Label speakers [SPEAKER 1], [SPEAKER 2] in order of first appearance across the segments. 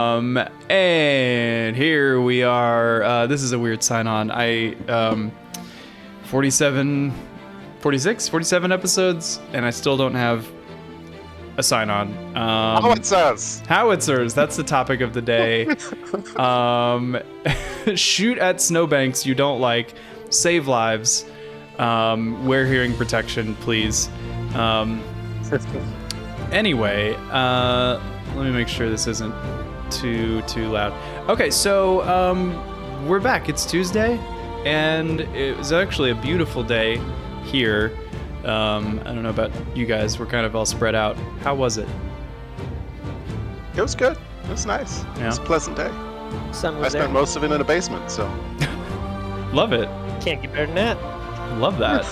[SPEAKER 1] And here we are. This is a weird sign on. 47 episodes, and I still don't have a sign on. Howitzers, that's the topic of the day. Shoot at snowbanks you don't like. Save lives. Wear hearing protection, please. Anyway, let me make sure this isn't too loud. Okay, so we're back. It's Tuesday, and it was actually a beautiful day here. I don't know about you guys. We're kind of all spread out. How was it?
[SPEAKER 2] It was good. It was nice.
[SPEAKER 1] Yeah.
[SPEAKER 2] It was a pleasant day.
[SPEAKER 3] Sun was
[SPEAKER 2] I spent most of it in a basement, so.
[SPEAKER 1] Love it.
[SPEAKER 3] Can't get better than that.
[SPEAKER 1] Love that.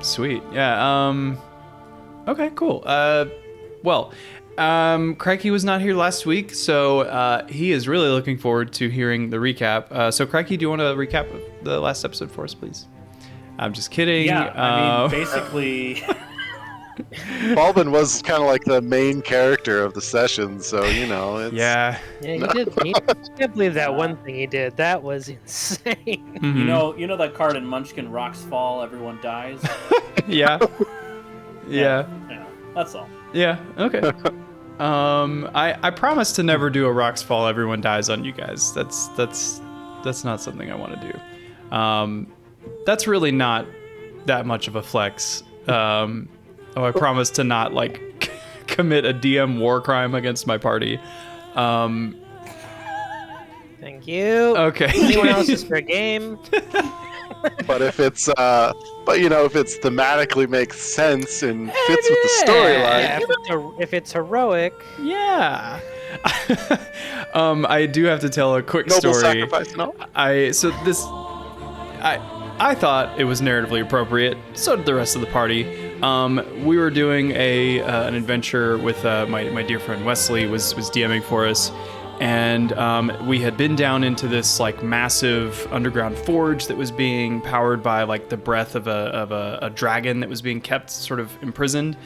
[SPEAKER 1] Sweet. Yeah. Okay, cool. Crikey was not here last week, so he is really looking forward to hearing the recap. So, Crikey, do you want to recap the last episode for us, please? I'm just kidding.
[SPEAKER 4] Yeah, I mean, basically...
[SPEAKER 2] Balvin was kind of like the main character of the session, so, you know, it's...
[SPEAKER 1] Yeah,
[SPEAKER 3] he did. I can't believe that one thing he did. That was insane.
[SPEAKER 1] Mm-hmm.
[SPEAKER 4] You know that card in Munchkin, Rocks Fall, Everyone Dies?
[SPEAKER 1] Yeah. Yeah.
[SPEAKER 4] That's all.
[SPEAKER 1] Yeah, okay. I promise to never do a Rocks Fall, Everyone Dies on you guys. That's not something I want to do. That's really not that much of a flex. I promise to not, like, commit a DM war crime against my party.
[SPEAKER 3] Thank you.
[SPEAKER 1] Okay.
[SPEAKER 3] Anyone else is for a game?
[SPEAKER 2] But if it's, if it's thematically makes sense and fits with the storyline.
[SPEAKER 3] Yeah, if it's heroic.
[SPEAKER 1] Yeah. I do have to tell a quick
[SPEAKER 2] Noble
[SPEAKER 1] story.
[SPEAKER 2] sacrifice, no?
[SPEAKER 1] I thought it was narratively appropriate. So did the rest of the party. We were doing an adventure with my dear friend Wesley was DMing for us, and we had been down into this like massive underground forge that was being powered by like the breath of a dragon that was being kept sort of imprisoned.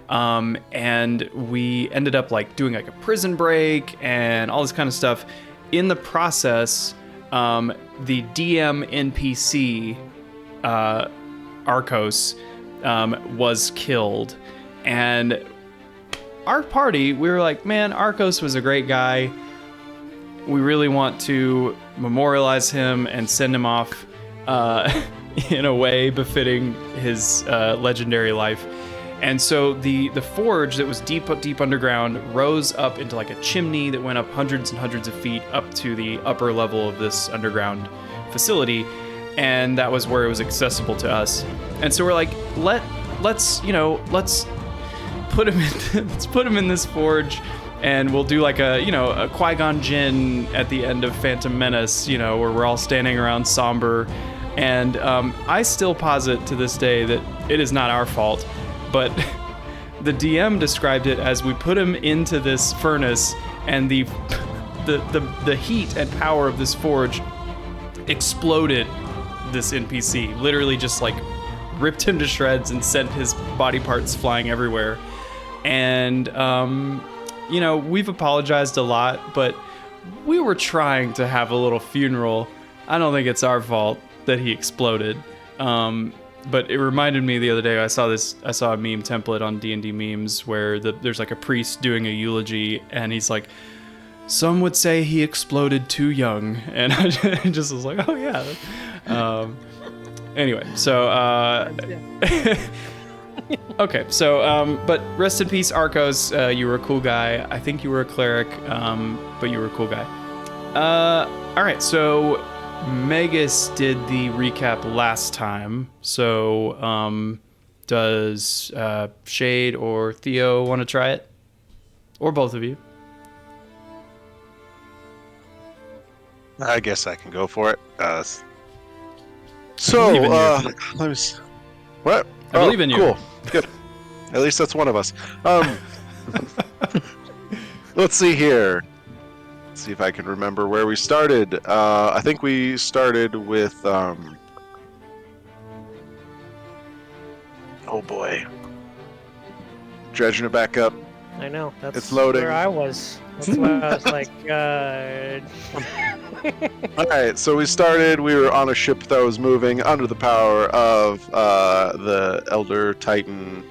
[SPEAKER 1] And we ended up like doing like a prison break and all this kind of stuff. In the process, the DM NPC, Arcos, was killed. And our party, we were like, man, Arcos was a great guy. We really want to memorialize him and send him off in a way befitting his legendary life. And so the forge that was deep underground rose up into like a chimney that went up hundreds and hundreds of feet up to the upper level of this underground facility, and that was where it was accessible to us. And so we're like, let's put him in this forge, and we'll do like a Qui-Gon Jinn at the end of Phantom Menace, where we're all standing around somber. And I still posit to this day that it is not our fault. But the DM described it as we put him into this furnace, and the heat and power of this forge exploded this NPC. Literally just like ripped him to shreds and sent his body parts flying everywhere. And we've apologized a lot, but we were trying to have a little funeral. I don't think it's our fault that he exploded. But it reminded me the other day, I saw a meme template on D&D memes where there's like a priest doing a eulogy, and he's like, some would say he exploded too young. And I just was like, oh yeah. Anyway, so, okay, so, but rest in peace, Arcos. You were a cool guy. I think you were a cleric, but you were a cool guy. All right, so Megas did the recap last time, so does Shade or Theo want to try it? Or both of you?
[SPEAKER 2] I guess I can go for it.
[SPEAKER 1] Believe in you.
[SPEAKER 2] Let me see. What?
[SPEAKER 1] I believe in you.
[SPEAKER 2] Cool. Good. At least that's one of us. Let's see here. See if I can remember where we started. I think we started with oh boy, dredging it back up.
[SPEAKER 3] I know. That's
[SPEAKER 2] It's loading.
[SPEAKER 3] where I was. That's why I was like,
[SPEAKER 2] All right, so we started. We were on a ship that was moving under the power of the Elder Titan.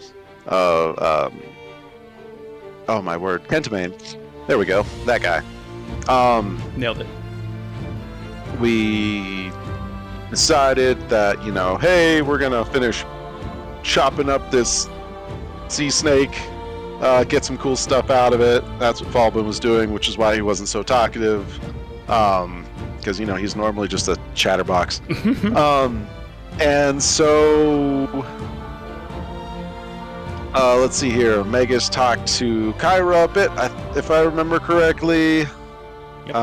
[SPEAKER 2] Oh my word, Pentamane. There we go. That guy.
[SPEAKER 1] Nailed it.
[SPEAKER 2] We decided that, you know, hey, we're gonna finish chopping up this sea snake, get some cool stuff out of it. That's what Falbin was doing, which is why he wasn't so talkative, because, you know, he's normally just a chatterbox. And so let's see here. Megas talked to Kyra a bit, if I remember correctly.
[SPEAKER 1] Yep.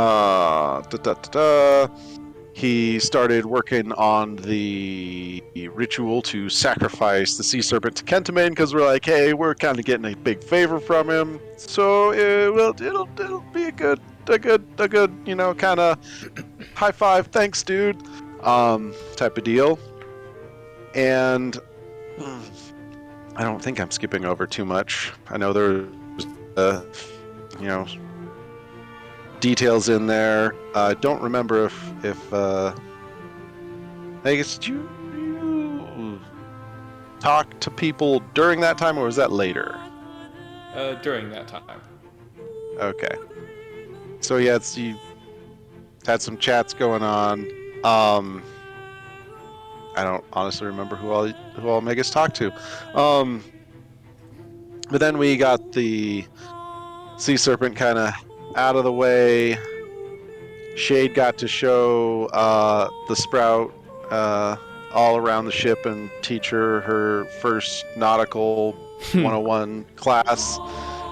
[SPEAKER 2] He started working on the ritual to sacrifice the sea serpent to Kentamane, because we're like, hey, we're kind of getting a big favor from him, so it'll be a good, you know, kind of high five, thanks, dude, type of deal. And I don't think I'm skipping over too much. I know there's, you know, details in there. I don't remember if I guess, did you talk to people during that time, or was that later?
[SPEAKER 1] During that time.
[SPEAKER 2] Okay. So yeah, you had some chats going on. I don't honestly remember who all Megas talked to. But then we got the sea serpent kind of out of the way. Shade got to show the Sprout all around the ship and teach her first nautical 101 class.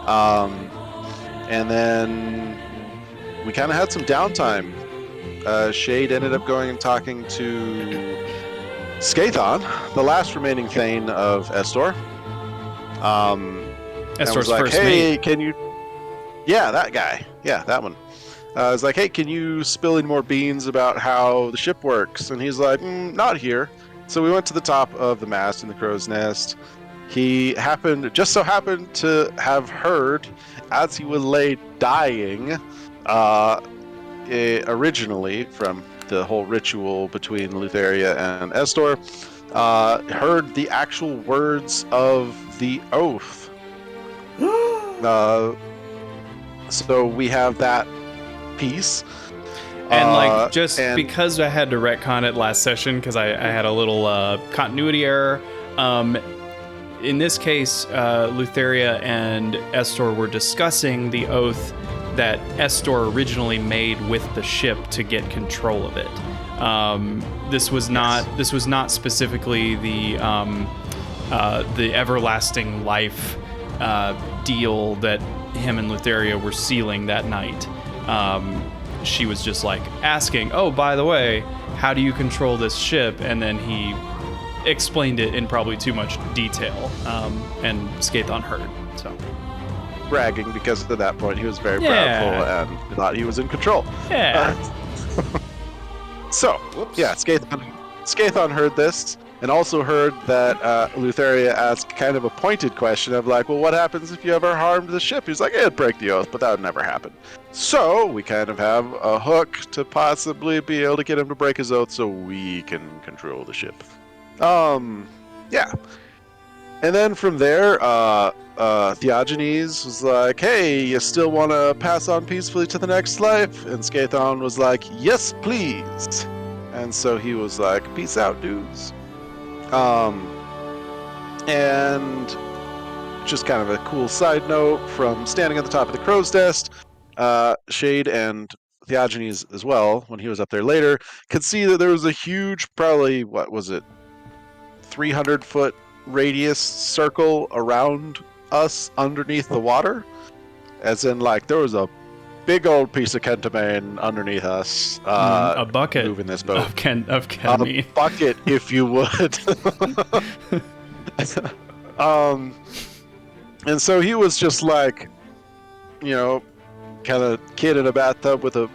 [SPEAKER 2] And then we kind of had some downtime. Shade ended up going and talking to Skathon, the last remaining Thane of Estor.
[SPEAKER 1] Estor's
[SPEAKER 2] like,
[SPEAKER 1] first
[SPEAKER 2] hey,
[SPEAKER 1] mate.
[SPEAKER 2] can you... Yeah, that guy. Yeah, that one. I was like, hey, can you spill any more beans about how the ship works? And he's like, not here. So we went to the top of the mast in the crow's nest. He just so happened to have heard, as he was lay dying, originally from the whole ritual between Lutheria and Estor, heard the actual words of the oath. So we have that piece.
[SPEAKER 1] And because I had to retcon it last session because I had a little continuity error. In this case, Lutheria and Estor were discussing the oath that Estor originally made with the ship to get control of it. This was not specifically the everlasting life deal that him and Lutheria were sealing that night. She was just like asking, oh, by the way, how do you control this ship? And then he explained it in probably too much detail, and Skathon heard. So
[SPEAKER 2] bragging, because at that point he was very proudful and thought he was in control.
[SPEAKER 1] Yeah.
[SPEAKER 2] Skathon heard this, and also heard that Lutheria asked kind of a pointed question of like, well, what happens if you ever harmed the ship? He's like, it'd break the oath, but that would never happen. So we kind of have a hook to possibly be able to get him to break his oath so we can control the ship. Yeah. And then from there, Theogenes was like, hey, you still want to pass on peacefully to the next life? And Skathon was like, yes, please. And so he was like, peace out, dudes. And just kind of a cool side note from standing at the top of the crow's nest, Shade and Theogenes as well, when he was up there later, could see that there was a huge, probably, 300-foot radius circle around us underneath the water. As in, like, there was a big old piece of Kentamane underneath us.
[SPEAKER 1] A bucket
[SPEAKER 2] moving this boat.
[SPEAKER 1] of ketamine.
[SPEAKER 2] A bucket, if you would. And so he was just like, you know, kind of kid in a bathtub with a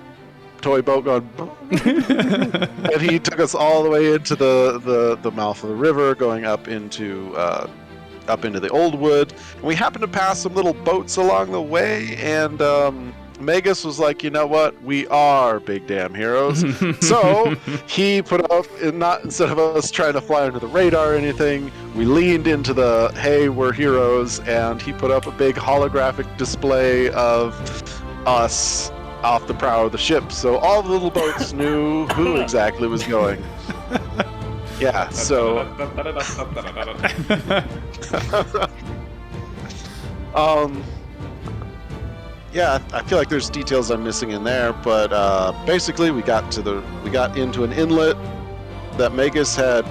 [SPEAKER 2] toy boat going boom. And he took us all the way into the mouth of the river, going up into up into the old wood. And we happened to pass some little boats along the way, and Magus was like, you know what? We are big damn heroes. So he put up, instead of us trying to fly under the radar or anything, we leaned into the, hey, we're heroes, and he put up a big holographic display of us off the prow of the ship. So all the little boats knew who exactly was going. Yeah, so... Yeah, I feel like there's details I'm missing in there, but basically we got into an inlet that Magus had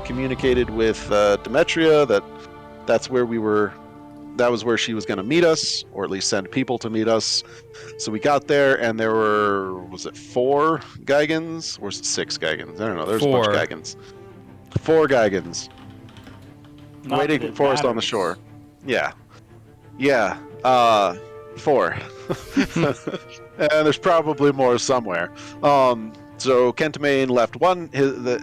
[SPEAKER 2] communicated with Demetria that's where we were. That was where she was going to meet us, or at least send people to meet us. So we got there, and there were, was it 4 Geigans, or was it 6 Geigans? I don't know. There's
[SPEAKER 1] 4.
[SPEAKER 2] a bunch of Geigans. 4 Geigans
[SPEAKER 4] Not
[SPEAKER 2] waiting
[SPEAKER 4] that it
[SPEAKER 2] for us on the
[SPEAKER 4] matters.
[SPEAKER 2] shore. Yeah. 4. And there's probably more somewhere. So Kentamane left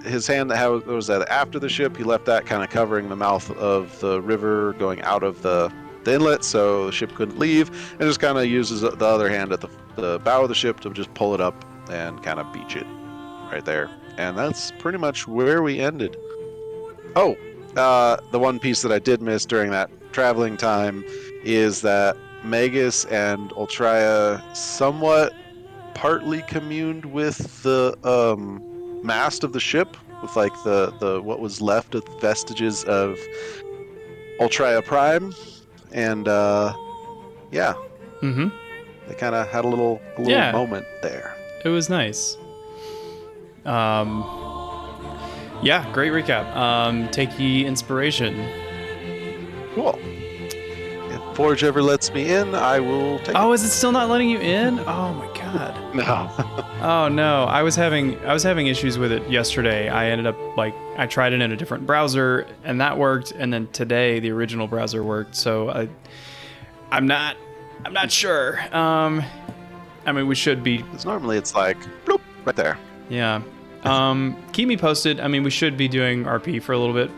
[SPEAKER 2] his hand that was after the ship. He left that kind of covering the mouth of the river going out of the inlet, so the ship couldn't leave, and just kind of uses the other hand at the bow of the ship to just pull it up and kind of beach it right there. And that's pretty much where we ended. Oh, the one piece that I did miss during that traveling time is that Magus and Ultraya somewhat partly communed with the mast of the ship, with like the what was left of vestiges of Ultraya Prime, and yeah, they kind of had a little
[SPEAKER 1] Yeah.
[SPEAKER 2] moment there.
[SPEAKER 1] It was nice. Yeah, great recap. Take ye inspiration.
[SPEAKER 2] Cool. If Forge ever lets me in, I will take
[SPEAKER 1] Oh, is it still not letting you in? Oh my god.
[SPEAKER 2] it. No.
[SPEAKER 1] Oh no, I was having issues with it yesterday. I ended up I tried it in a different browser and that worked, and then today the original browser worked. So I'm not sure. I mean, we should be.
[SPEAKER 2] Because normally it's like bloop right there.
[SPEAKER 1] Yeah. Keep me posted. I mean, we should be doing RP for a little bit,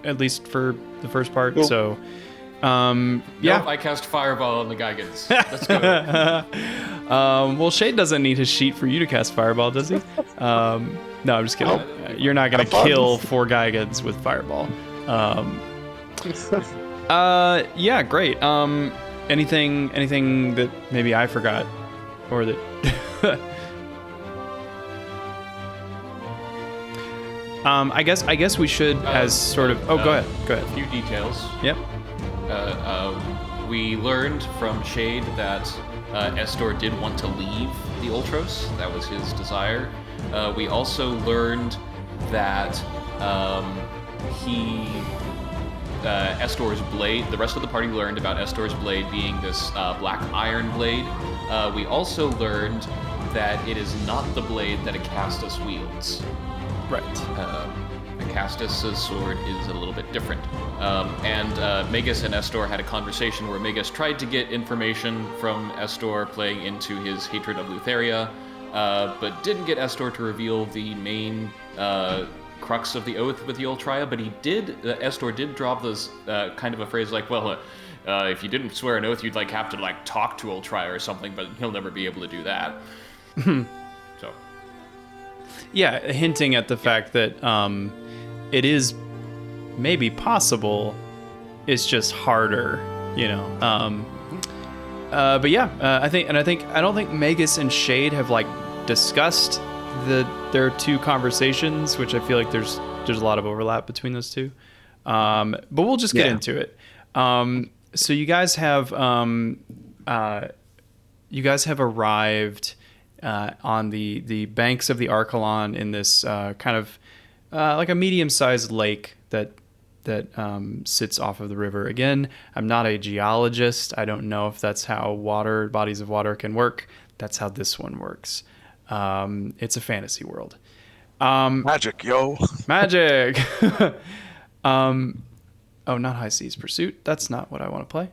[SPEAKER 1] at least for the first part.
[SPEAKER 2] Cool.
[SPEAKER 1] So,
[SPEAKER 5] Nope,
[SPEAKER 1] yeah.
[SPEAKER 5] I cast Fireball on the Geigans. Let's go.
[SPEAKER 1] Well, Shade doesn't need his sheet for you to cast Fireball, does he? No, I'm just kidding. You're not gonna
[SPEAKER 2] Have fun.
[SPEAKER 1] kill 4 Geigans with Fireball. Yeah, great. Anything that maybe I forgot, or that. I guess we should, as sort of. Oh, go ahead. Go
[SPEAKER 5] A
[SPEAKER 1] ahead.
[SPEAKER 5] few details.
[SPEAKER 1] Yep.
[SPEAKER 5] We learned from Shade that Estor did want to leave the Ultros. That was his desire. We also learned that Estor's blade, the rest of the party learned about Estor's blade being this black iron blade. We also learned that it is not the blade that Acastus wields.
[SPEAKER 1] Right.
[SPEAKER 5] Acastus' sword is a little bit different. And Magus and Estor had a conversation where Magus tried to get information from Estor playing into his hatred of Lutheria, but didn't get Estor to reveal the main crux of the oath with the Ultraya, but Estor did drop this kind of a phrase like, well, if you didn't swear an oath, you'd have to talk to Ultraya or something, but he'll never be able to do that. So.
[SPEAKER 1] Yeah, hinting at the fact that it is maybe possible. It's just harder, you know. But yeah, I don't think Magus and Shade have discussed their 2 conversations, which I feel like there's a lot of overlap between those 2. But we'll just get into it. So you guys have arrived on the banks of the Archelon in this kind of like a medium-sized lake that sits off of the river. Again, I'm not a geologist. I don't know if that's how bodies of water can work. That's how this one works. It's a fantasy world.
[SPEAKER 2] Magic, yo.
[SPEAKER 1] Magic. Oh, not High Seas Pursuit. That's not what I want to play.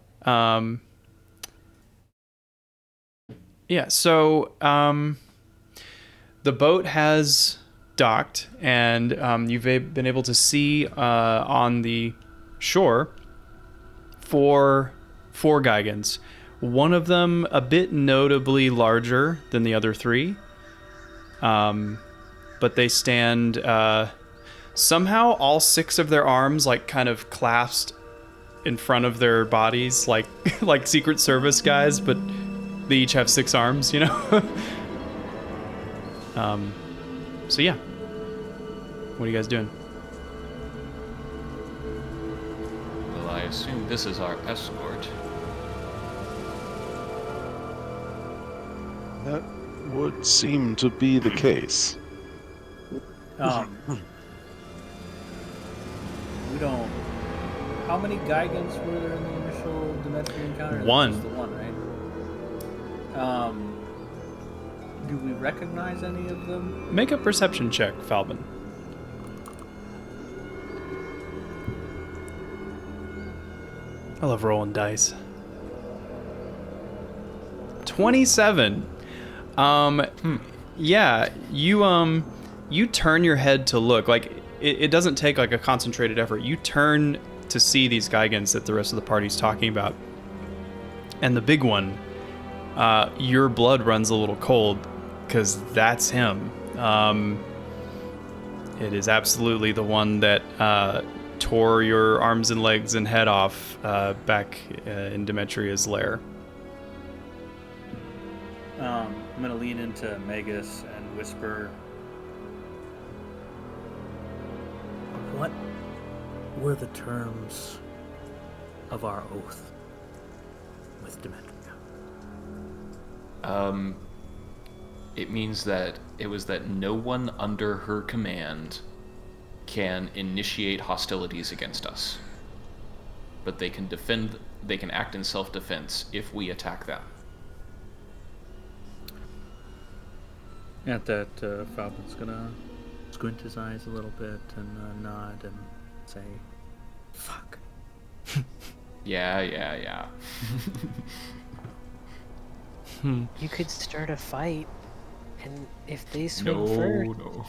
[SPEAKER 1] Yeah, so the boat has docked, and you've been able to see on the shore four Gigans. One of them a bit notably larger than the other three. But they stand somehow all 6 of their arms like kind of clasped in front of their bodies like like Secret Service guys, but they each have 6 arms, you know? So yeah. What are you guys doing?
[SPEAKER 5] Well, I assume this is our escort.
[SPEAKER 2] That would seem to be the case.
[SPEAKER 4] We don't. How many Gigans were there in the initial Demetri encounter?
[SPEAKER 1] One.
[SPEAKER 4] Just the one, right? Do we recognize any of them?
[SPEAKER 1] Make a perception check, Falbin. I love rolling dice. 27. Yeah, you turn your head to look. Like it doesn't take like a concentrated effort. You turn to see these Gigans that the rest of the party's talking about. And the big one, your blood runs a little cold because that's him. It is absolutely the one that tore your arms and legs and head off back in Demetria's lair.
[SPEAKER 4] I'm gonna lean into Magus and whisper. What were the terms of our oath with Demetria?
[SPEAKER 5] It means that it was that no one under her command can initiate hostilities against us. But they can act in self-defense if we attack them.
[SPEAKER 4] At that, Falcon's gonna squint his eyes a little bit and nod and say, "Fuck."
[SPEAKER 5] Yeah.
[SPEAKER 3] You could start a fight, and if they swing first...
[SPEAKER 5] No.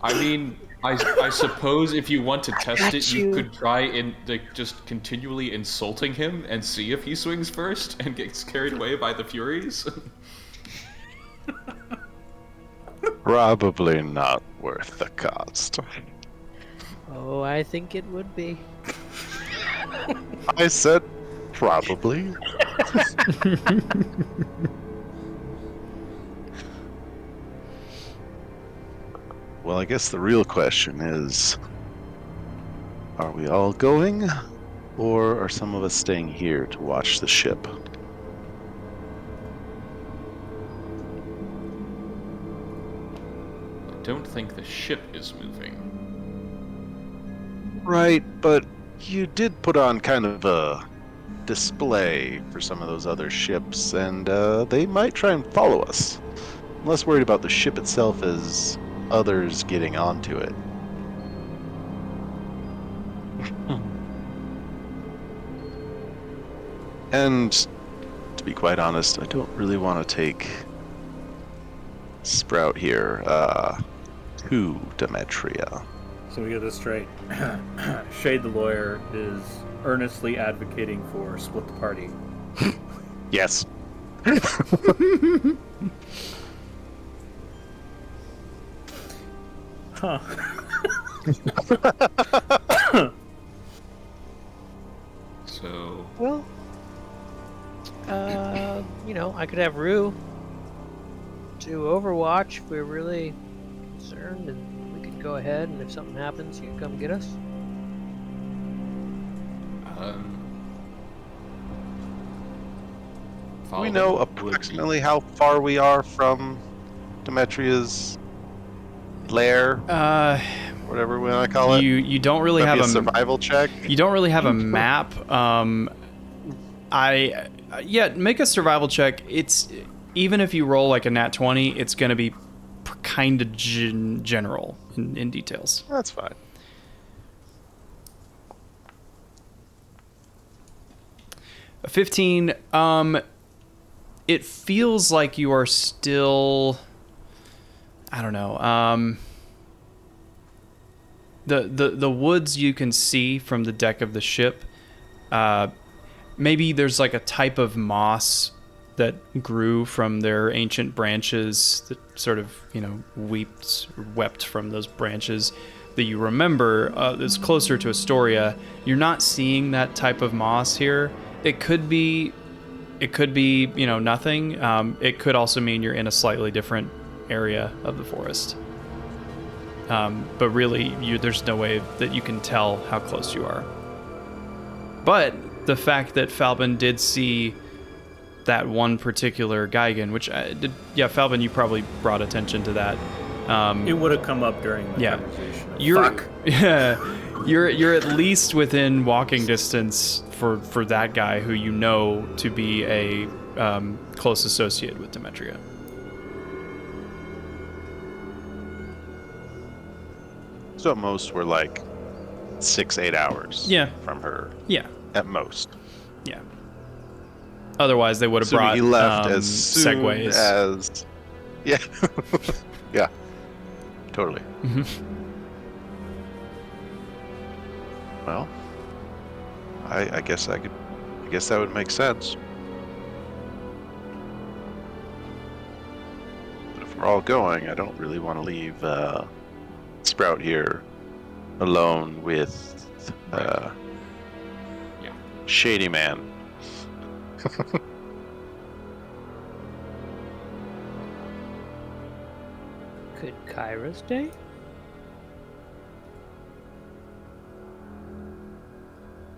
[SPEAKER 5] I mean, I suppose if you want to test it, you could try in just continually insulting him and see if he swings first and gets carried away by the Furies.
[SPEAKER 2] Probably not worth the cost.
[SPEAKER 3] Oh, I think it would be.
[SPEAKER 2] I said probably. Well, I guess the real question is, are we all going, or are some of us staying here to watch the ship?
[SPEAKER 5] I don't think the ship is moving.
[SPEAKER 2] Right, but you did put on kind of a display for some of those other ships, and they might try and follow us. I'm less worried about the ship itself as others getting onto it. And to be quite honest, I don't really want to take Sprout here to Demetria.
[SPEAKER 4] So we get this straight. Shade the lawyer is earnestly advocating for split the party.
[SPEAKER 2] Yes.
[SPEAKER 4] Huh.
[SPEAKER 5] So...
[SPEAKER 3] Well, I could have Rue to Overwatch if we're really concerned, and we could go ahead, and if something happens, you can come get us.
[SPEAKER 2] Do we know approximately how far we are from Demetria's lair? Whatever we want to call it.
[SPEAKER 1] You don't really have
[SPEAKER 2] a
[SPEAKER 1] a
[SPEAKER 2] survival check.
[SPEAKER 1] You don't really have a map. Make a survival check. It's even if you roll like a nat 20, it's gonna be kind of general in details.
[SPEAKER 2] That's fine.
[SPEAKER 1] A 15. It feels like you are still. I don't know. the woods you can see from the deck of the ship. Maybe there's like a type of moss that grew from their ancient branches that sort of, wept from those branches that you remember. That's closer to Astoria. You're not seeing that type of moss here. It could be, nothing. It could also mean you're in a slightly different area of the forest. But really, there's no way that you can tell how close you are. But the fact that Falbin did see that one particular Geigen, which Falbin, you probably brought attention to that.
[SPEAKER 4] It would have come up during the conversation.
[SPEAKER 1] Fuck. You're at least within walking distance for that guy who you know to be a close associate with Demetria.
[SPEAKER 2] So at most we're like 6-8 hours from her.
[SPEAKER 1] Yeah.
[SPEAKER 2] At most.
[SPEAKER 1] Yeah. Otherwise, they would have brought
[SPEAKER 2] he left as soon
[SPEAKER 1] segways.
[SPEAKER 2] As... Yeah. Yeah. Totally.
[SPEAKER 1] Mm-hmm.
[SPEAKER 2] Well, I guess that would make sense. But if we're all going, I don't really want to leave Sprout here alone with Shady Man.
[SPEAKER 3] Could Kyra stay?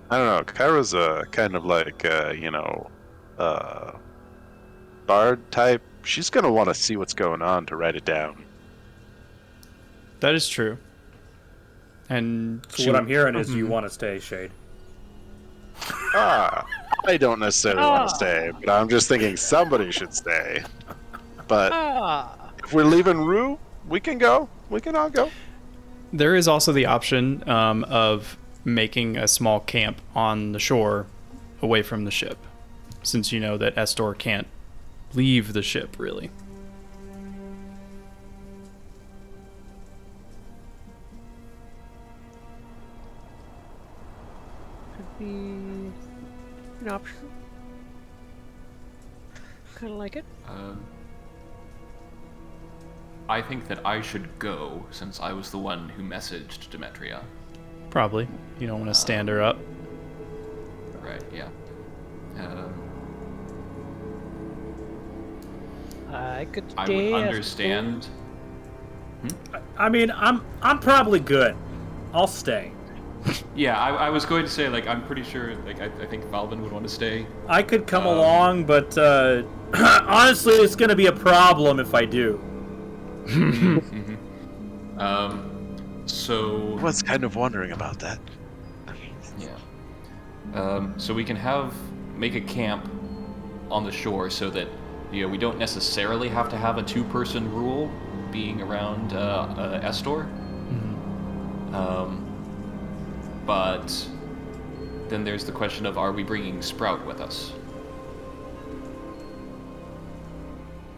[SPEAKER 2] I don't know. Kyra's a kind of like, bard type. She's going to want to see what's going on to write it down.
[SPEAKER 1] That is true. And
[SPEAKER 4] so what I'm hearing is you want to stay, Shade.
[SPEAKER 2] I don't necessarily want to stay, but I'm just thinking somebody should stay. But if we're leaving Rue, we can go. We can all go.
[SPEAKER 1] There is also the option of making a small camp on the shore away from the ship, since you know that Estor can't leave the ship, really.
[SPEAKER 3] Could be an option. Kind of like it.
[SPEAKER 5] I think that I should go, since I was the one who messaged Demetria.
[SPEAKER 1] Probably. You don't want to stand her up.
[SPEAKER 5] Right, yeah.
[SPEAKER 3] I could
[SPEAKER 5] I
[SPEAKER 3] stay.
[SPEAKER 5] would understand.
[SPEAKER 4] I mean, I'm probably good. I'll stay.
[SPEAKER 5] Yeah, I was going to say, like, I'm pretty sure, like, I think Valvin would want to stay.
[SPEAKER 4] I could come along, but honestly, it's going to be a problem if I do.
[SPEAKER 5] So...
[SPEAKER 2] I was kind of wondering about that.
[SPEAKER 5] Yeah. So we can make a camp on the shore so that, we don't necessarily have to have a two-person rule being around Estor. But then there's the question of, are we bringing Sprout with us?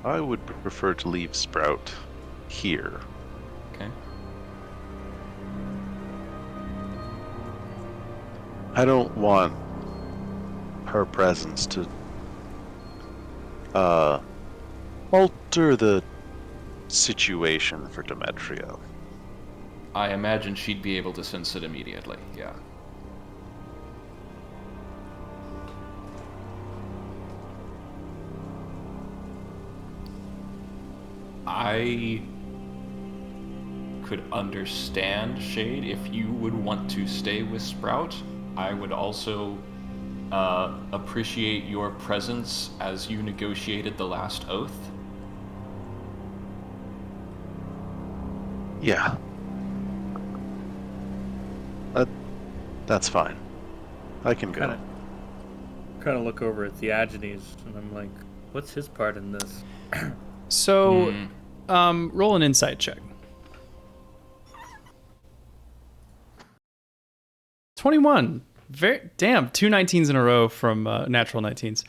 [SPEAKER 2] I would prefer to leave Sprout here.
[SPEAKER 5] Okay.
[SPEAKER 2] I don't want her presence to alter the situation for Demetria.
[SPEAKER 5] I imagine she'd be able to sense it immediately, yeah. I could understand, Shade, if you would want to stay with Sprout. I would also appreciate your presence as you negotiated the last oath.
[SPEAKER 2] Yeah. That's fine. I can go.
[SPEAKER 4] Kind of look over at Theagenes, and I'm like, what's his part in this?
[SPEAKER 1] So, roll an insight check. 21. Damn, 2 19s in a row from natural 19s.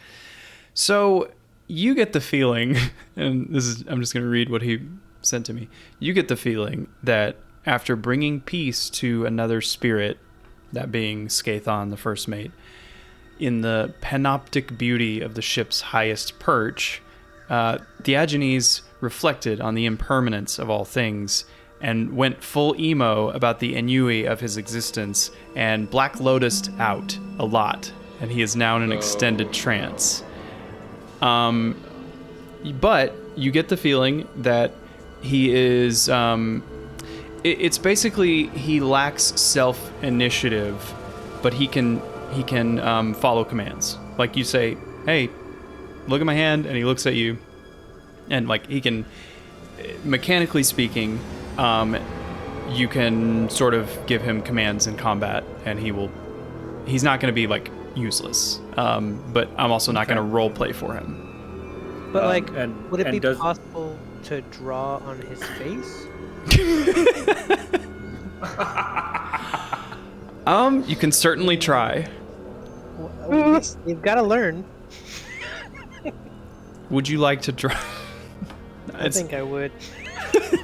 [SPEAKER 1] So, you get the feeling, and I'm just going to read what he sent to me. You get the feeling that after bringing peace to another spirit, that being Skathon, the first mate, in the panoptic beauty of the ship's highest perch, Diogenes reflected on the impermanence of all things and went full emo about the ennui of his existence and Black Lotused out a lot, and he is now in an extended trance. But you get the feeling that he is... it's basically he lacks self-initiative, but he can follow commands. Like you say, hey, look at my hand, and he looks at you, and like he can, mechanically speaking, you can sort of give him commands in combat, and he's not going to be like useless. But I'm also not going to role play for him.
[SPEAKER 3] But would it be possible to draw on his face?
[SPEAKER 1] You can certainly try.
[SPEAKER 3] Well, you've got to learn.
[SPEAKER 1] Would you like to draw?
[SPEAKER 3] I think I would.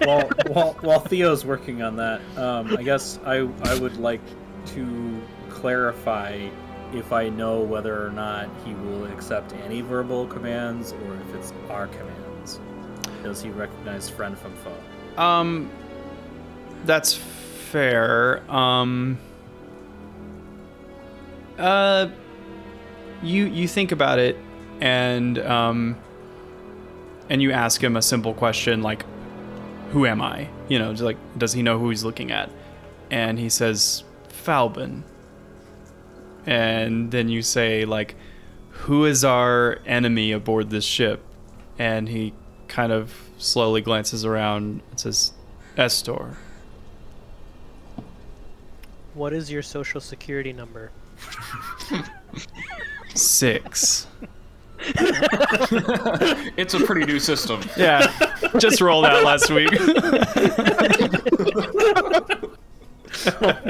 [SPEAKER 4] While Theo's working on that, I guess I would like to clarify if I know whether or not he will accept any verbal commands or if it's our commands. Does he recognize friend from foe?
[SPEAKER 1] That's fair. You think about it, and you ask him a simple question like, "Who am I?" You know, just like, does he know who he's looking at? And he says, "Falbin." And then you say like, "Who is our enemy aboard this ship?" And he kind of slowly glances around and says, "Estor."
[SPEAKER 3] What is your social security number?
[SPEAKER 1] 6.
[SPEAKER 5] It's a pretty new system.
[SPEAKER 1] Yeah, just rolled out last week.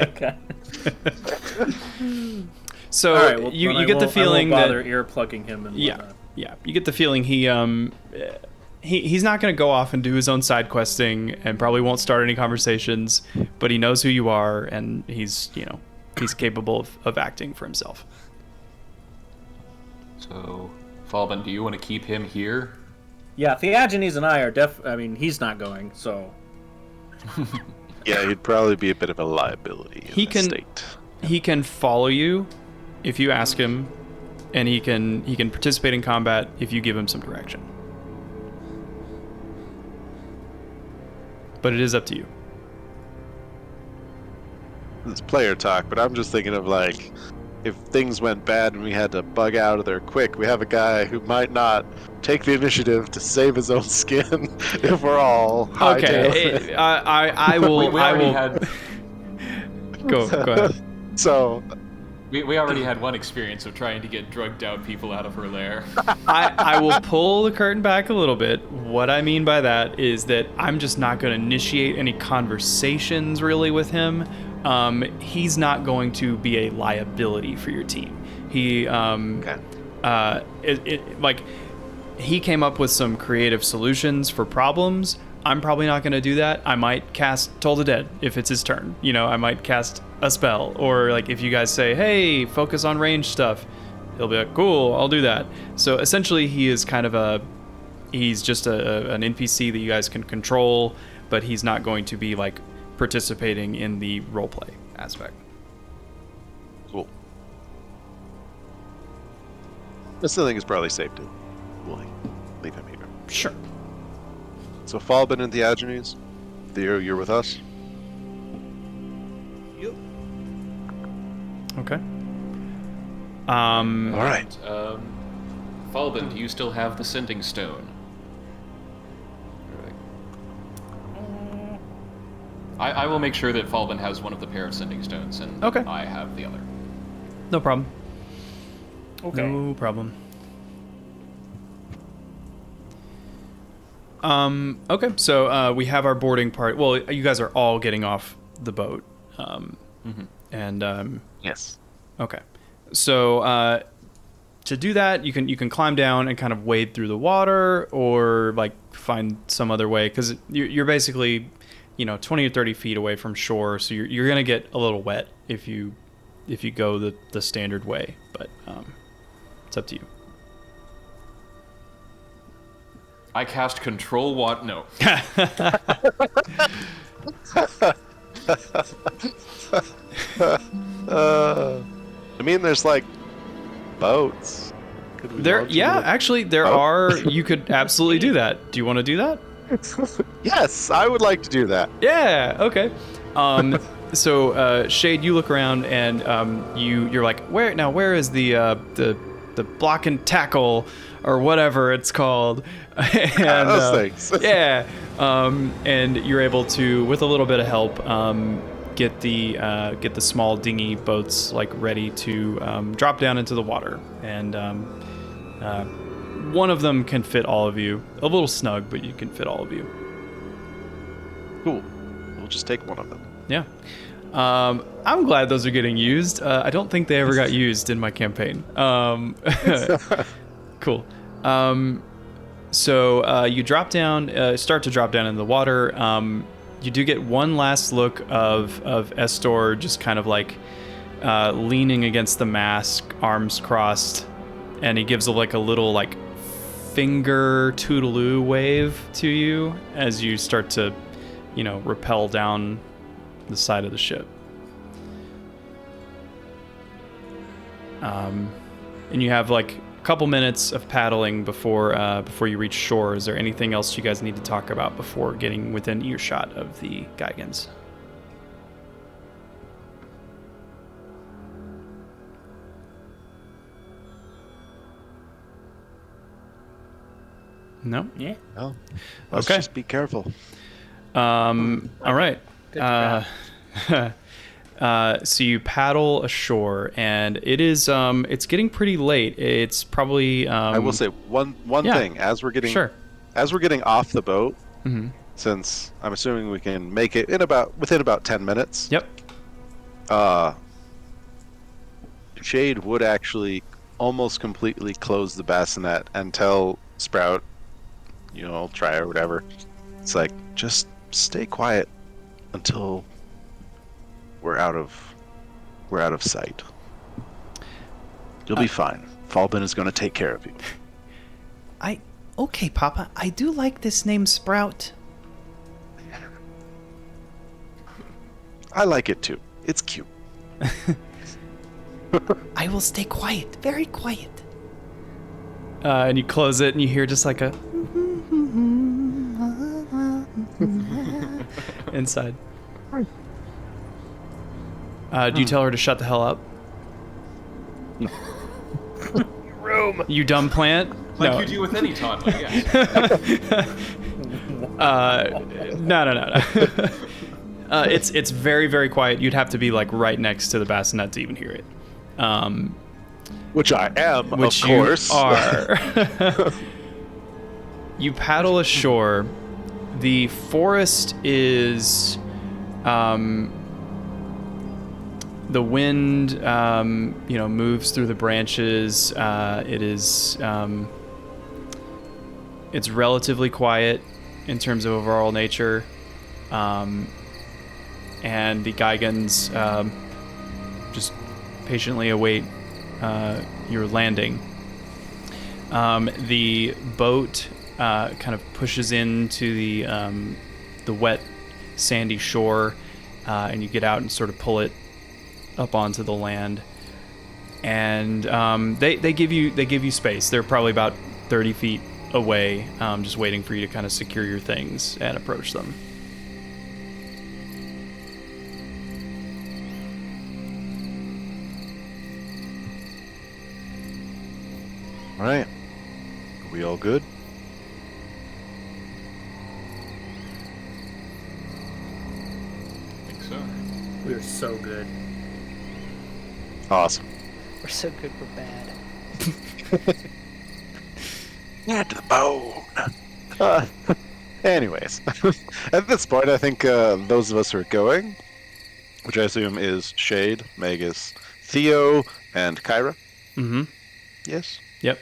[SPEAKER 4] Okay.
[SPEAKER 1] So
[SPEAKER 4] All right, well,
[SPEAKER 1] you get the feeling
[SPEAKER 4] I won't bother
[SPEAKER 1] that
[SPEAKER 4] ear plugging him and whatnot.
[SPEAKER 1] yeah, you get the feeling he's not going to go off and do his own side questing and probably won't start any conversations, but he knows who you are, and he's capable of acting for himself.
[SPEAKER 5] So, Falbin, do you want to keep him here?
[SPEAKER 4] Yeah, Theogenes and I are he's not going, so...
[SPEAKER 2] Yeah, he'd probably be a bit of a liability in this state.
[SPEAKER 1] He can follow you if you ask him, and he can participate in combat if you give him some direction. But it is up to you.
[SPEAKER 2] It's player talk, but I'm just thinking of like, if things went bad and we had to bug out of there quick, we have a guy who might not take the initiative to save his own skin if we're all
[SPEAKER 1] Okay, I will.
[SPEAKER 5] We already had.
[SPEAKER 1] Go ahead.
[SPEAKER 2] So
[SPEAKER 5] We already had one experience of trying to get drugged out people out of her lair.
[SPEAKER 1] I will pull the curtain back a little bit. What I mean by that is that I'm just not going to initiate any conversations really with him. He's not going to be a liability for your team. He he came up with some creative solutions for problems. I'm probably not going to do that. I might cast Toll the Dead if it's his turn. I might cast a spell, or like if you guys say, "Hey, focus on range stuff," he'll be like, "Cool, I'll do that." So essentially, he is kind of he's just an NPC that you guys can control, but he's not going to be like participating in the roleplay aspect.
[SPEAKER 2] cool. This thing is probably safe to leave him here.
[SPEAKER 1] Sure.
[SPEAKER 2] So Falbin and Diogenes, Theo, you're with us.
[SPEAKER 3] Yep.
[SPEAKER 1] Okay.
[SPEAKER 2] All right.
[SPEAKER 5] Falbin, do you still have the sending stone? I will make sure that Falbin has one of the pair of sending stones, and
[SPEAKER 1] Okay.
[SPEAKER 5] I have the other.
[SPEAKER 1] No problem.
[SPEAKER 4] Okay.
[SPEAKER 1] No problem. Okay, so we have our boarding part. Well, you guys are all getting off the boat. And
[SPEAKER 2] Yes.
[SPEAKER 1] okay. So to do that, you can climb down and kind of wade through the water, or like find some other way, because you're basically 20 or 30 feet away from shore, so you're gonna get a little wet if you go the standard way, but it's up to you.
[SPEAKER 5] I cast Control Water. No.
[SPEAKER 2] I mean, there's like boats. Could we
[SPEAKER 1] There,
[SPEAKER 2] launch
[SPEAKER 1] yeah,
[SPEAKER 2] into
[SPEAKER 1] actually, there
[SPEAKER 2] Oh.
[SPEAKER 1] are. You could absolutely do that. Do you want to do that?
[SPEAKER 2] the- Yes, I would like to do that.
[SPEAKER 1] Yeah. Okay. So Shade, you look around and you're like, where is the block and tackle or whatever it's called? And,
[SPEAKER 2] Those things.
[SPEAKER 1] Yeah. And you're able to, with a little bit of help, get the small dinghy boats like ready to drop down into the water, and one of them can fit all of you. A little snug, but you can fit all of you.
[SPEAKER 2] Cool. We'll just take one of them.
[SPEAKER 1] Yeah. I'm glad those are getting used. I don't think they ever got used in my campaign. Cool. So you drop down, start to drop down in the water. You do get one last look of Estor just kind of like leaning against the mast, arms crossed, and he gives a little like finger toodaloo wave to you as you start to, rappel down the side of the ship. And you have like a couple minutes of paddling before you reach shore. Is there anything else you guys need to talk about before getting within earshot of the Gigans? No?
[SPEAKER 4] Yeah.
[SPEAKER 2] No. Let's
[SPEAKER 1] Okay.
[SPEAKER 2] just be careful.
[SPEAKER 1] All right.
[SPEAKER 3] Good
[SPEAKER 1] So you paddle ashore, and it is it's getting pretty late. It's probably
[SPEAKER 2] I will say one
[SPEAKER 1] yeah.
[SPEAKER 2] thing as we're getting
[SPEAKER 1] sure.
[SPEAKER 2] off the boat,
[SPEAKER 1] Mm-hmm.
[SPEAKER 2] since I'm assuming we can make it within about 10 minutes.
[SPEAKER 1] Yep.
[SPEAKER 2] Shade would actually almost completely close the bassinet and tell Sprout, try or whatever. It's like, just stay quiet until we're out of sight. You'll be fine. Falbin is going to take care of you.
[SPEAKER 1] Okay, Papa. I do like this name, Sprout.
[SPEAKER 2] I like it too. It's cute.
[SPEAKER 1] I will stay quiet, very quiet. And you close it, and you hear just like a inside. Do you tell her to shut the hell up?
[SPEAKER 3] Room.
[SPEAKER 1] You dumb plant?
[SPEAKER 5] Like
[SPEAKER 1] No.
[SPEAKER 5] you do with any toddler, yes.
[SPEAKER 1] No. It's very, very quiet. You'd have to be like right next to the bassinet to even hear it.
[SPEAKER 2] Which I am,
[SPEAKER 1] Which
[SPEAKER 2] of course.
[SPEAKER 1] you are. You paddle ashore. The forest is, the wind, moves through the branches. It is, it's relatively quiet in terms of overall nature. And the Gigans just patiently await your landing. The boat kind of pushes into the wet, sandy shore, and you get out and sort of pull it up onto the land. And they give you space. They're probably about 30 feet away, just waiting for you to kind of secure your things and approach them.
[SPEAKER 2] All right. Are we all good?
[SPEAKER 5] I think so.
[SPEAKER 4] We're so good.
[SPEAKER 2] Awesome.
[SPEAKER 3] We're so good, we're bad.
[SPEAKER 2] Yeah, to the bone. Anyways, at this point, I think those of us who are going, which I assume is Shade, Magus, Theo, and Kyra.
[SPEAKER 1] Mm-hmm.
[SPEAKER 2] Yes.
[SPEAKER 1] Yep.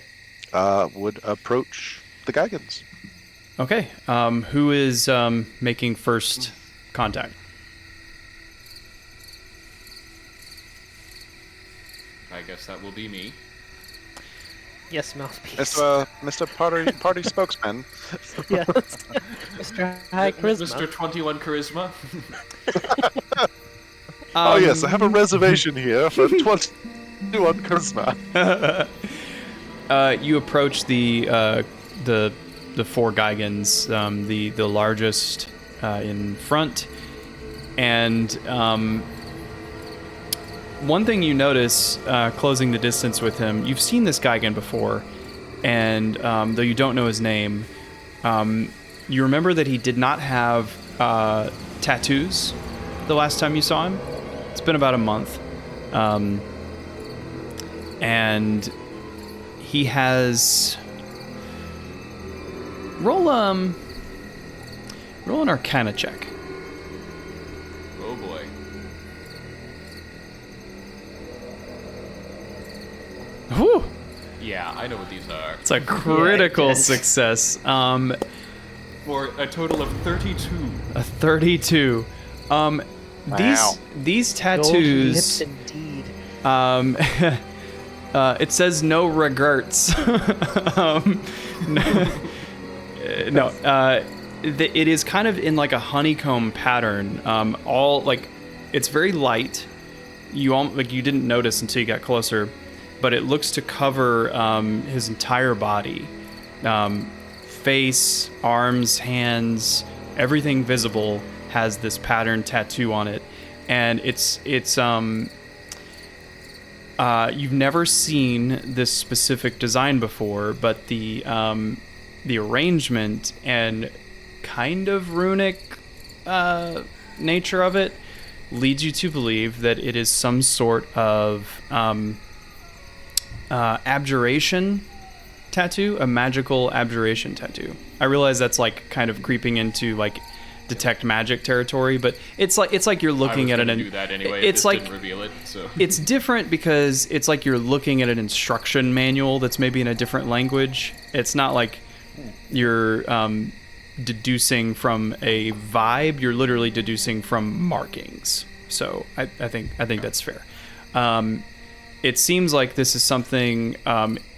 [SPEAKER 2] Would approach the Gigans.
[SPEAKER 1] Okay. Who is making first contact.
[SPEAKER 5] I guess that will be me.
[SPEAKER 3] Yes, mouthpiece.
[SPEAKER 2] Mr. Party spokesman.
[SPEAKER 3] Yes. Mr. High Charisma.
[SPEAKER 5] Mr. 21 Charisma.
[SPEAKER 2] Oh yes, I have a reservation here for 21 charisma.
[SPEAKER 1] You approach the four Geigans, the largest in front, and one thing you notice closing the distance with him, you've seen this Geigan before, and though you don't know his name, you remember that he did not have tattoos the last time you saw him. It's been about a month. And he has... Roll an Arcana check.
[SPEAKER 5] Oh boy.
[SPEAKER 1] Whew!
[SPEAKER 5] Yeah, I know what these are.
[SPEAKER 1] It's a critical
[SPEAKER 3] Yeah, it is.
[SPEAKER 1] success.
[SPEAKER 5] For a total of 32.
[SPEAKER 1] A 32.
[SPEAKER 2] Wow.
[SPEAKER 1] These
[SPEAKER 3] Golden
[SPEAKER 1] tattoos...
[SPEAKER 3] lips indeed.
[SPEAKER 1] It says no regrets. It is kind of in like a honeycomb pattern. All like, it's very light. You didn't notice until you got closer, but it looks to cover his entire body, face, arms, hands, everything visible has this pattern tattoo on it, and it's you've never seen this specific design before, but the arrangement and kind of runic nature of it leads you to believe that it is some sort of abjuration tattoo, a magical abjuration tattoo. I realize that's like kind of creeping into like detect magic territory, but it's like you're looking at
[SPEAKER 5] I was
[SPEAKER 1] an.
[SPEAKER 5] gonna do that anyway.
[SPEAKER 1] It's
[SPEAKER 5] This
[SPEAKER 1] like
[SPEAKER 5] didn't reveal it, so.
[SPEAKER 1] it's different because it's like you're looking at an instruction manual that's maybe in a different language. It's not like you're deducing from a vibe. You're literally deducing from markings. So I think that's fair. It seems like this is something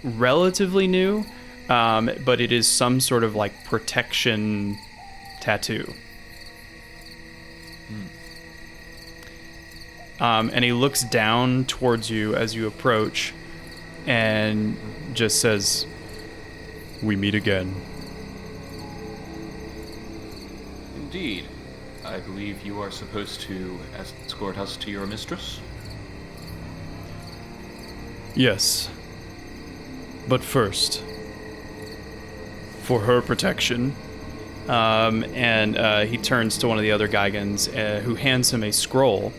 [SPEAKER 1] relatively new, but it is some sort of like protection tattoo. And he looks down towards you as you approach and just says, "We meet again."
[SPEAKER 5] Indeed. I believe you are supposed to escort us to your mistress?
[SPEAKER 1] Yes. But first, for her protection, and he turns to one of the other Geigans who hands him a scroll.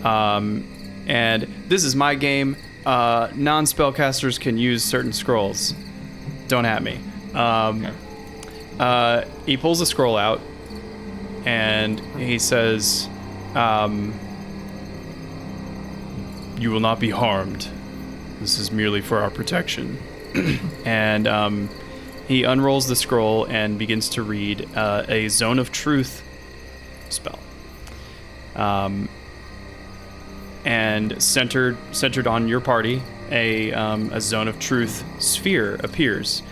[SPEAKER 1] And this is my game. Non-spellcasters can use certain scrolls. Don't at me. He pulls a scroll out, and he says, "You will not be harmed. This is merely for our protection." And he unrolls the scroll and begins to read a Zone of Truth spell. And centered on your party, a Zone of Truth sphere appears.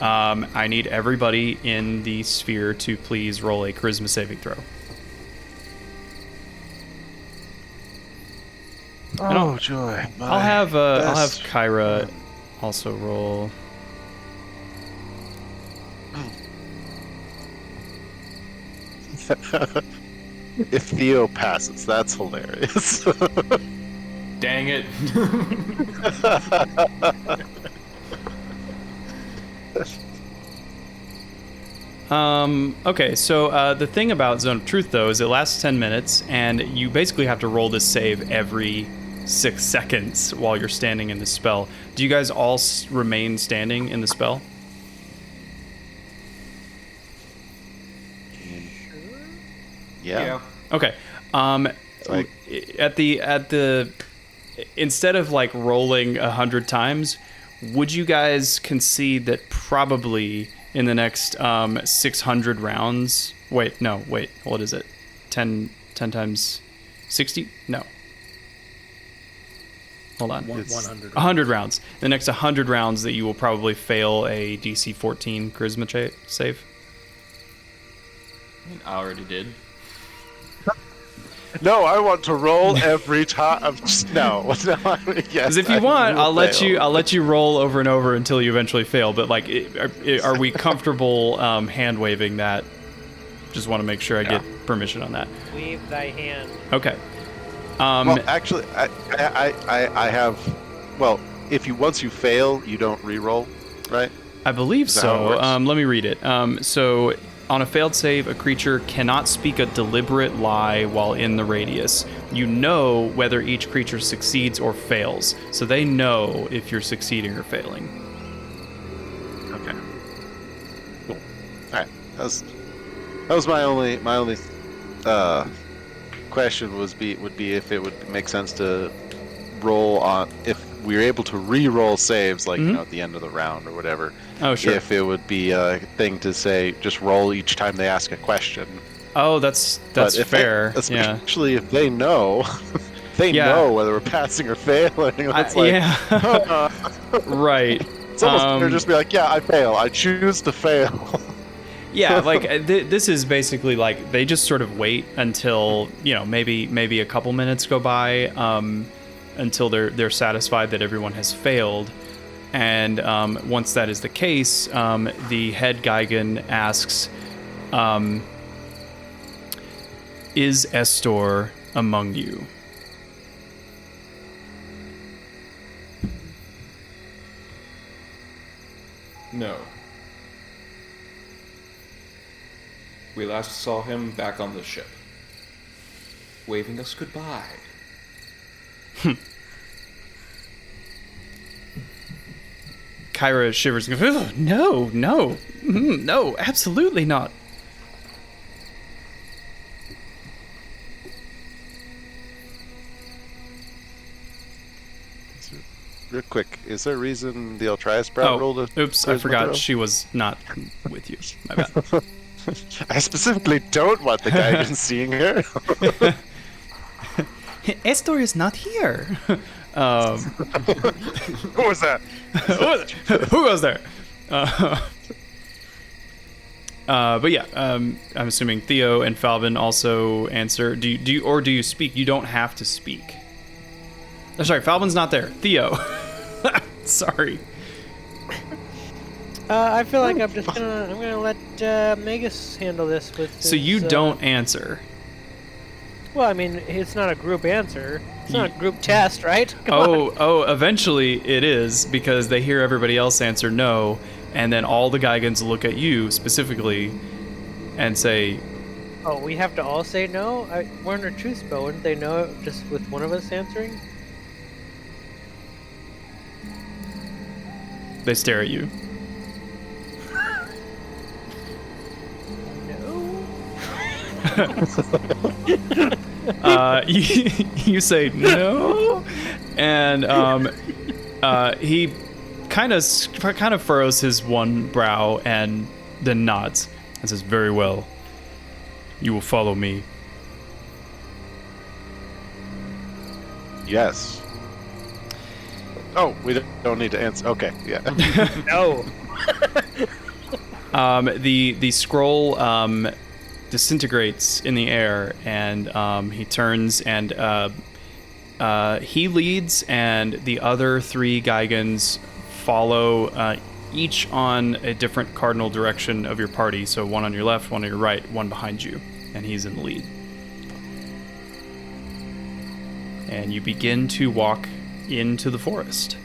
[SPEAKER 1] I need everybody in the sphere to please roll a charisma saving throw.
[SPEAKER 2] Oh joy!
[SPEAKER 1] I'll have Kyra also roll.
[SPEAKER 2] If Theo passes, that's hilarious.
[SPEAKER 5] Dang it.
[SPEAKER 1] Okay, so the thing about Zone of Truth, though, is it lasts 10 minutes, and you basically have to roll this save every 6 seconds while you're standing in the spell. Do you guys all remain standing in the spell?
[SPEAKER 2] Yeah.
[SPEAKER 1] Okay.
[SPEAKER 2] Like-
[SPEAKER 1] At the instead of like rolling 100 times, would you guys concede that probably in the next 600 rounds? Wait, what is it? 10 times 60? No. Hold on.
[SPEAKER 4] 100.
[SPEAKER 1] 100 rounds. The next 100 rounds that you will probably fail a DC 14 charisma save.
[SPEAKER 5] I already did.
[SPEAKER 2] No, I want to roll every time. No. Yes.
[SPEAKER 1] Because if you want, I'll let you roll over and over until you eventually fail. But like, are we comfortable hand waving that? Just want to make sure I get permission on that.
[SPEAKER 3] Wave thy hand.
[SPEAKER 1] Okay.
[SPEAKER 2] Well, actually, I have. Well, once you fail, you don't re-roll, right?
[SPEAKER 1] I believe
[SPEAKER 2] Is that how it
[SPEAKER 1] so.
[SPEAKER 2] works?
[SPEAKER 1] Let me read it. So, on a failed save, a creature cannot speak a deliberate lie while in the radius. You know whether each creature succeeds or fails, so they know if you're succeeding or failing.
[SPEAKER 2] Okay. Cool. All right. That was my only question would be if it would make sense to roll on if we were able to re-roll saves like at the end of the round or whatever.
[SPEAKER 1] Oh, sure.
[SPEAKER 2] If it would be a thing to say just roll each time they ask a question.
[SPEAKER 1] Oh, that's fair. Yeah.
[SPEAKER 2] Especially if they know, know whether we're passing or failing. It's
[SPEAKER 1] Right.
[SPEAKER 2] It's almost better just be like, yeah, I fail. I choose to fail.
[SPEAKER 1] Yeah, like this is basically like they just sort of wait until maybe a couple minutes go by until they're satisfied that everyone has failed, and once that is the case, the head Gigan asks, "Is Estor among you?"
[SPEAKER 5] No. We last saw him back on the ship, waving us goodbye.
[SPEAKER 1] Kyra shivers and goes, "Oh, no, absolutely not."
[SPEAKER 2] Real quick, is there a reason the Ultrias Sprout rolled a
[SPEAKER 1] oops, I
[SPEAKER 2] charisma
[SPEAKER 1] forgot
[SPEAKER 2] throw?
[SPEAKER 1] she was not with you. My bad.
[SPEAKER 2] I specifically don't want the guy even seeing her.
[SPEAKER 1] Estor is not here.
[SPEAKER 2] Who was that?
[SPEAKER 1] Who goes there? But yeah, I'm assuming Theo and Falvin also answer. Do you speak? You don't have to speak. Oh, sorry, Falvin's not there. Theo. Sorry.
[SPEAKER 3] I feel like I'm gonna let Magus handle this with.
[SPEAKER 1] So you don't answer.
[SPEAKER 3] Well, I mean, it's not a group answer. It's not a group test, right? Come on.
[SPEAKER 1] Oh, eventually it is because they hear everybody else answer no, and then all the Gigans look at you specifically and say,
[SPEAKER 3] Oh, we have to all say no? We're under truth spell. Wouldn't they know it just with one of us answering?
[SPEAKER 1] they stare at you.
[SPEAKER 3] No.
[SPEAKER 1] You say no, and he kind of furrows his one brow and then nods and says, "Very well. You will follow me."
[SPEAKER 2] Yes. Oh, we don't need to answer. Okay, yeah.
[SPEAKER 3] No.
[SPEAKER 1] The scroll disintegrates in the air, and he turns and he leads, and the other three Gigans follow, each on a different cardinal direction of your party. So one on your left, one on your right, one behind you, and he's in the lead. And you begin to walk into the forest.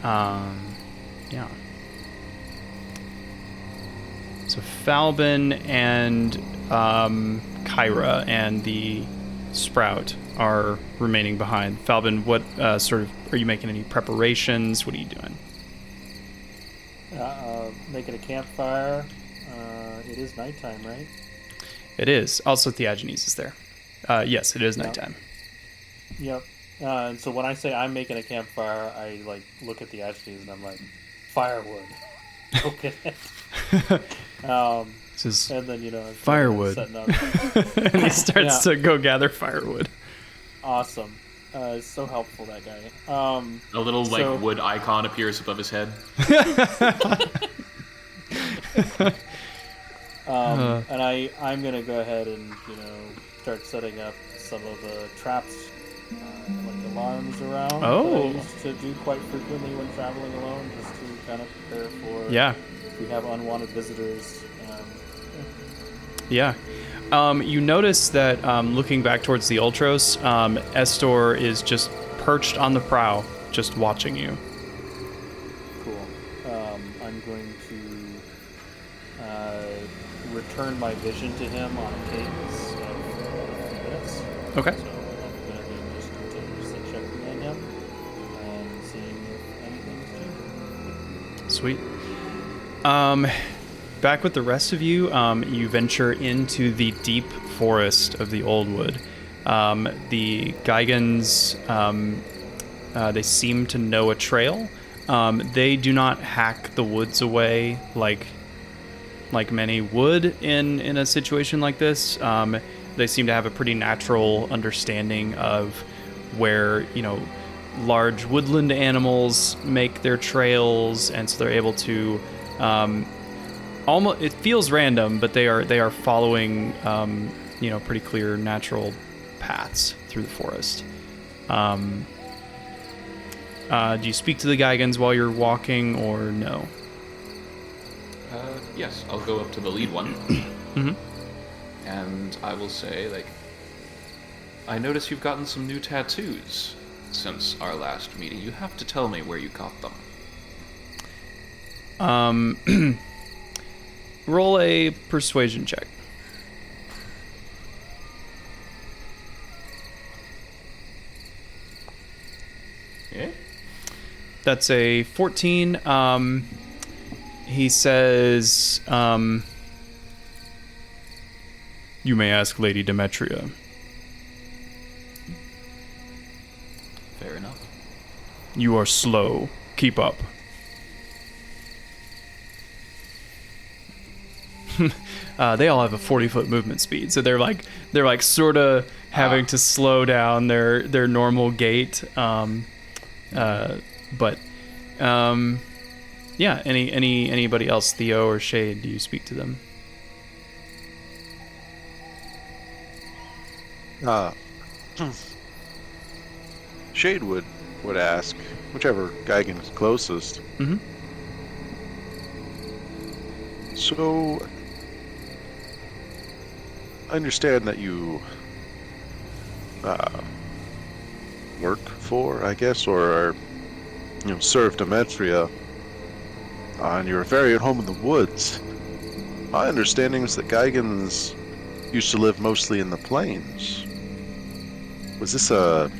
[SPEAKER 1] Yeah. So Falbin and Kyra and the Sprout are remaining behind. Falbin, what sort of are you making any preparations? What are you doing?
[SPEAKER 4] Making a campfire. It is nighttime, right?
[SPEAKER 1] It is. Also, Theagenes is there. Yes, it is nighttime.
[SPEAKER 4] Yep. And so when I say I'm making a campfire, I look at the Theagenes and I'm like, firewood. Okay.
[SPEAKER 1] So Says,
[SPEAKER 4] And then,
[SPEAKER 1] firewood.
[SPEAKER 4] setting up.
[SPEAKER 1] and he starts to go gather firewood.
[SPEAKER 4] Awesome. So helpful, that guy.
[SPEAKER 5] A little wood icon appears above his head.
[SPEAKER 4] And I'm gonna go ahead and start setting up some of the traps, like alarms around.
[SPEAKER 1] Oh.
[SPEAKER 4] That I used to do quite frequently when traveling alone, just to kind of prepare for if we have unwanted visitors.
[SPEAKER 1] Yeah. You notice that looking back towards the Ultros, Estor is just perched on the prow, just watching you.
[SPEAKER 4] Cool. I'm going to return my vision to him on a cadence of 3 minutes.
[SPEAKER 1] Okay.
[SPEAKER 4] So I'm going to be just continuously checking in him and seeing if anything's changing.
[SPEAKER 1] Sweet. Back with the rest of you, you venture into the deep forest of the Old Wood. The Geigans, they seem to know a trail. They do not hack the woods away like many would in a situation like this. They seem to have a pretty natural understanding of where, large woodland animals make their trails, and so they're able to almost, it feels random, but they are following pretty clear natural paths through the forest. Do you speak to the Geigans while you're walking, or no?
[SPEAKER 5] Yes, I'll go up to the lead one.
[SPEAKER 1] Mm-hmm.
[SPEAKER 5] And I will say, I notice you've gotten some new tattoos since our last meeting. You have to tell me where you got them.
[SPEAKER 1] Roll a persuasion check.
[SPEAKER 5] Yeah?
[SPEAKER 1] That's a 14. He says, you may ask Lady Demetria.
[SPEAKER 5] Fair enough.
[SPEAKER 1] You are slow. Keep up. They all have a 40-foot movement speed, so they're sort of having to slow down their normal gait. Yeah. Anybody else, Theo or Shade? Do you speak to them?
[SPEAKER 2] Shade would ask, whichever Geigen is closest.
[SPEAKER 1] Mm-hmm.
[SPEAKER 2] So, I understand that you work for, I guess, or serve Demetria, and you're very at home in the woods. My understanding is that Geigens used to live mostly in the plains. Was this a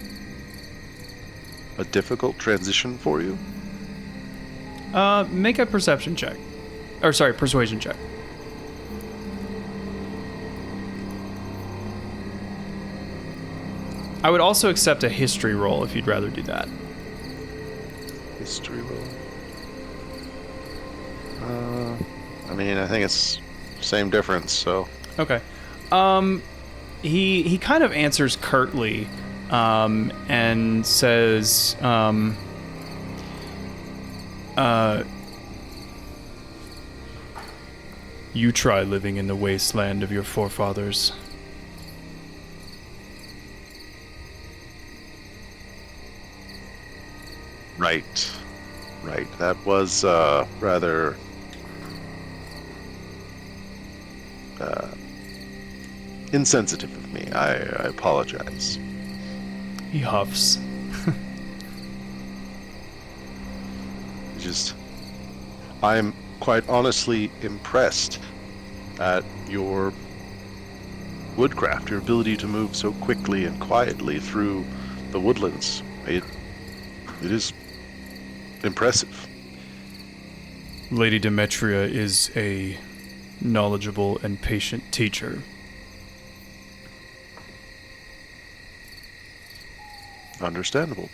[SPEAKER 2] difficult transition for you?
[SPEAKER 1] Make a perception check. Or sorry, persuasion check. I would also accept a history roll if you'd rather do that.
[SPEAKER 2] History roll. I think it's same difference, so.
[SPEAKER 1] Okay. He kind of answers curtly, and says, you try living in the wasteland of your forefathers.
[SPEAKER 2] Right. That was rather insensitive of me. I apologize.
[SPEAKER 1] He huffs.
[SPEAKER 2] I'm quite honestly impressed at your woodcraft, your ability to move so quickly and quietly through the woodlands. It is impressive.
[SPEAKER 1] Lady Demetria is a knowledgeable and patient teacher.
[SPEAKER 2] Understandable.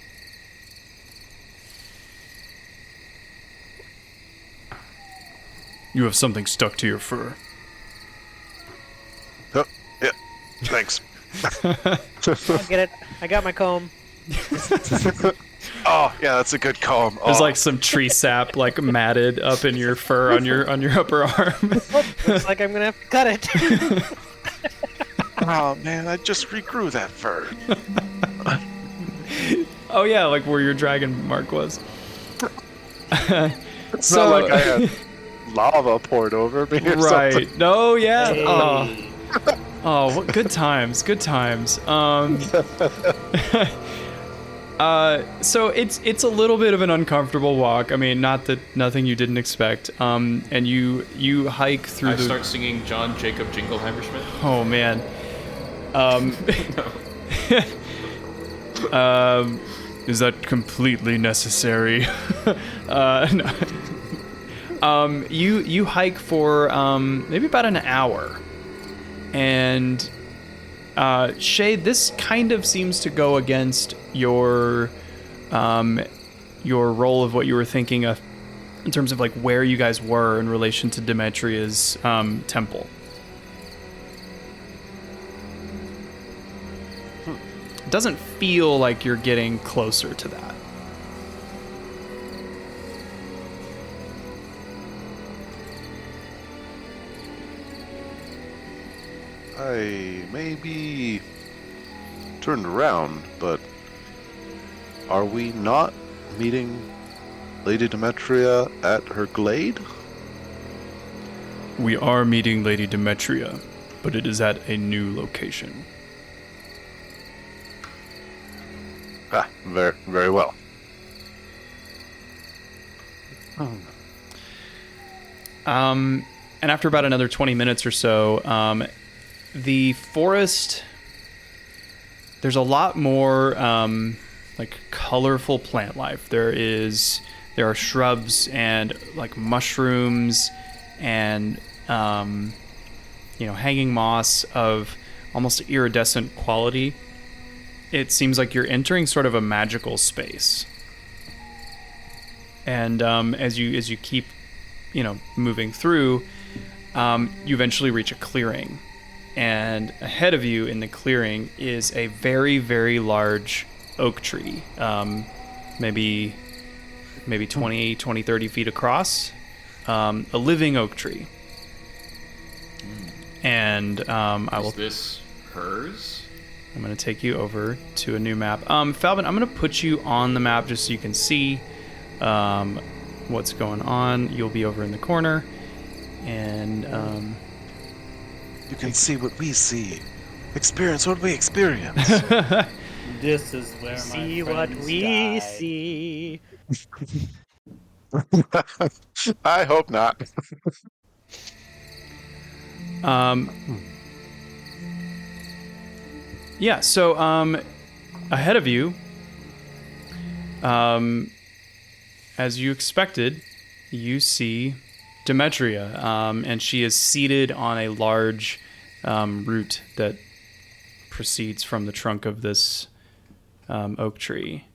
[SPEAKER 1] You have something stuck to your fur.
[SPEAKER 3] I'll get it. I got my comb.
[SPEAKER 2] Oh, yeah, that's a good comb.
[SPEAKER 1] There's
[SPEAKER 2] Oh.
[SPEAKER 1] like some tree sap like matted up in your fur on your upper arm.
[SPEAKER 3] Looks like I'm gonna have to cut it.
[SPEAKER 2] Oh, man, I just regrew that fur.
[SPEAKER 1] Oh yeah, like where your dragon mark was.
[SPEAKER 2] It's not like I had lava poured over me or
[SPEAKER 1] right.
[SPEAKER 2] something.
[SPEAKER 1] No, yeah.
[SPEAKER 3] Hey.
[SPEAKER 1] Oh, what good times, good times. So it's a little bit of an uncomfortable walk. I mean, nothing you didn't expect. And you hike through
[SPEAKER 5] I
[SPEAKER 1] the.
[SPEAKER 5] start singing John Jacob Jingleheimer Schmidt.
[SPEAKER 1] Oh man. Is that completely necessary? No. You hike for maybe about an hour, and Shay, this kind of seems to go against your role of what you were thinking of in terms of like where you guys were in relation to Demetria's temple. It doesn't feel like you're getting closer to that.
[SPEAKER 2] I may be turned around, but are we not meeting Lady Demetria at her glade?
[SPEAKER 1] We are meeting Lady Demetria, but it is at a new location.
[SPEAKER 2] Ah, very, very well.
[SPEAKER 1] And after about another 20 minutes or so, the forest, there's a lot more like colorful plant life. There are shrubs and like mushrooms and hanging moss of almost iridescent quality. It seems like you're entering sort of a magical space. And as you keep, moving through, you eventually reach a clearing. And ahead of you in the clearing is a very, very large oak tree, maybe 20, 30 feet across, a living oak tree. And I will.
[SPEAKER 5] Is this hers?
[SPEAKER 1] I'm going to take you over to a new map. Falvin, I'm going to put you on the map just so you can see what's going on. You'll be over in the corner. And
[SPEAKER 2] You can see what we see. Experience what we experience.
[SPEAKER 6] This is where my
[SPEAKER 3] See what
[SPEAKER 6] friends
[SPEAKER 3] we
[SPEAKER 6] die.
[SPEAKER 3] see.
[SPEAKER 2] I hope not.
[SPEAKER 1] Yeah, so ahead of you, as you expected, you see Demetria, and she is seated on a large root that proceeds from the trunk of this oak tree.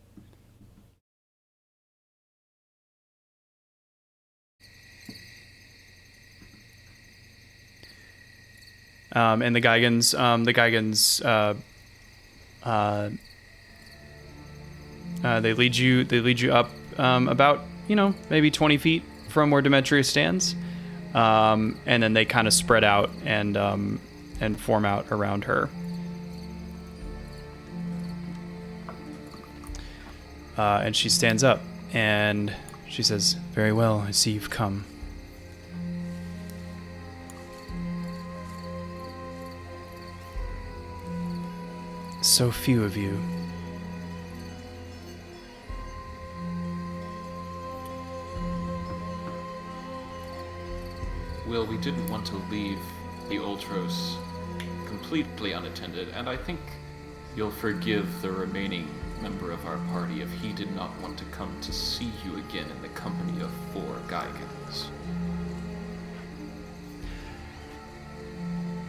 [SPEAKER 1] And the Geigans, they lead you up about maybe 20 feet from where Demetria stands, and then they kind of spread out and form out around her. And she stands up and she says, "Very well, I see you've come. So few of you.
[SPEAKER 5] Well, we didn't want to leave the Ultros completely unattended, and I think you'll forgive the remaining member of our party if he did not want to come to see you again in the company of 4 Geigans.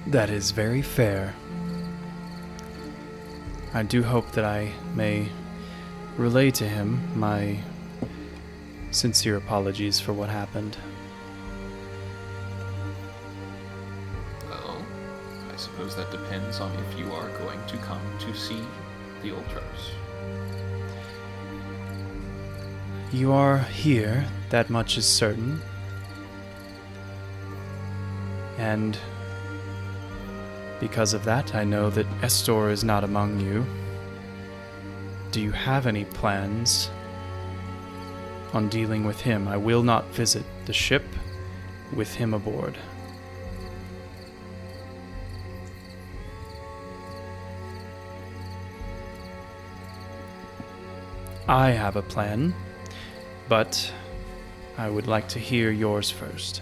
[SPEAKER 1] That is very fair. I do hope that I may relay to him my sincere apologies for what happened.
[SPEAKER 5] Well, I suppose suppose that depends on if you are going to come to see the Ultros.
[SPEAKER 1] You are here, that much is certain. And because of that, I know that Estor is not among you. Do you have any plans on dealing with him? I will not visit the ship with him aboard. I have a plan, but I would like to hear yours first.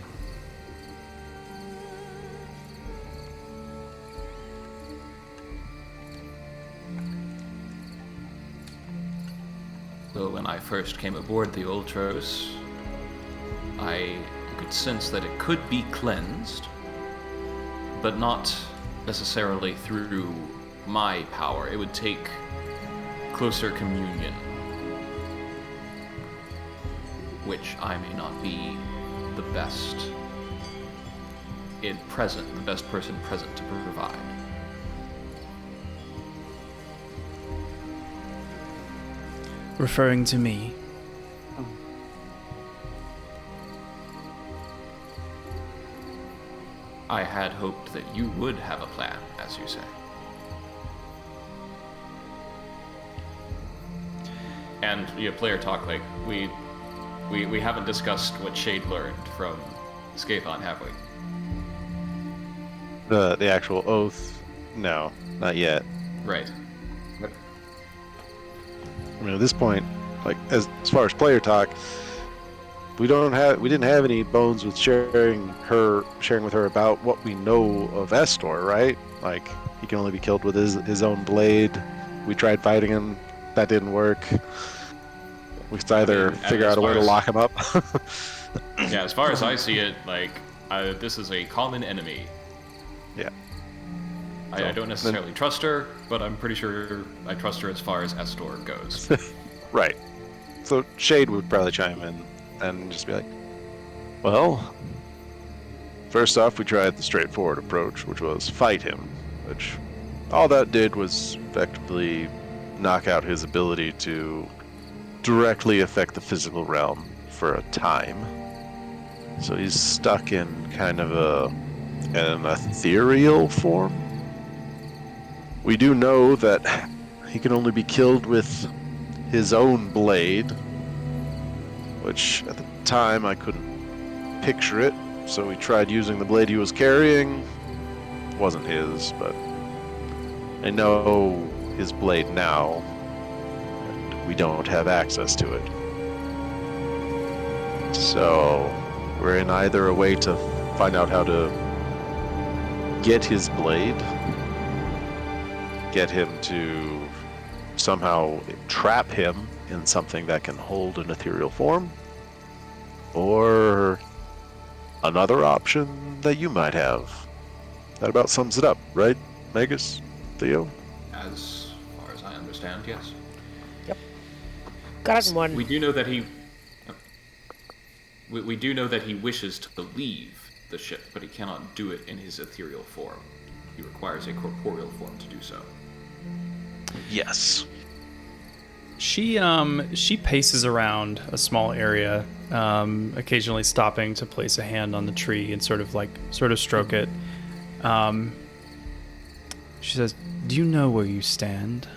[SPEAKER 5] So when I first came aboard the Ultros, I could sense that it could be cleansed, but not necessarily through my power. It would take closer communion, which I may not be the best the best person present to provide.
[SPEAKER 1] Referring to me,
[SPEAKER 5] I had hoped that you would have a plan, as you say. And player talk, like we haven't discussed what Shade learned from Scathon, have we?
[SPEAKER 2] The actual oath, no, not yet.
[SPEAKER 5] Right.
[SPEAKER 2] I mean, at this point, like as far as player talk, we didn't have any bones with sharing with her about what we know of Estor, right? Like he can only be killed with his own blade. We tried fighting him, that didn't work. We could either figure out a way to lock him up.
[SPEAKER 5] Yeah, as far as I see it, like this is a common enemy.
[SPEAKER 2] Yeah.
[SPEAKER 5] I don't necessarily trust her, but I'm pretty sure I trust her as far as Estor goes.
[SPEAKER 2] Right. So Shade would probably chime in and just be like, well, first off, we tried the straightforward approach, which was fight him, which all that did was effectively knock out his ability to directly affect the physical realm for a time. So he's stuck in kind of an ethereal form. We do know that he can only be killed with his own blade, which at the time I couldn't picture it, so we tried using the blade he was carrying. It wasn't his, but I know his blade now, and we don't have access to it. So we're in either a way to find out how to get his blade, get him to somehow trap him in something that can hold an ethereal form, or another option that you might have. That about sums it up, right, Magus, Theo?
[SPEAKER 5] As far as I understand, yes.
[SPEAKER 3] Got one.
[SPEAKER 5] We do know that he... We do know that he wishes to leave the ship, but he cannot do it in his ethereal form. He requires a corporeal form to do so.
[SPEAKER 2] Yes.
[SPEAKER 1] she paces around a small area, occasionally stopping to place a hand on the tree and sort of stroke it. She says, "Do you know where you stand?"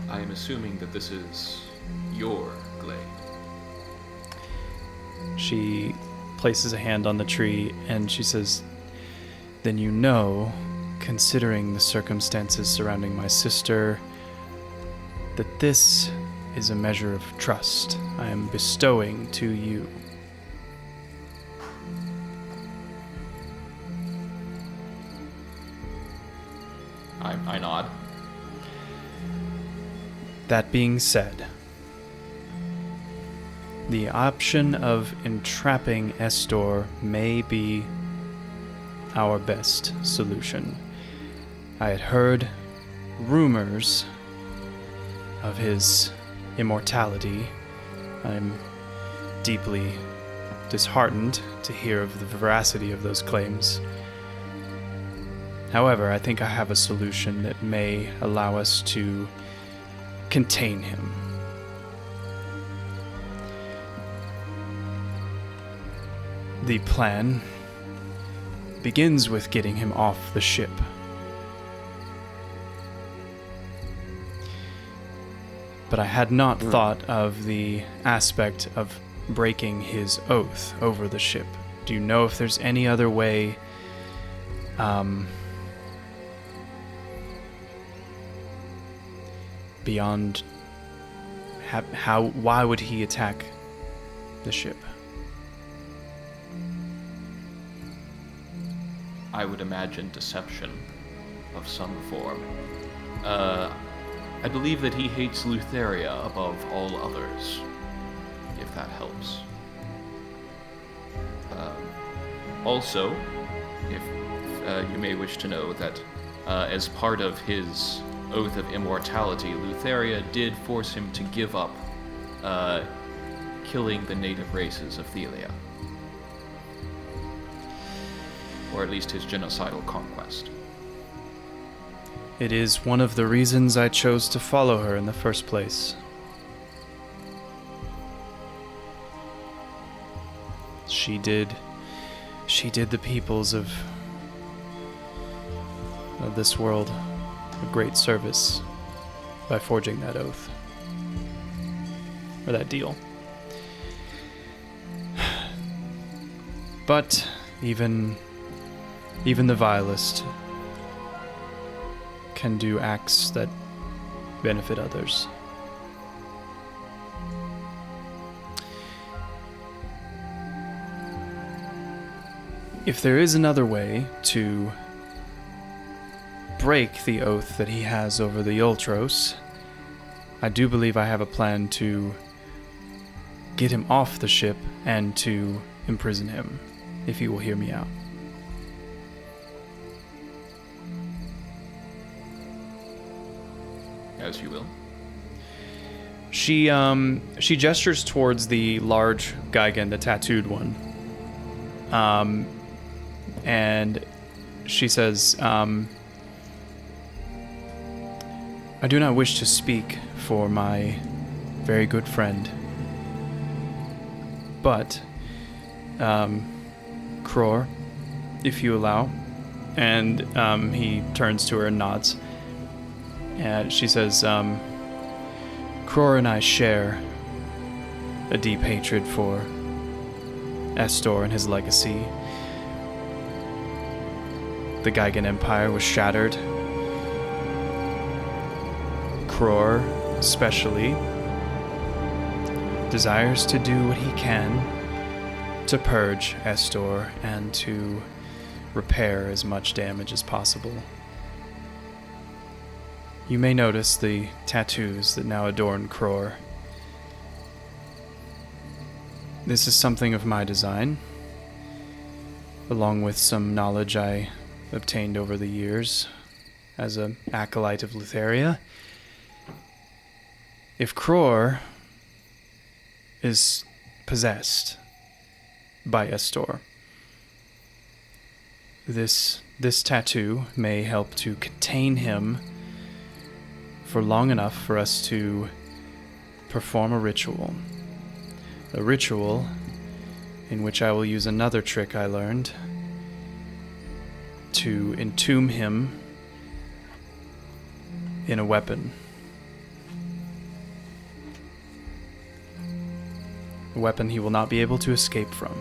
[SPEAKER 5] I am assuming that this is your glade.
[SPEAKER 1] She places a hand on the tree and she says, "Then you know, considering the circumstances surrounding my sister, that this is a measure of trust I am bestowing to you."
[SPEAKER 5] I nod.
[SPEAKER 1] That being said, the option of entrapping Estor may be our best solution. I had heard rumors of his immortality. I'm deeply disheartened to hear of the veracity of those claims. However, I think I have a solution that may allow us to contain him. The plan begins with getting him off the ship. But I had not thought of the aspect of breaking his oath over the ship. Do you know if there's any other way beyond why would he attack the ship?
[SPEAKER 5] I would imagine deception of some form. I believe that he hates Lutheria above all others, if that helps. Also, if you may wish to know that as part of his oath of immortality, Lutheria did force him to give up killing the native races of Thelia. Or at least his genocidal conquest.
[SPEAKER 1] It is one of the reasons I chose to follow her in the first place. She did the peoples of this world a great service by forging that oath. Or that deal. But even the vilest can do acts that benefit others. If there is another way to break the oath that he has over the Ultros, I do believe I have a plan to get him off the ship and to imprison him, if you will hear me out.
[SPEAKER 5] As you will.
[SPEAKER 1] She gestures towards the large Gigan, the tattooed one. And she says, I do not wish to speak for my very good friend, but, Kror, if you allow. And, he turns to her and nods. And she says, Kror and I share a deep hatred for Estor and his legacy. The Gigan Empire was shattered. Kror, especially, desires to do what he can to purge Estor and to repair as much damage as possible. You may notice the tattoos that now adorn Kror. This is something of my design, along with some knowledge I obtained over the years as an acolyte of Lutheria. If Kror is possessed by Estor, this tattoo may help to contain him for long enough for us to perform a ritual. A ritual in which I will use another trick I learned to entomb him in a weapon. A weapon he will not be able to escape from.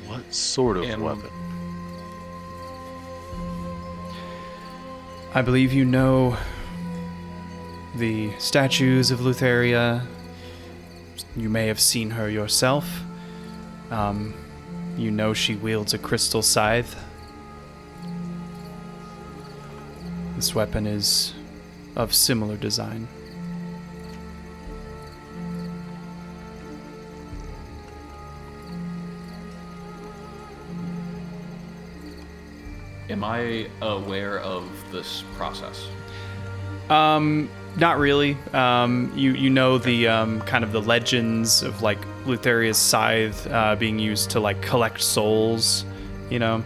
[SPEAKER 2] What sort of weapon?
[SPEAKER 1] I believe you know the statues of Lutheria. You may have seen her yourself. You know she wields a crystal scythe. This weapon is of similar design.
[SPEAKER 5] Am I aware of this process?
[SPEAKER 1] Not really. You know the kind of the legends of like Lutheria's scythe being used to like collect souls, you know,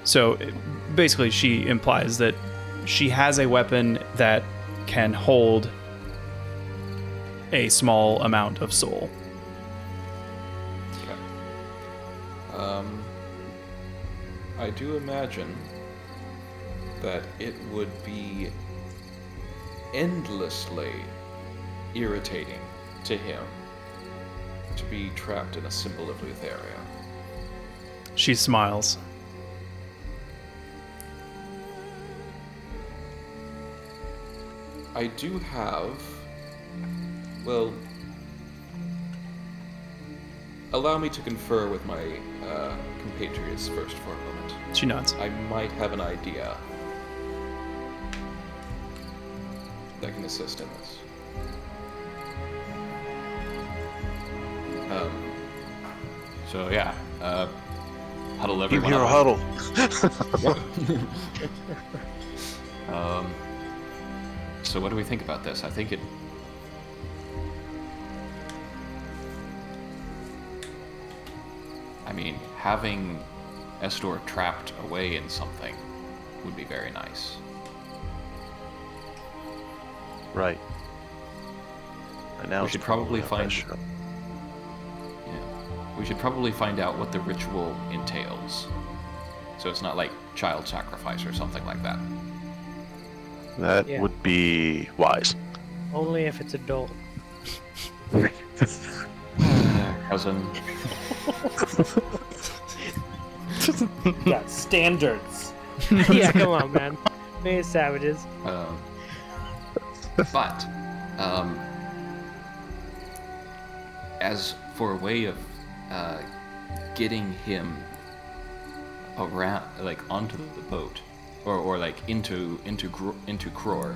[SPEAKER 1] so basically she implies that she has a weapon that can hold a small amount of soul.
[SPEAKER 5] I do imagine that it would be endlessly irritating to him to be trapped in a symbol of Lutheria.
[SPEAKER 1] She smiles.
[SPEAKER 5] I do have... Well... Allow me to confer with my compatriots first for a moment.
[SPEAKER 1] She nods.
[SPEAKER 5] I might have an idea that can assist in this. So yeah, huddle
[SPEAKER 2] Team
[SPEAKER 5] everyone
[SPEAKER 2] Hero
[SPEAKER 5] up.
[SPEAKER 2] Huddle.
[SPEAKER 5] So what do we think about this? I think it... I mean, having Estor trapped away in something would be very nice.
[SPEAKER 2] Right. And now
[SPEAKER 5] We
[SPEAKER 2] it's
[SPEAKER 5] should probably
[SPEAKER 2] not
[SPEAKER 5] find...
[SPEAKER 2] that show.
[SPEAKER 5] We should probably find out what the ritual entails. So it's not like child sacrifice or something like that.
[SPEAKER 2] That
[SPEAKER 3] Yeah.
[SPEAKER 2] would be wise.
[SPEAKER 3] Only if it's adult.
[SPEAKER 5] Cousin.
[SPEAKER 6] Yeah, standards.
[SPEAKER 3] Yeah, come on, man. Made savages.
[SPEAKER 5] But, as for a way of getting him around, like onto the boat, or like into Kror,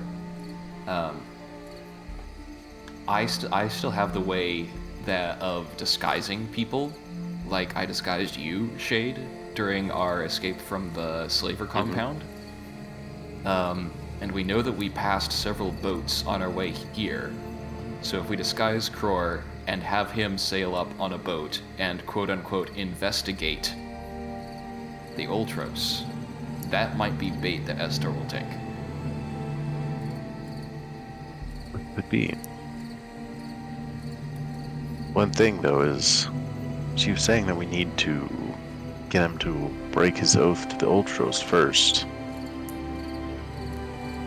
[SPEAKER 5] I still have the way that of disguising people, like I disguised you, Shade, during our escape from the slaver compound. And we know that we passed several boats on our way here. So if we disguise Kror and have him sail up on a boat and quote-unquote investigate the Ultros, that might be bait that Estor will take.
[SPEAKER 2] Could be. One thing, though, is she was saying that we need to get him to break his oath to the Ultros first.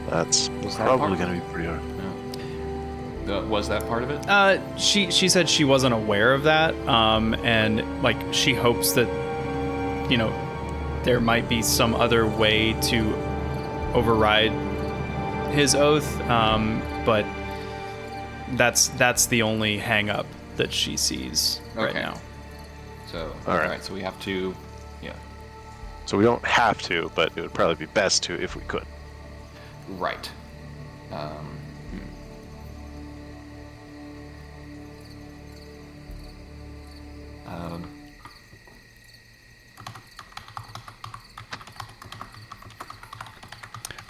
[SPEAKER 2] That's
[SPEAKER 5] Was that
[SPEAKER 2] probably
[SPEAKER 5] part?
[SPEAKER 2] going to be pretty hard.
[SPEAKER 5] Was that part of it?
[SPEAKER 1] She said she wasn't aware of that, and like she hopes that, you know, there might be some other way to override his oath, but that's the only hang up that she sees right
[SPEAKER 5] Okay.
[SPEAKER 1] now.
[SPEAKER 5] So,
[SPEAKER 2] All right.
[SPEAKER 5] alright, so we have to, yeah,
[SPEAKER 2] So we don't have to, but it would probably be best to if we could.
[SPEAKER 5] right.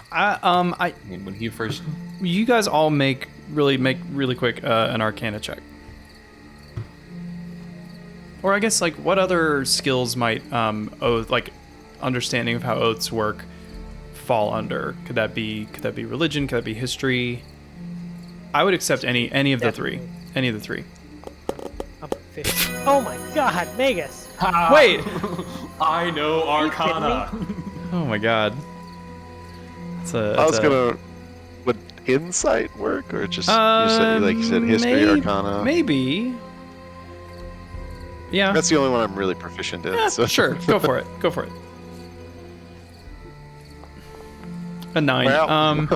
[SPEAKER 1] I
[SPEAKER 5] I mean, when he first,
[SPEAKER 1] you guys all make really quick an Arcana check. Or I guess like what other skills might oath, like understanding of how oaths work, fall under? Could that be religion? Could that be history? I would accept any of the three. Any of the three.
[SPEAKER 3] I'm 50. Oh my god, Magus!
[SPEAKER 1] Wait.
[SPEAKER 5] I know Arcana.
[SPEAKER 1] Oh my god.
[SPEAKER 2] I was gonna. Would insight work, or just you said, like you said, history, Arcana?
[SPEAKER 1] Maybe. Yeah.
[SPEAKER 2] That's the only one I'm really proficient in.
[SPEAKER 1] Yeah,
[SPEAKER 2] so.
[SPEAKER 1] sure. Go for it. Go for it. A 9.
[SPEAKER 2] Well.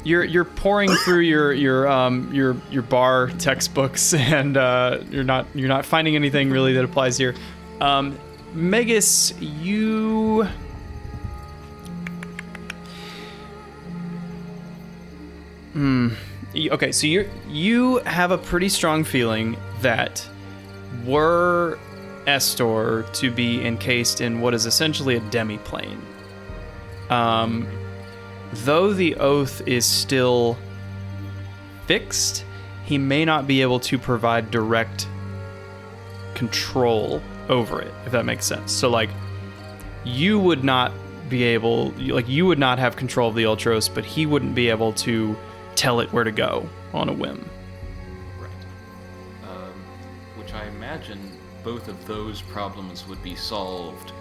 [SPEAKER 1] You're pouring through your bar textbooks, and you're not finding anything really that applies here. Megas, you. Okay, so you have a pretty strong feeling that were Estor to be encased in what is essentially a demi-plane, though the oath is still fixed, he may not be able to provide direct control over it, if that makes sense. So, like, you would not be able, like, you would not have control of the Ultros, but he wouldn't be able to tell it where to go on a whim.
[SPEAKER 5] Right. Which I imagine both of those problems would be solved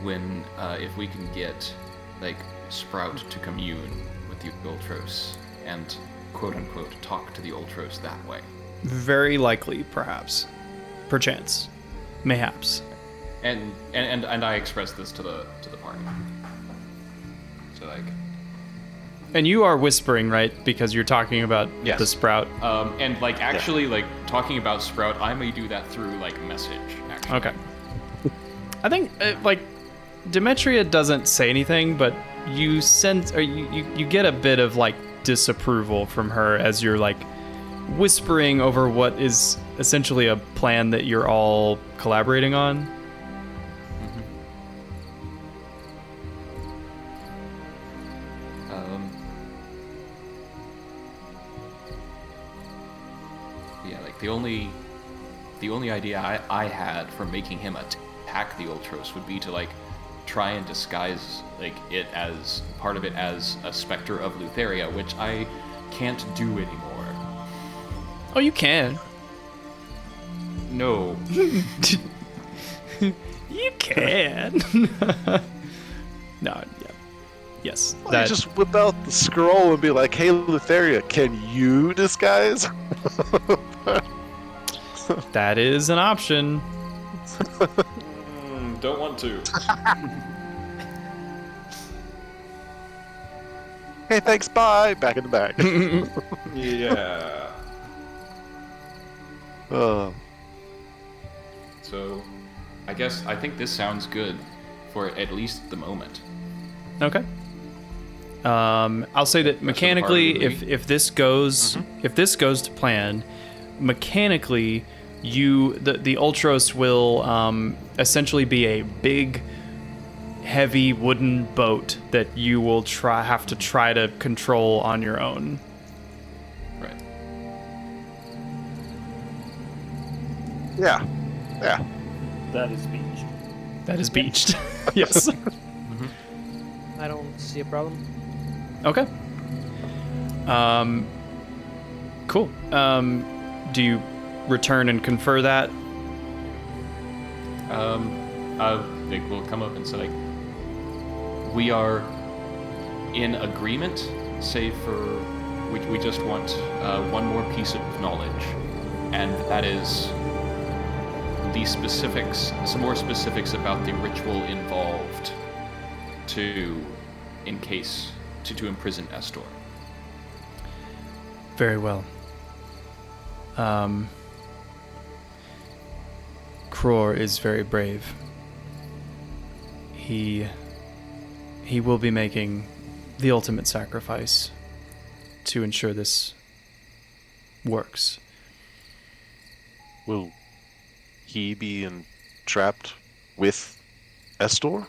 [SPEAKER 5] when, if we can get, like, Sprout to commune with the Ultros and, quote-unquote, talk to the Ultros that way.
[SPEAKER 1] Very likely, perhaps. Perchance. Mayhaps.
[SPEAKER 5] And I expressed this to the party. So, like...
[SPEAKER 1] And you are whispering, right? Because you're talking about
[SPEAKER 5] Yes.
[SPEAKER 1] the Sprout.
[SPEAKER 5] And, like, actually, like, talking about Sprout, I may do that through, like, message, actually.
[SPEAKER 1] Okay. I think, like, Demetria doesn't say anything, but you sense, or you get a bit of, like, disapproval from her as you're, like, whispering over what is essentially a plan that you're all collaborating on.
[SPEAKER 5] Yeah, like the only idea I had for making him attack the Ultros would be to like try and disguise like it as part of it as a specter of Lutheria, which I can't do anymore.
[SPEAKER 1] Oh, you can.
[SPEAKER 5] No.
[SPEAKER 1] You can. No, yeah. Yes.
[SPEAKER 2] Well, you just whip out the scroll and be like, "Hey, Lutheria, can you disguise?"
[SPEAKER 1] That is an option.
[SPEAKER 5] Don't want to.
[SPEAKER 2] Hey, thanks, bye. Back in the bag.
[SPEAKER 5] Yeah. So, I think this sounds good for at least the moment.
[SPEAKER 1] Okay. I'll say that mechanically,
[SPEAKER 5] party agree?
[SPEAKER 1] if this goes to plan, mechanically, the Ultros will essentially be a big, heavy wooden boat that you will have to try to control on your own.
[SPEAKER 5] Right.
[SPEAKER 2] Yeah.
[SPEAKER 6] That is beached.
[SPEAKER 1] That is beached. Yes.
[SPEAKER 3] I don't see a problem.
[SPEAKER 1] Okay. Cool. Do you return and confer that?
[SPEAKER 5] Like we'll come up and say like, we are in agreement, save for we just want one more piece of knowledge, and that is the specifics, some more specifics about the ritual involved to imprison Estor.
[SPEAKER 1] Very well. Kror is very brave. He will be making the ultimate sacrifice to ensure this works.
[SPEAKER 2] Will he be entrapped with Estor?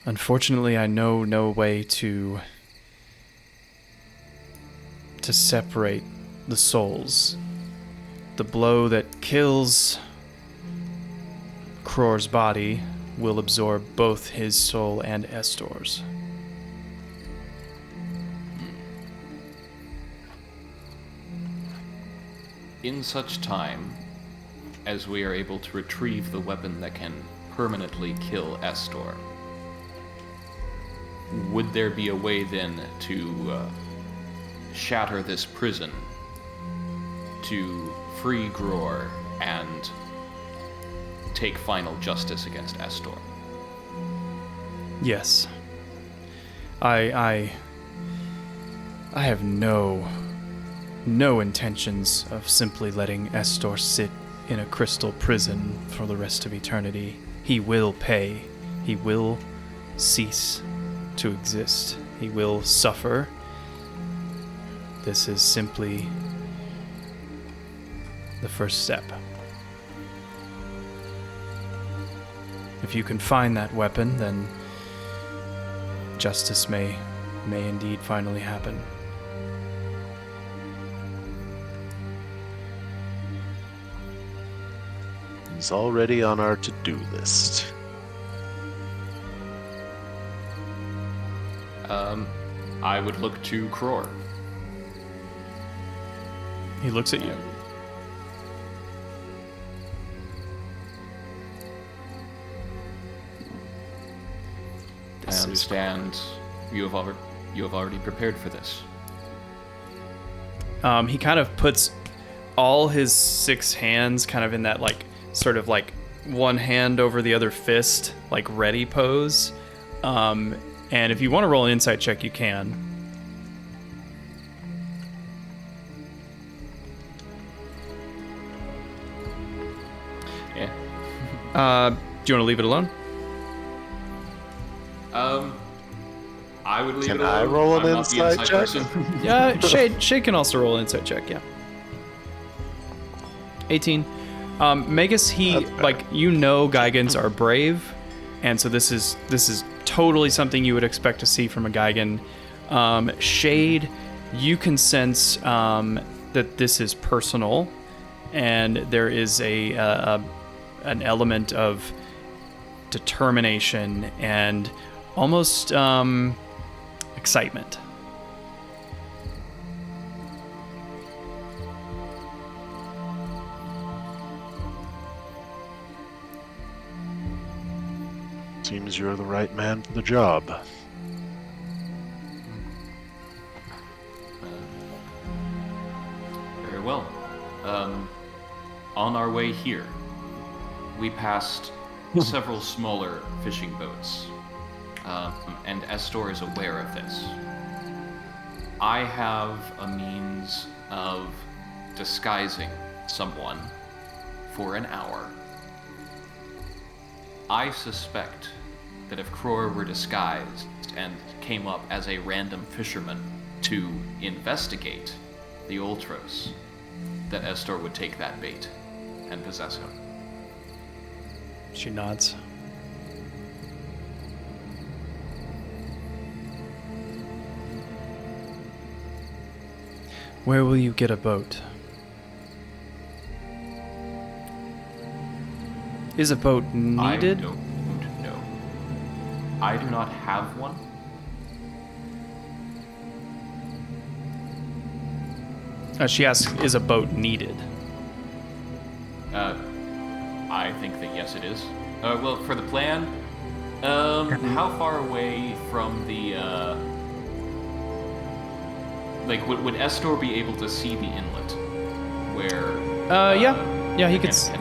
[SPEAKER 1] Unfortunately, I know no way to separate the souls. The blow that kills Kror's body will absorb both his soul and Estor's.
[SPEAKER 5] In such time as we are able to retrieve the weapon that can permanently kill Estor, would there be a way then to shatter this prison, to free Gror and take final justice against Estor?
[SPEAKER 1] Yes. I have no intentions of simply letting Estor sit in a crystal prison for the rest of eternity. He will pay. He will cease to exist. He will suffer. This is simply the first step. If you can find that weapon, then justice may may indeed finally happen.
[SPEAKER 2] He's already on our to-do list.
[SPEAKER 5] I would look to Kror.
[SPEAKER 1] He looks at you.
[SPEAKER 5] I understand you have already prepared for this.
[SPEAKER 1] He kind of puts all his 6 hands kind of in that like sort of like one hand over the other fist, like ready pose. And if you want to roll an insight check, you can.
[SPEAKER 5] Yeah.
[SPEAKER 1] Do you want to leave it alone?
[SPEAKER 5] I would leave
[SPEAKER 2] Can
[SPEAKER 5] it alone.
[SPEAKER 2] I roll an
[SPEAKER 5] I'm not the
[SPEAKER 2] insight check?
[SPEAKER 5] person.
[SPEAKER 1] Yeah, Shade can also roll an insight check, yeah. 18. Magus, Geigans are brave, and so this is totally something you would expect to see from a Geigan. Shade, you can sense that this is personal, and there is an element of determination and almost excitement.
[SPEAKER 2] Seems you're the right man for the job.
[SPEAKER 5] Very well. On our way here, we passed several smaller fishing boats, and Estor is aware of this. I have a means of disguising someone for an hour. I suspect that if Kror were disguised and came up as a random fisherman to investigate the Ultros, that Estor would take that bait and possess him.
[SPEAKER 1] She nods. Where will you get a boat? Is a boat needed?
[SPEAKER 5] I don't know. I do not have one.
[SPEAKER 1] She asks, is a boat needed?
[SPEAKER 5] I think that yes, it is. Well, for the plan, how far away from the, would Estor be able to see the inlet? Where?
[SPEAKER 1] Yeah, he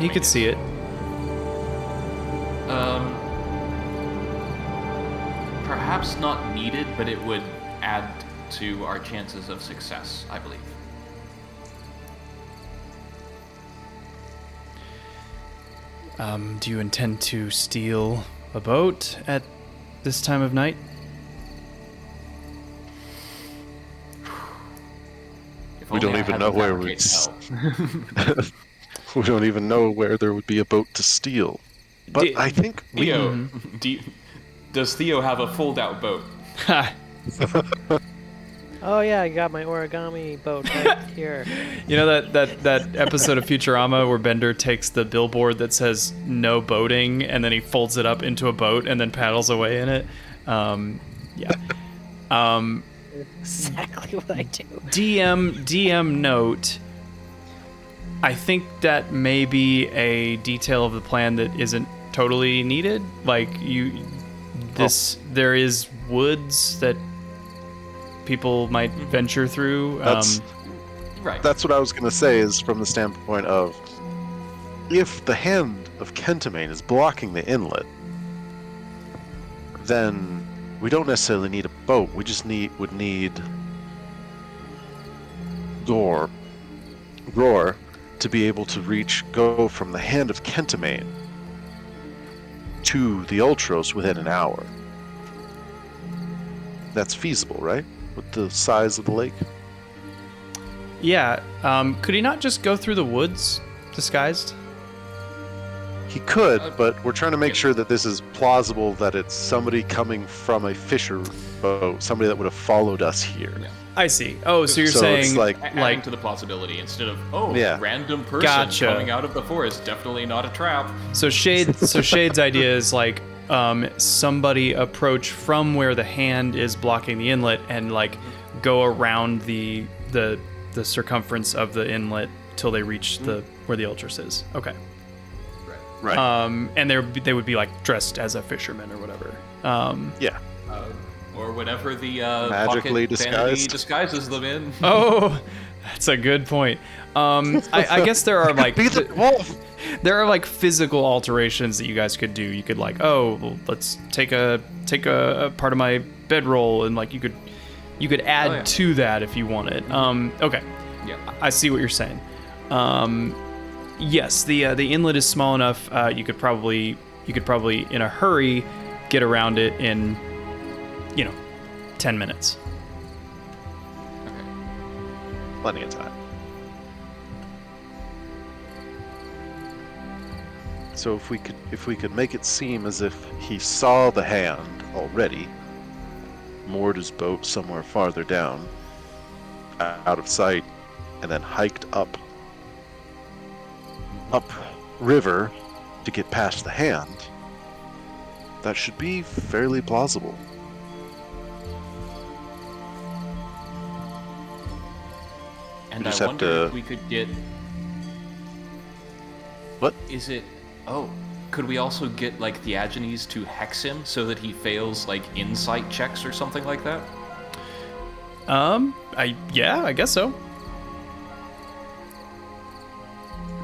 [SPEAKER 1] could see it.
[SPEAKER 5] Perhaps not needed, but it would add to our chances of success, I believe.
[SPEAKER 1] Do you intend to steal a boat at this time of night?
[SPEAKER 5] If
[SPEAKER 2] We
[SPEAKER 5] only
[SPEAKER 2] don't
[SPEAKER 5] I
[SPEAKER 2] even
[SPEAKER 5] had
[SPEAKER 2] know
[SPEAKER 5] the
[SPEAKER 2] where
[SPEAKER 5] fabricate
[SPEAKER 2] we don't even know where there would be a boat to steal. But I think we...
[SPEAKER 5] Theo, does Theo have a fold-out boat?
[SPEAKER 1] Ha!
[SPEAKER 3] Oh yeah, I got my origami boat right here.
[SPEAKER 1] You know that episode of Futurama where Bender takes the billboard that says "No boating" and then he folds it up into a boat and then paddles away in it? Yeah.
[SPEAKER 3] Exactly what I do.
[SPEAKER 1] DM note. I think that may be a detail of the plan that isn't totally needed. Like there is woods that people might venture through.
[SPEAKER 5] Right.
[SPEAKER 2] That's what I was going to say, is from the standpoint of, if the hand of Kentamane is blocking the inlet, then we don't necessarily need a boat. We just would need Roar to be able to go from the hand of Kentamane to the Ultros within an hour. That's feasible, right? With the size of the lake?
[SPEAKER 1] Yeah. Could he not just go through the woods disguised?
[SPEAKER 2] He could, but we're trying to make sure that this is plausible, that it's somebody coming from a fisher boat, somebody that would have followed us here.
[SPEAKER 5] Yeah.
[SPEAKER 1] I see. Oh, so you're
[SPEAKER 2] So it's
[SPEAKER 1] saying
[SPEAKER 2] like-
[SPEAKER 5] Adding to the possibility instead of
[SPEAKER 2] Yeah.
[SPEAKER 5] random person
[SPEAKER 1] Gotcha.
[SPEAKER 5] coming out of the forest, definitely not a trap.
[SPEAKER 1] so Shade's idea is like somebody approach from where the hand is blocking the inlet and like go around the circumference of the inlet till they reach the where the Ultras is. Okay.
[SPEAKER 2] Right.
[SPEAKER 1] And they would be like dressed as a fisherman or whatever.
[SPEAKER 2] Yeah.
[SPEAKER 5] Or whatever the
[SPEAKER 2] Magically
[SPEAKER 5] pocket vanity
[SPEAKER 2] disguised.
[SPEAKER 5] disguises them in.
[SPEAKER 1] Oh, that's a good point. I guess there are like
[SPEAKER 2] Be the wolf.
[SPEAKER 1] there are like physical alterations that you guys could do. You could like, oh, well, let's take a part of my bedroll, and like you could add
[SPEAKER 5] yeah.
[SPEAKER 1] to that if you wanted. Okay,
[SPEAKER 5] Yeah.
[SPEAKER 1] I see what you're saying. Yes, the inlet is small enough. You could probably in a hurry get around it in 10 minutes.
[SPEAKER 2] Plenty of time. So if we could make it seem as if he saw the hand already, moored his boat somewhere farther down, out of sight, and then hiked up river to get past the hand, that should be fairly plausible.
[SPEAKER 5] And
[SPEAKER 2] We just
[SPEAKER 5] I
[SPEAKER 2] have
[SPEAKER 5] wonder
[SPEAKER 2] to-
[SPEAKER 5] if we could get.
[SPEAKER 2] What?
[SPEAKER 5] Is it? Oh, could we also get like Theagenes to hex him so that he fails like insight checks or something like that?
[SPEAKER 1] I guess so.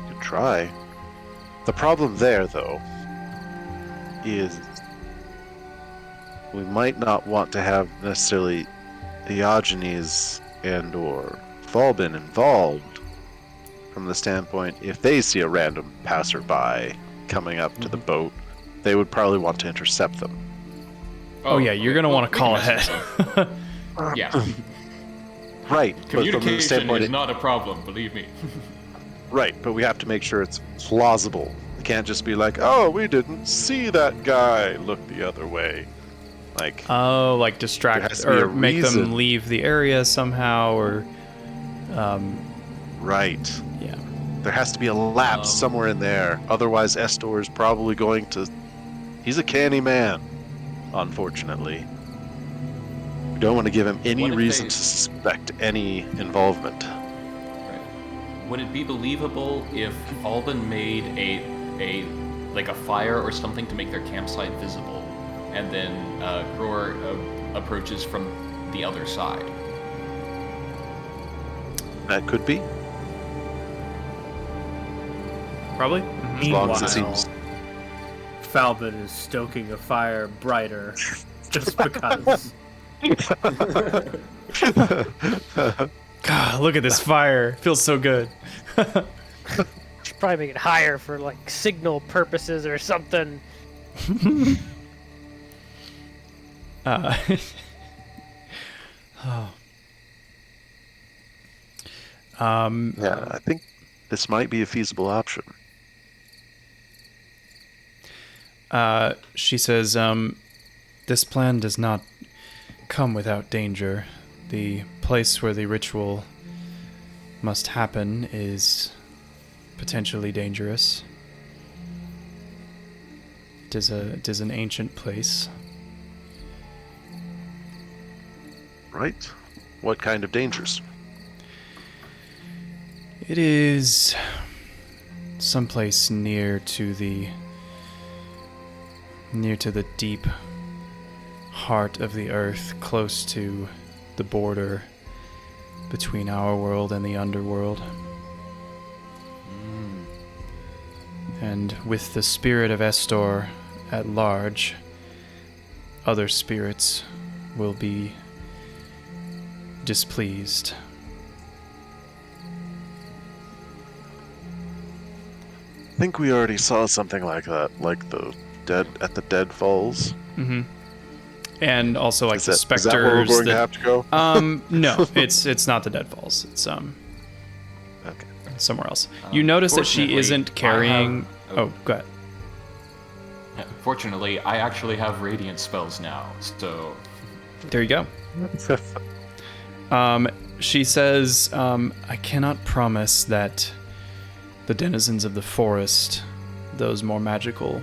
[SPEAKER 2] Could try. The problem there, though, is we might not want to have necessarily Diogenes and or Thalbin involved from the standpoint if they see a random passerby coming up to the boat, they would probably want to intercept them.
[SPEAKER 1] Oh yeah, you're gonna want to
[SPEAKER 5] we
[SPEAKER 1] call
[SPEAKER 5] can message
[SPEAKER 1] ahead.
[SPEAKER 5] them. Yeah,
[SPEAKER 2] Right, but from the
[SPEAKER 5] communication
[SPEAKER 2] standpoint
[SPEAKER 5] is not a problem, believe me.
[SPEAKER 2] right, but we have to make sure it's plausible. It can't just be like, "Oh, we didn't see that guy. Look the other way." Like,
[SPEAKER 1] Oh, like
[SPEAKER 2] There
[SPEAKER 1] distract
[SPEAKER 2] has to be a
[SPEAKER 1] or make them
[SPEAKER 2] reason.
[SPEAKER 1] leave the area somehow, or
[SPEAKER 2] right.
[SPEAKER 1] yeah.
[SPEAKER 2] There has to be a lapse somewhere in there. Otherwise, Estor is probably going to. He's a canny man, unfortunately. We don't want to give him any
[SPEAKER 5] What if
[SPEAKER 2] reason
[SPEAKER 5] they-
[SPEAKER 2] to suspect any involvement.
[SPEAKER 5] Right. Would it be believable if Alban made a like a fire or something to make their campsite visible, and then Gror approaches from the other side?
[SPEAKER 2] That could be,
[SPEAKER 1] Probably.
[SPEAKER 2] as long as it
[SPEAKER 4] Meanwhile,
[SPEAKER 2] seems.
[SPEAKER 4] Falbin is stoking a fire brighter just because.
[SPEAKER 1] God, look at this fire. Feels so good.
[SPEAKER 3] Should probably make it higher for like signal purposes or something.
[SPEAKER 1] Oh.
[SPEAKER 2] Yeah, I think this might be a feasible option.
[SPEAKER 1] She says, this plan does not come without danger. The place where the ritual must happen is potentially dangerous. It is an ancient place.
[SPEAKER 2] Right? What kind of dangers?
[SPEAKER 1] It is someplace near to the deep heart of the earth, close to the border between our world and the underworld. And with the spirit of Estor at large, other spirits will be displeased.
[SPEAKER 2] I think we already saw something like that, like the dead at the Dead Falls.
[SPEAKER 1] Mm-hmm. And also like
[SPEAKER 2] Is
[SPEAKER 1] the
[SPEAKER 2] that
[SPEAKER 1] specters.
[SPEAKER 2] where we're going to have to go?
[SPEAKER 1] No, it's not the Deadfalls. It's
[SPEAKER 2] Okay.
[SPEAKER 1] somewhere else. You notice that she
[SPEAKER 5] Fortunately,
[SPEAKER 1] isn't carrying.
[SPEAKER 5] I have-
[SPEAKER 1] Oh, go ahead.
[SPEAKER 5] Fortunately, I actually have radiant spells now, so
[SPEAKER 1] There you go. She says, I cannot promise that the denizens of the forest, those more magical,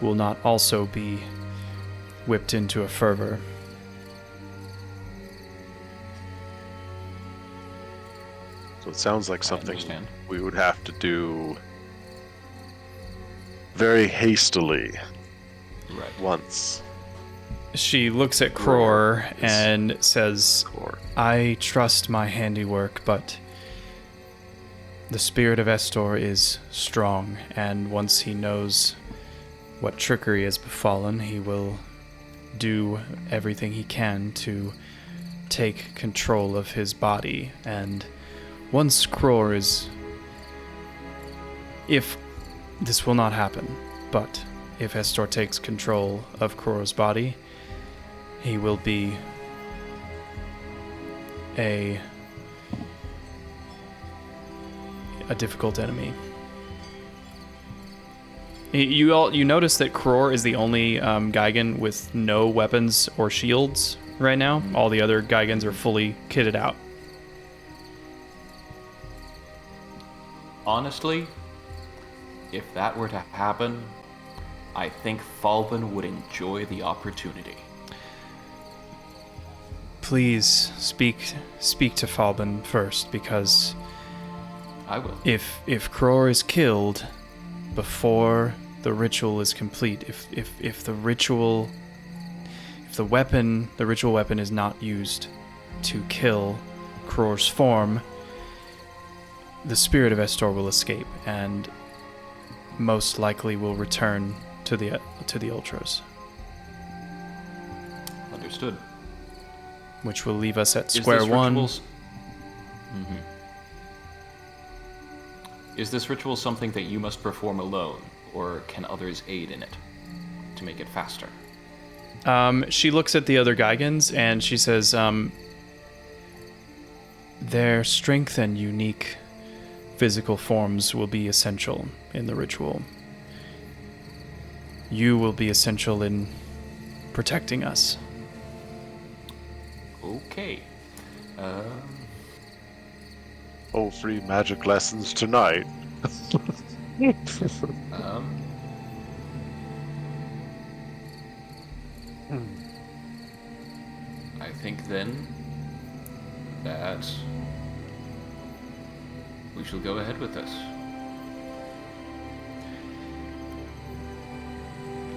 [SPEAKER 1] will not also be whipped into a fervor.
[SPEAKER 2] So it sounds like
[SPEAKER 5] I
[SPEAKER 2] something
[SPEAKER 5] understand.
[SPEAKER 2] we would have to do very hastily
[SPEAKER 5] Right.
[SPEAKER 2] once.
[SPEAKER 1] She looks at
[SPEAKER 2] Cror
[SPEAKER 1] Cror
[SPEAKER 2] is-
[SPEAKER 1] and says,
[SPEAKER 2] Or
[SPEAKER 1] I trust my handiwork, but the spirit of Estor is strong, and once he knows what trickery has befallen, he will do everything he can to take control of his body. And once Cror is... If this will not happen, but if Estor takes control of Cror's body, he will be a difficult enemy. You notice that Cror is the only Gigan with no weapons or shields right now. All the other Gigans are fully kitted out.
[SPEAKER 5] Honestly, if that were to happen, I think Falben would enjoy the opportunity.
[SPEAKER 1] Please speak to Falben first, because
[SPEAKER 5] I will.
[SPEAKER 1] if Cror is killed before the ritual is complete, if the ritual weapon is not used to kill Cror's form, the spirit of Estor will escape and most likely will return to the Ultras,
[SPEAKER 5] Understood.
[SPEAKER 1] which will leave us at
[SPEAKER 5] Is
[SPEAKER 1] square
[SPEAKER 5] this
[SPEAKER 1] one.
[SPEAKER 5] Is this ritual something that you must perform alone, or can others aid in it to make it faster?
[SPEAKER 1] She looks at the other Gigans and she says, their strength and unique physical forms will be essential in the ritual. You will be essential in protecting us.
[SPEAKER 5] Okay.
[SPEAKER 2] oh, free magic lessons tonight.
[SPEAKER 5] I think then that we shall go ahead with this.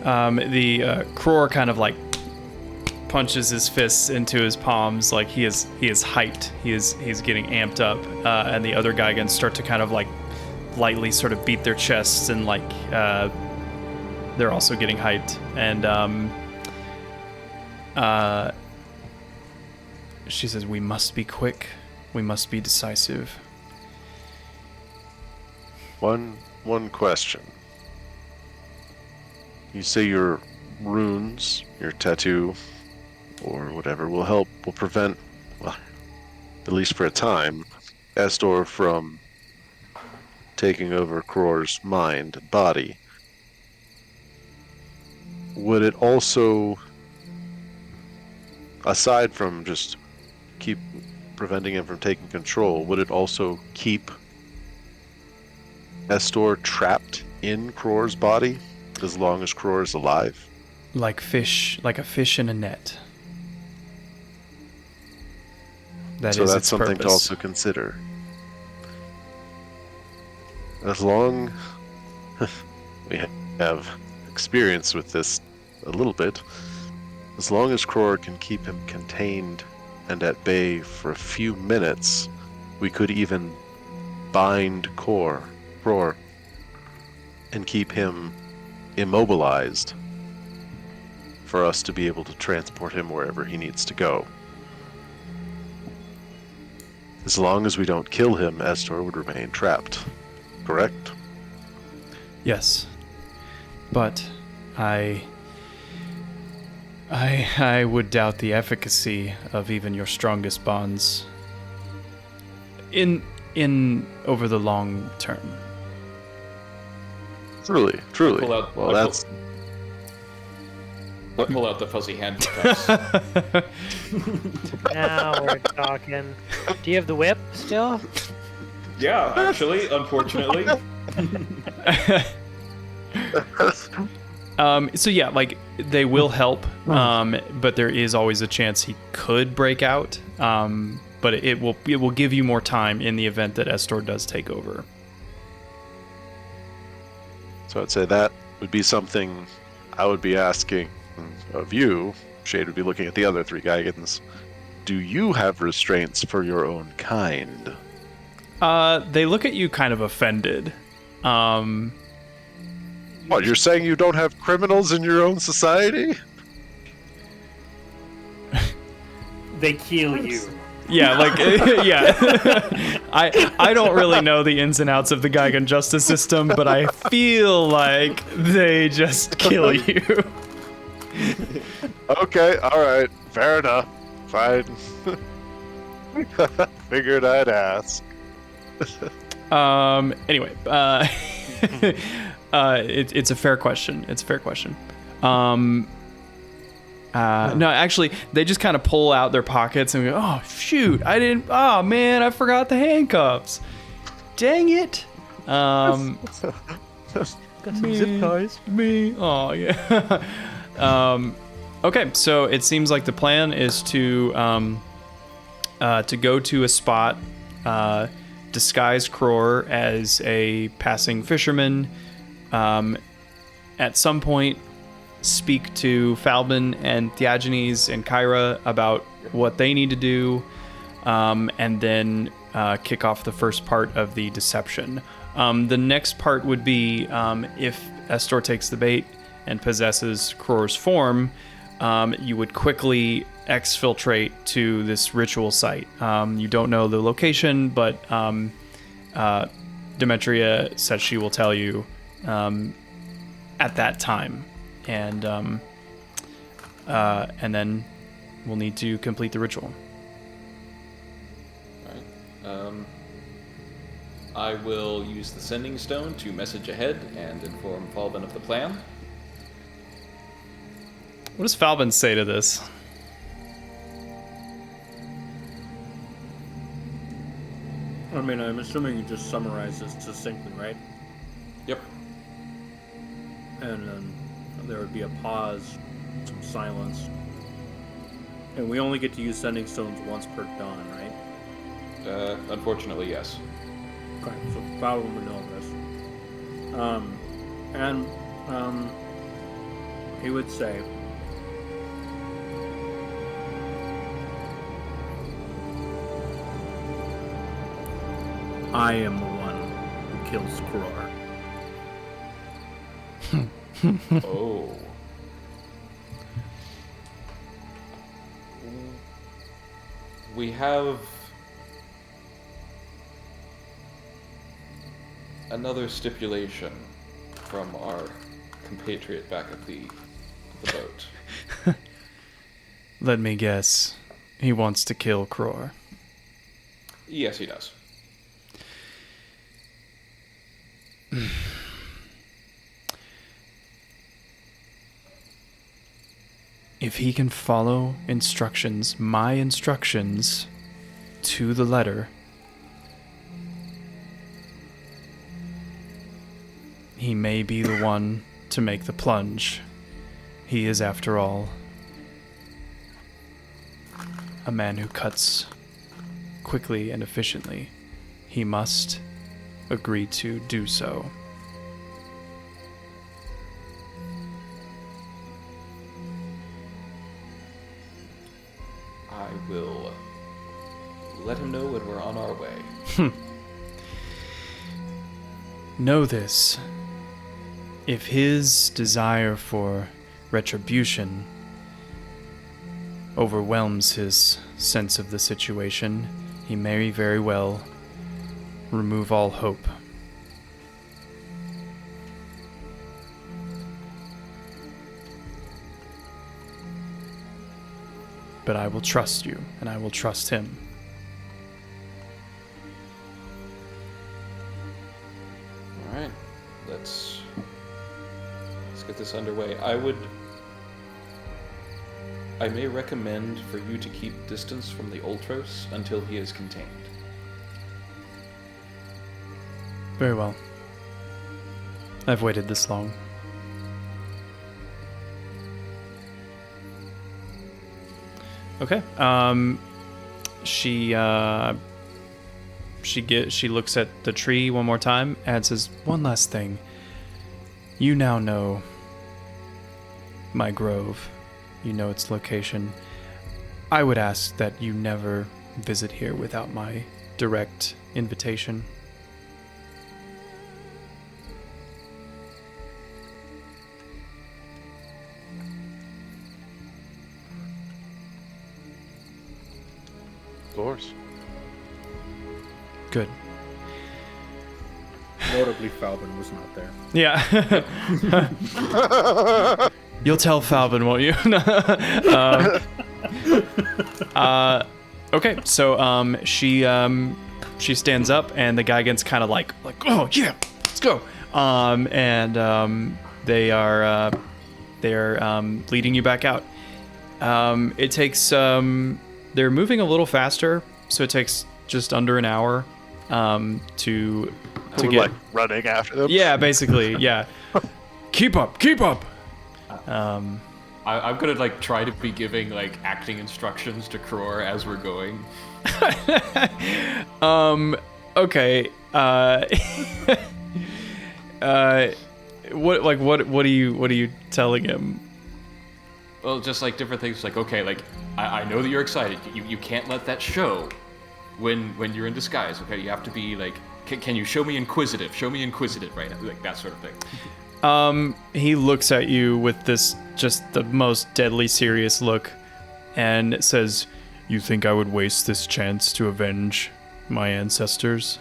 [SPEAKER 1] The Cror kind of like punches his fists into his palms, like he is hyped. He's getting amped up, and the other Gigans start to kind of like lightly sort of beat their chests and like they're also getting hyped. And she says, "We must be quick. We must be decisive."
[SPEAKER 2] One question. You say your runes, your tattoo, or whatever will prevent, well, at least for a time, Estor from taking over Cror's mind and body. Would it also, aside from just keep preventing him from taking control, would it also keep Estor trapped in Cror's body as long as Cror is alive?
[SPEAKER 1] Like a fish in a net. That
[SPEAKER 2] So
[SPEAKER 1] is
[SPEAKER 2] that's
[SPEAKER 1] its
[SPEAKER 2] something
[SPEAKER 1] purpose.
[SPEAKER 2] to also consider. As long we have experience with this a little bit, as long as Cror can keep him contained and at bay for a few minutes, we could even bind Cror and keep him immobilized for us to be able to transport him wherever he needs to go. As long as we don't kill him, Estor would remain trapped. Correct?
[SPEAKER 1] Yes. But I would doubt the efficacy of even your strongest bonds in over the long term.
[SPEAKER 2] Truly.
[SPEAKER 5] Pull out-
[SPEAKER 2] Well,
[SPEAKER 5] I
[SPEAKER 2] that's
[SPEAKER 5] Pull out the fuzzy handcuffs.
[SPEAKER 3] Now we're talking. Do you have the whip still?
[SPEAKER 5] Yeah, actually, unfortunately.
[SPEAKER 1] So yeah, like they will help, but there is always a chance he could break out. But it will give you more time in the event that Estor does take over.
[SPEAKER 2] So I'd say that would be something I would be asking of you. Shade would be looking at the other 3 Geigans. Do you have restraints for your own kind?
[SPEAKER 1] They look at you kind of offended.
[SPEAKER 2] What, you're saying you don't have criminals in your own society?
[SPEAKER 6] They kill you.
[SPEAKER 1] Yeah, like, yeah. I don't really know the ins and outs of the Geigen justice system, but I feel like they just kill you.
[SPEAKER 2] Okay, alright, fair enough. Fine. Figured I'd ask.
[SPEAKER 1] Anyway, it's a fair question. It's a fair question. No, actually, they just kind of pull out their pockets and go, oh, shoot, oh, man, I forgot the handcuffs. Dang it.
[SPEAKER 3] Got some zip ties.
[SPEAKER 1] Me. Oh, yeah. Okay, so it seems like the plan is to go to a spot, disguise Kror as a passing fisherman, at some point speak to Falbin and Theagenes and Kyra about what they need to do, and then kick off the first part of the deception. The next part would be if Estor takes the bait and possesses Kror's form, you would quickly exfiltrate to this ritual site. You don't know the location, but Demetria says she will tell you at that time. And then we'll need to complete the ritual.
[SPEAKER 5] Alright. I will use the sending stone to message ahead and inform Falbin of the plan.
[SPEAKER 1] What does Falbin say to this?
[SPEAKER 4] I mean, I'm assuming you just summarize this succinctly, right?
[SPEAKER 5] Yep.
[SPEAKER 4] And then there would be a pause, some silence. And we only get to use sending stones once per dawn, right?
[SPEAKER 5] Unfortunately, yes.
[SPEAKER 4] Okay, so Falbin would know this. He would say, I am the one who kills Kror.
[SPEAKER 5] Oh. We have another stipulation from our compatriot back at the boat.
[SPEAKER 1] Let me guess. He wants to kill Kror.
[SPEAKER 5] Yes, he does.
[SPEAKER 1] If he can follow instructions, my instructions, to the letter, he may be the one to make the plunge. He is, after all, a man who cuts quickly and efficiently. He must agree to do so.
[SPEAKER 5] I will let him know when we're on our way.
[SPEAKER 1] Know this. If his desire for retribution overwhelms his sense of the situation, he may very well remove all hope. But I will trust you, and I will trust him.
[SPEAKER 5] All right, let's get this underway. I would I may recommend for you to keep distance from the Ultros until he is contained.
[SPEAKER 1] Very well. I've waited this long. Okay. She looks at the tree one more time and says, "One last thing. You now know my grove. You know its location. I would ask that you never visit here without my direct invitation."
[SPEAKER 2] Of course.
[SPEAKER 1] Good.
[SPEAKER 4] Notably, Falvin was not there.
[SPEAKER 1] Yeah. You'll tell Falvin, won't you? Okay, so she stands up, and the guy gets kind of like, oh yeah, let's go. They are leading you back out. It takes they're moving a little faster, so it takes just under an hour to
[SPEAKER 2] We're
[SPEAKER 1] get
[SPEAKER 2] like running after them.
[SPEAKER 1] Yeah, basically, yeah. Keep up.
[SPEAKER 5] I'm gonna like try to be giving like acting instructions to Kror as we're going.
[SPEAKER 1] Okay. What are you telling him?
[SPEAKER 5] Well, just like different things. Like, okay, like I know that you're excited. You can't let that show when you're in disguise. Okay, you have to be like, can you show me inquisitive? Show me inquisitive right now, like that sort of thing.
[SPEAKER 1] He looks at you with this just the most deadly serious look and says, "You think I would waste this chance to avenge my ancestors?"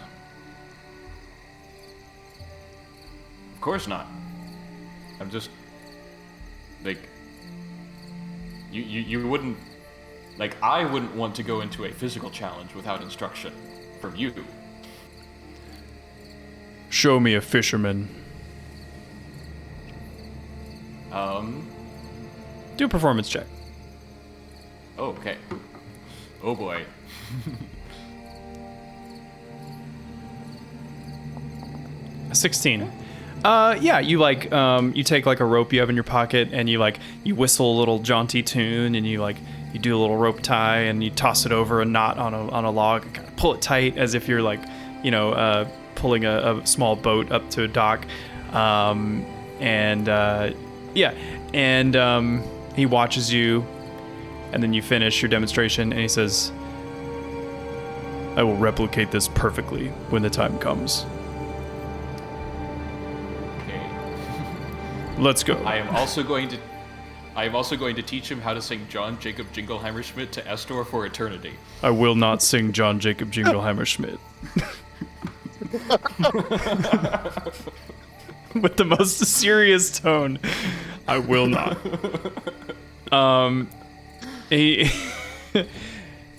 [SPEAKER 5] Of course not. I'm just like you wouldn't like I wouldn't want to go into a physical challenge without instruction from you.
[SPEAKER 1] Show me a fisherman. Do a performance check.
[SPEAKER 5] Oh, okay. Oh boy.
[SPEAKER 1] A 16. Yeah, you you take like a rope you have in your pocket and you whistle a little jaunty tune and you do a little rope tie and you toss it over a knot on a log and kind of pull it tight as if you're pulling a small boat up to a dock. He watches you and then you finish your demonstration and he says, "I will replicate this perfectly when the time comes. Let's go."
[SPEAKER 5] I am also going to teach him how to sing John Jacob Jingleheimer Schmidt to Estor for eternity.
[SPEAKER 1] I will not sing John Jacob Jingleheimer Schmidt. With the most serious tone. I will not.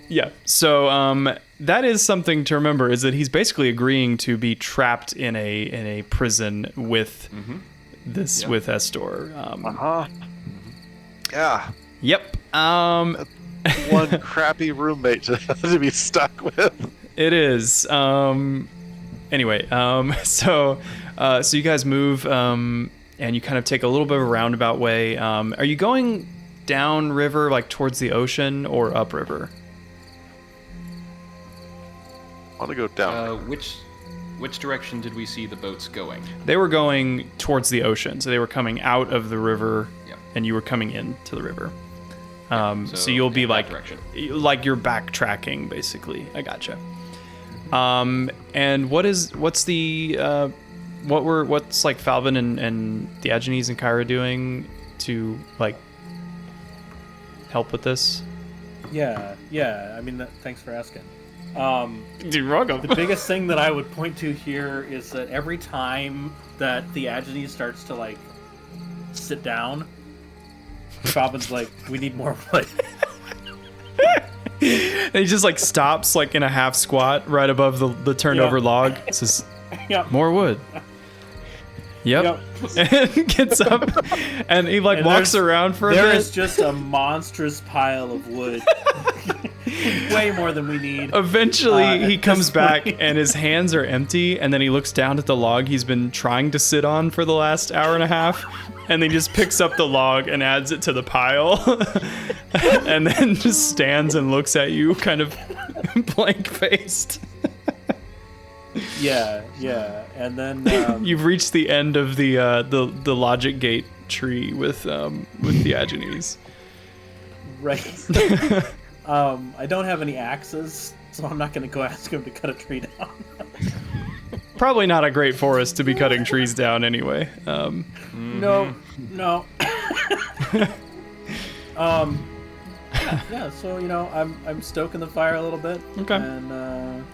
[SPEAKER 1] Yeah, so that is something to remember, is that he's basically agreeing to be trapped in a prison with with Estor.
[SPEAKER 2] Yeah.
[SPEAKER 1] Yep.
[SPEAKER 2] One crappy roommate to be stuck with.
[SPEAKER 1] It is. Anyway, so you guys move, and you kind of take a little bit of a roundabout way. Are you going down river, like towards the ocean, or up river?
[SPEAKER 2] I want to go down.
[SPEAKER 5] Which direction did we see the boats going?
[SPEAKER 1] They were going towards the ocean, so they were coming out of the river,
[SPEAKER 5] Yep.
[SPEAKER 1] and you were coming into the river.
[SPEAKER 5] So
[SPEAKER 1] So you'll be
[SPEAKER 5] in that
[SPEAKER 1] like
[SPEAKER 5] direction.
[SPEAKER 1] you're backtracking, basically. I gotcha. And what's like Falvin and Diogenes and Kyra doing to like help with this?
[SPEAKER 4] Yeah. I mean, thanks for asking.
[SPEAKER 1] You're welcome.
[SPEAKER 4] The biggest thing that I would point to here is that every time that Diogenes starts to like sit down, Falvin's like, "We need more wood."
[SPEAKER 1] And he just like stops like in a half squat right above the turned over log. Says,
[SPEAKER 4] Yeah.
[SPEAKER 1] "More wood." Yep. And gets up and he like
[SPEAKER 4] And
[SPEAKER 1] walks
[SPEAKER 4] there's-
[SPEAKER 1] around for a
[SPEAKER 4] There
[SPEAKER 1] bit.
[SPEAKER 4] is just a monstrous pile of wood. Way more than we need.
[SPEAKER 1] Eventually,
[SPEAKER 4] at
[SPEAKER 1] he comes
[SPEAKER 4] this
[SPEAKER 1] back
[SPEAKER 4] point.
[SPEAKER 1] and his hands are empty, and then he looks down at the log he's been trying to sit on for the last hour and a half, and then he just picks up the log and adds it to the pile, and then just stands and looks at you, kind of blank-faced.
[SPEAKER 4] Yeah, and then
[SPEAKER 1] You've reached the end of the logic gate tree with Theagenes.
[SPEAKER 4] right. I don't have any axes, so I'm not gonna go ask him to cut a tree down.
[SPEAKER 1] Probably not a great forest to be cutting trees down anyway.
[SPEAKER 4] No. Yeah. So I'm stoking the fire a little bit.
[SPEAKER 1] Okay.
[SPEAKER 4] And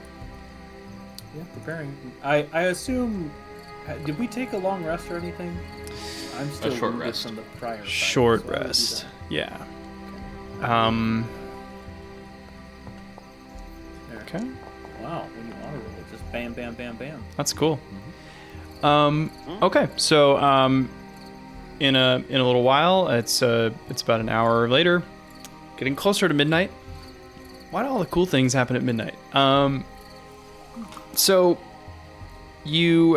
[SPEAKER 4] preparing. I assume. Did we take a long rest or anything? I'm still
[SPEAKER 5] short
[SPEAKER 4] wounded
[SPEAKER 5] rest.
[SPEAKER 4] from the prior fight,
[SPEAKER 1] Short
[SPEAKER 4] so I would do
[SPEAKER 1] rest.
[SPEAKER 4] that.
[SPEAKER 1] Yeah.
[SPEAKER 4] There.
[SPEAKER 1] Okay.
[SPEAKER 4] Wow. When you auto roll, it just bam, bam, bam, bam.
[SPEAKER 1] That's cool. Okay, so in a little while, it's about an hour later, getting closer to midnight. Why do all the cool things happen at midnight? So you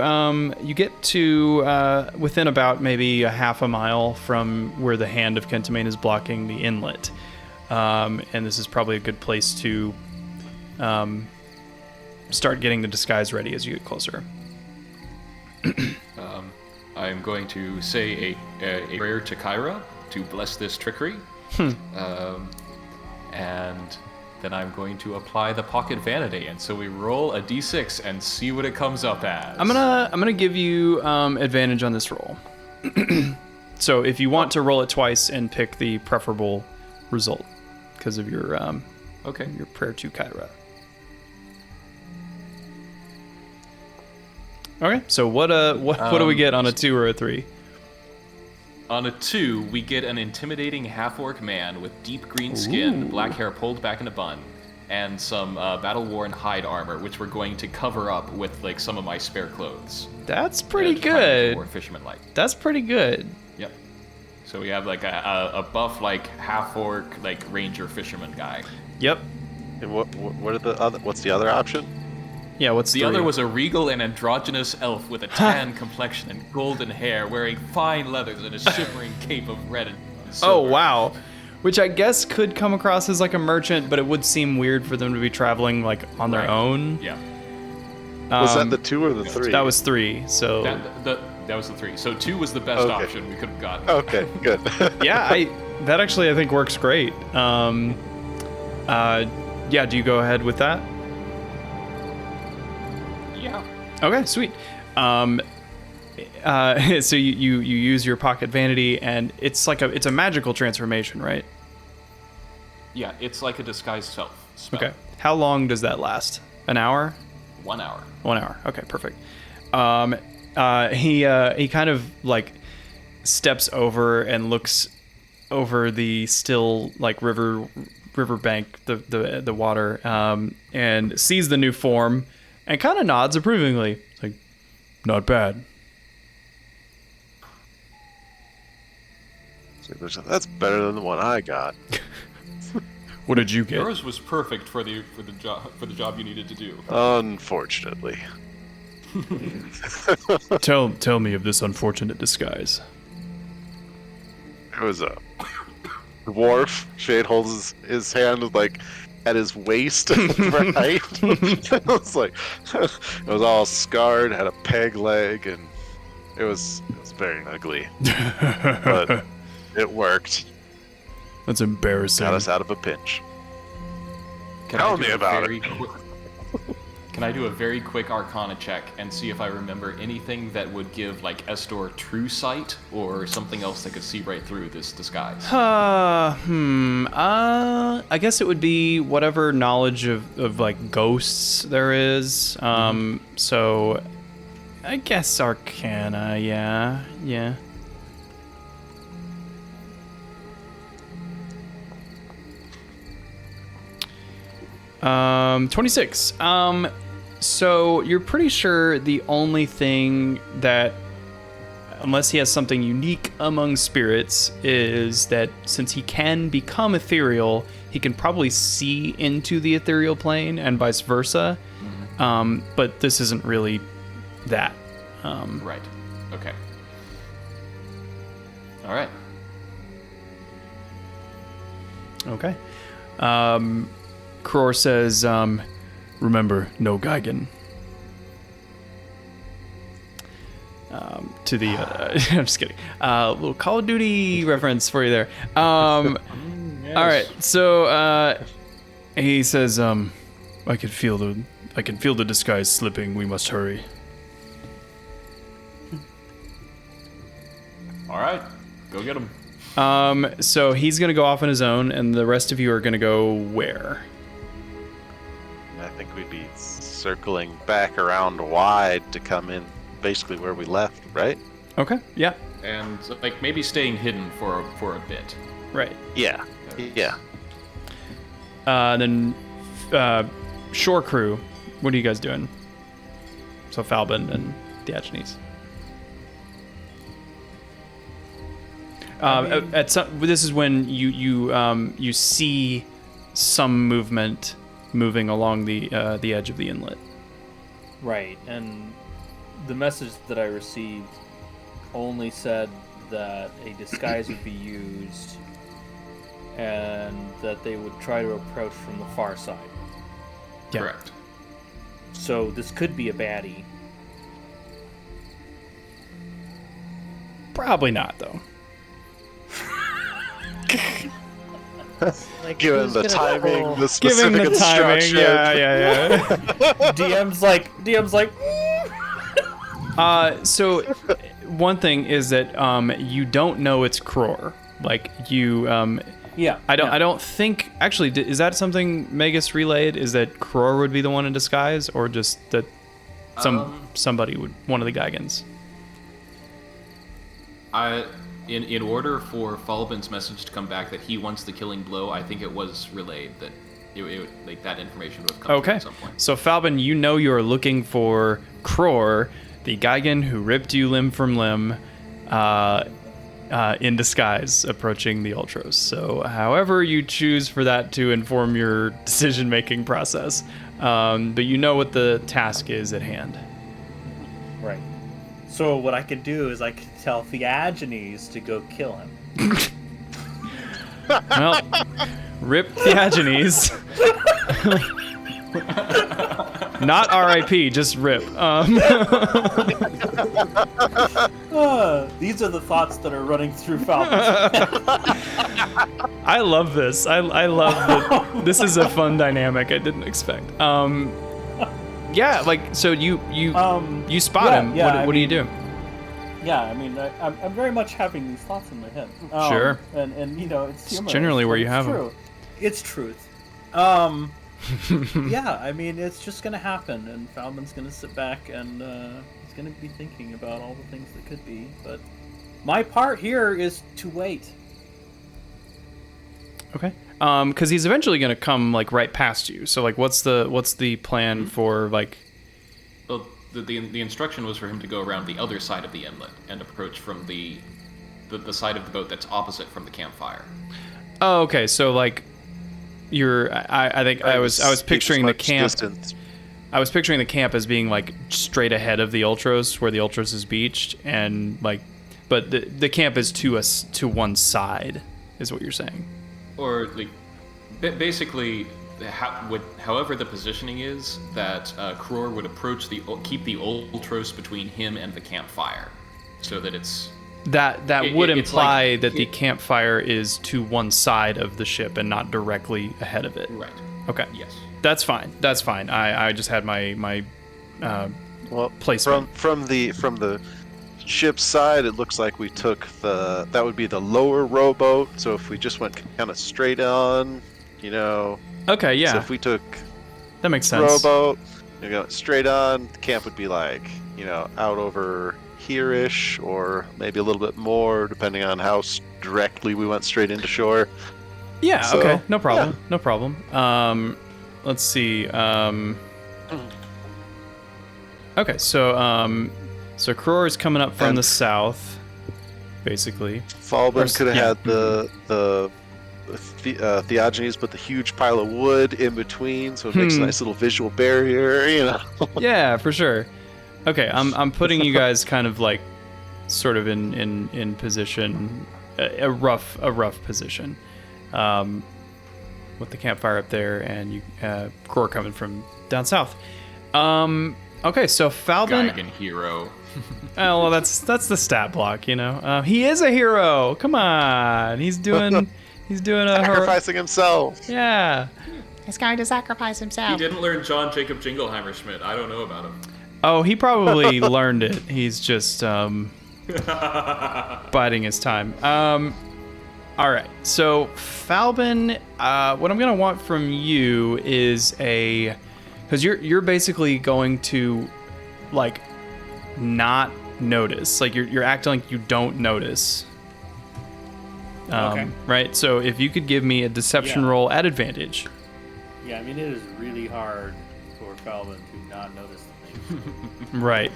[SPEAKER 1] get to within about maybe a half a mile from where the hand of Kentamane is blocking the inlet, and this is probably a good place to start getting the disguise ready as you get closer.
[SPEAKER 5] I'm going to say a prayer to Kyra to bless this trickery. And then I'm going to apply the pocket vanity. And so we roll a d6 and see what it comes up as.
[SPEAKER 1] I'm gonna give you advantage on this roll. So if you want to roll it twice and pick the preferable result because of your your prayer to Kyra. Okay, so what do we get on a 2 or a 3?
[SPEAKER 5] On a 2, we get an intimidating half-orc man with deep green skin, black hair pulled back in a bun, and some battle-worn hide armor, which we're going to cover up with like some of my spare clothes.
[SPEAKER 1] That's pretty
[SPEAKER 5] to try and make it
[SPEAKER 1] good.
[SPEAKER 5] more fisherman-like.
[SPEAKER 1] That's pretty good.
[SPEAKER 5] Yep. So we have like a buff like half-orc like ranger fisherman guy.
[SPEAKER 1] Yep.
[SPEAKER 2] And what are the other? What's the other option?
[SPEAKER 1] Yeah. What's
[SPEAKER 5] The
[SPEAKER 1] 3?
[SPEAKER 5] other was a regal and androgynous elf with a tan complexion and golden hair, wearing fine leathers and a shimmering cape of red and
[SPEAKER 1] Oh
[SPEAKER 5] silver.
[SPEAKER 1] wow. Which I guess could come across as like a merchant, but it would seem weird for them to be traveling like on their
[SPEAKER 5] Right.
[SPEAKER 1] own.
[SPEAKER 5] Yeah.
[SPEAKER 2] Was that the 2 or the 3?
[SPEAKER 1] That was 3. So
[SPEAKER 5] That was the 3. So 2 was the best
[SPEAKER 2] Okay.
[SPEAKER 5] option we could have gotten.
[SPEAKER 2] Okay, good.
[SPEAKER 1] yeah, that actually I think works great. Yeah, do you go ahead with that?
[SPEAKER 5] Yeah.
[SPEAKER 1] Okay, sweet. So you use your pocket vanity, and it's a magical transformation, right?
[SPEAKER 5] Yeah, it's like a disguised self spell.
[SPEAKER 1] Okay. How long does that last? An hour?
[SPEAKER 5] 1 hour.
[SPEAKER 1] 1 hour. Okay, perfect. He kind of like steps over and looks over the still like riverbank, the water, and sees the new form, and kind of nods approvingly, like, not bad.
[SPEAKER 2] That's better than the one I got.
[SPEAKER 1] What did you get?
[SPEAKER 5] Yours was perfect for the job you needed to do.
[SPEAKER 2] Unfortunately.
[SPEAKER 1] Tell me of this unfortunate disguise.
[SPEAKER 2] It was a dwarf. Shade holds his hand like at his waist, right? It was like it was all scarred, had a peg leg, and it was very ugly. But it worked.
[SPEAKER 1] That's embarrassing.
[SPEAKER 2] Got us out of a pinch.
[SPEAKER 5] Can
[SPEAKER 2] Tell
[SPEAKER 5] I do
[SPEAKER 2] me
[SPEAKER 5] a
[SPEAKER 2] about
[SPEAKER 5] very Can I do a very quick Arcana check and see if I remember anything that would give like Estor true sight or something else that could see right through this disguise?
[SPEAKER 1] I guess it would be whatever knowledge of like ghosts there is. So I guess Arcana, yeah. 26. So you're pretty sure the only thing that unless he has something unique among spirits, is that since he can become ethereal, he can probably see into the ethereal plane and vice versa. But this isn't really that.
[SPEAKER 5] Right. Okay. All right.
[SPEAKER 1] Okay. Kror says, remember, no Geigen. To the, I'm just kidding. Little Call of Duty reference for you there. All right. So, he says, I can feel the disguise slipping. We must hurry.
[SPEAKER 5] All right. Go get him.
[SPEAKER 1] So he's gonna go off on his own, and the rest of you are gonna go where?
[SPEAKER 2] I think we'd be circling back around wide to come in basically where we left, right?
[SPEAKER 1] Okay. Yeah.
[SPEAKER 5] And like maybe staying hidden for a bit.
[SPEAKER 1] Right.
[SPEAKER 2] Yeah. Yeah.
[SPEAKER 1] Then, shore crew. What are you guys doing? So Falbin and Diogenes. This is when you see some movement moving along the edge of the inlet.
[SPEAKER 4] Right, and the message that I received only said that a disguise would be used and that they would try to approach from the far side.
[SPEAKER 1] Yeah.
[SPEAKER 5] Correct.
[SPEAKER 4] So this could be a baddie.
[SPEAKER 1] Probably not, though.
[SPEAKER 3] Like,
[SPEAKER 2] Given
[SPEAKER 3] who's
[SPEAKER 2] the
[SPEAKER 3] gonna
[SPEAKER 2] timing,
[SPEAKER 3] pull-
[SPEAKER 2] the specific
[SPEAKER 1] Giving the timing,
[SPEAKER 2] instruction.
[SPEAKER 1] yeah.
[SPEAKER 4] DM's like.
[SPEAKER 1] So one thing is that you don't know it's Kror. Like you,
[SPEAKER 4] Yeah.
[SPEAKER 1] I don't think actually. Is that something Magus relayed? Is that Kror would be the one in disguise, or just that somebody would, one of the Geigans?
[SPEAKER 5] In order for Falbin's message to come back that he wants the killing blow, I think it was relayed that like that information would have come through
[SPEAKER 1] Okay.
[SPEAKER 5] at some point.
[SPEAKER 1] So Falbin, you know you're looking for Kror, the Geigen who ripped you limb from limb, in disguise, approaching the Ultros. So however you choose for that to inform your decision-making process, but you know what the task is at hand.
[SPEAKER 4] Right. So what I could do is I could tell Theagenes to go kill him.
[SPEAKER 1] Well, rip Theagenes. Not R.I.P., just rip.
[SPEAKER 4] These are the thoughts that are running through Falcon.
[SPEAKER 1] I love this. I love that. This is a fun dynamic I didn't expect. Yeah, like, so you spot him.
[SPEAKER 4] Yeah,
[SPEAKER 1] What do you do?
[SPEAKER 4] Yeah, I mean, I'm very much having these thoughts in my head.
[SPEAKER 1] Sure.
[SPEAKER 4] And you know, it's humorous,
[SPEAKER 1] generally where
[SPEAKER 4] but
[SPEAKER 1] you have
[SPEAKER 4] it's
[SPEAKER 1] them.
[SPEAKER 4] true. It's truth. Yeah, I mean, it's just gonna happen, and Falman's gonna sit back and he's gonna be thinking about all the things that could be. But my part here is to wait.
[SPEAKER 1] Okay. Because he's eventually gonna come like right past you. So like, what's the plan for like?
[SPEAKER 5] Well, the instruction was for him to go around the other side of the inlet and approach from the side of the boat that's opposite from the campfire.
[SPEAKER 1] Oh, okay. So like, I think I was picturing the camp.
[SPEAKER 2] Distance.
[SPEAKER 1] I was picturing the camp as being like straight ahead of the Ultros, where the Ultros is beached, and like, but the camp is to one side, is what you're saying.
[SPEAKER 5] Or like, basically, however the positioning is, that Kror would keep the Ultros between him and the campfire, so that it's.
[SPEAKER 1] That would
[SPEAKER 5] it's
[SPEAKER 1] imply
[SPEAKER 5] like-
[SPEAKER 1] that the campfire is to one side of the ship and not directly ahead of it.
[SPEAKER 5] Right.
[SPEAKER 1] Okay.
[SPEAKER 5] Yes.
[SPEAKER 1] That's fine. That's fine. I just had my
[SPEAKER 2] Well,
[SPEAKER 1] placement.
[SPEAKER 2] from the ship's side, it looks like we took that would be the lower rowboat. So if we just went kind of straight on, you know.
[SPEAKER 1] Okay. Yeah.
[SPEAKER 2] So if we took
[SPEAKER 1] That makes sense.
[SPEAKER 2] rowboat, you know, straight on, the camp would be like, you know, out over here-ish, or maybe a little bit more, depending on how directly we went straight into shore.
[SPEAKER 1] Yeah.
[SPEAKER 2] So,
[SPEAKER 1] Okay. No problem. No problem. Let's see. Okay. So So Kror is coming up from the south, basically.
[SPEAKER 2] Falben could have had the Theogenes put the huge pile of wood in between, so it makes a nice little visual barrier, you know.
[SPEAKER 1] Yeah, for sure. Okay, I'm putting you guys kind of like, sort of in position, a rough position, with the campfire up there, and you Kror coming from down south. Okay, so Falben.
[SPEAKER 5] Geigen hero.
[SPEAKER 1] Oh well, that's the stat block, you know. He is a hero. Come on, he's doing a
[SPEAKER 2] Sacrificing himself.
[SPEAKER 1] Yeah.
[SPEAKER 7] He's going to sacrifice
[SPEAKER 5] He
[SPEAKER 7] himself.
[SPEAKER 5] didn't learn John Jacob Jingleheimer Schmidt. I don't know about him.
[SPEAKER 1] Oh, he probably learned it. He's just biding his time. All right. So Falben, what I'm gonna want from you is because you're basically going to like not notice, like you're acting like you don't notice.
[SPEAKER 4] Okay.
[SPEAKER 1] Right. So if you could give me a deception roll at advantage.
[SPEAKER 4] Yeah, I mean, it is really hard for Falben to not notice the thing.
[SPEAKER 1] Right.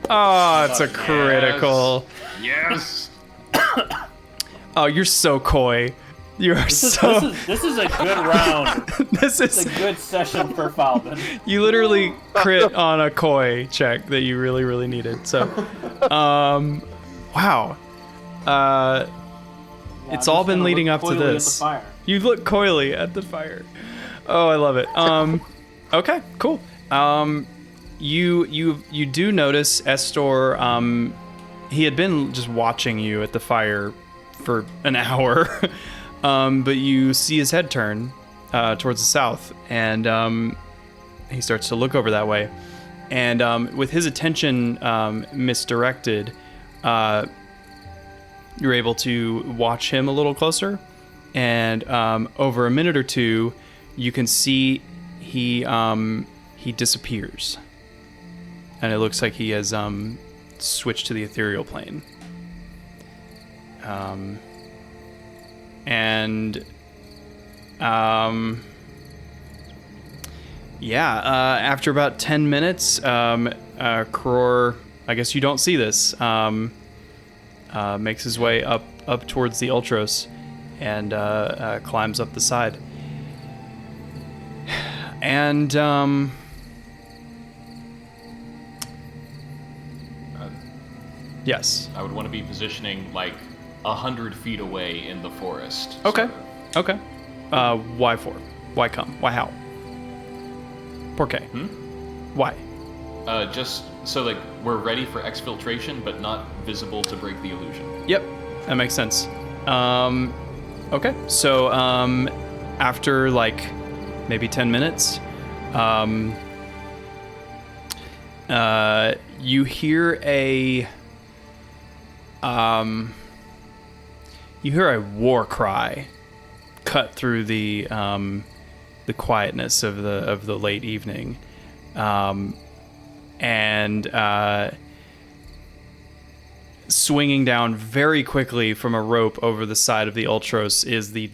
[SPEAKER 1] Oh, it's a critical.
[SPEAKER 5] Yes.
[SPEAKER 1] Oh, you're so coy. You are
[SPEAKER 6] This is a good round.
[SPEAKER 1] This
[SPEAKER 6] It's
[SPEAKER 1] is.
[SPEAKER 6] a good session for Falben.
[SPEAKER 1] You literally crit on a coy check that you really, really needed. So, wow. It's all been leading up to this. You look coyly at the fire. Oh, I love it. Okay, cool. You do notice Estor. He had been just watching you at the fire for an hour, but you see his head turn towards the south, and he starts to look over that way. And with his attention misdirected, you're able to watch him a little closer, and over a minute or two, you can see he disappears, and it looks like he has switched to the ethereal plane. After about 10 minutes, Kror, I guess you don't see this, makes his way up towards the Ultros and climbs up the side. And yes.
[SPEAKER 5] I would want to be positioning like 100 feet away in the forest.
[SPEAKER 1] Okay. Okay. Why for? Why come? Why how? Por qué? Why?
[SPEAKER 5] Just so like we're ready for exfiltration, but not visible to break the illusion.
[SPEAKER 1] Yep, that makes sense. Okay, so after like maybe 10 minutes, you hear a war cry cut through the quietness of the late evening, and swinging down very quickly from a rope over the side of the Ultros is the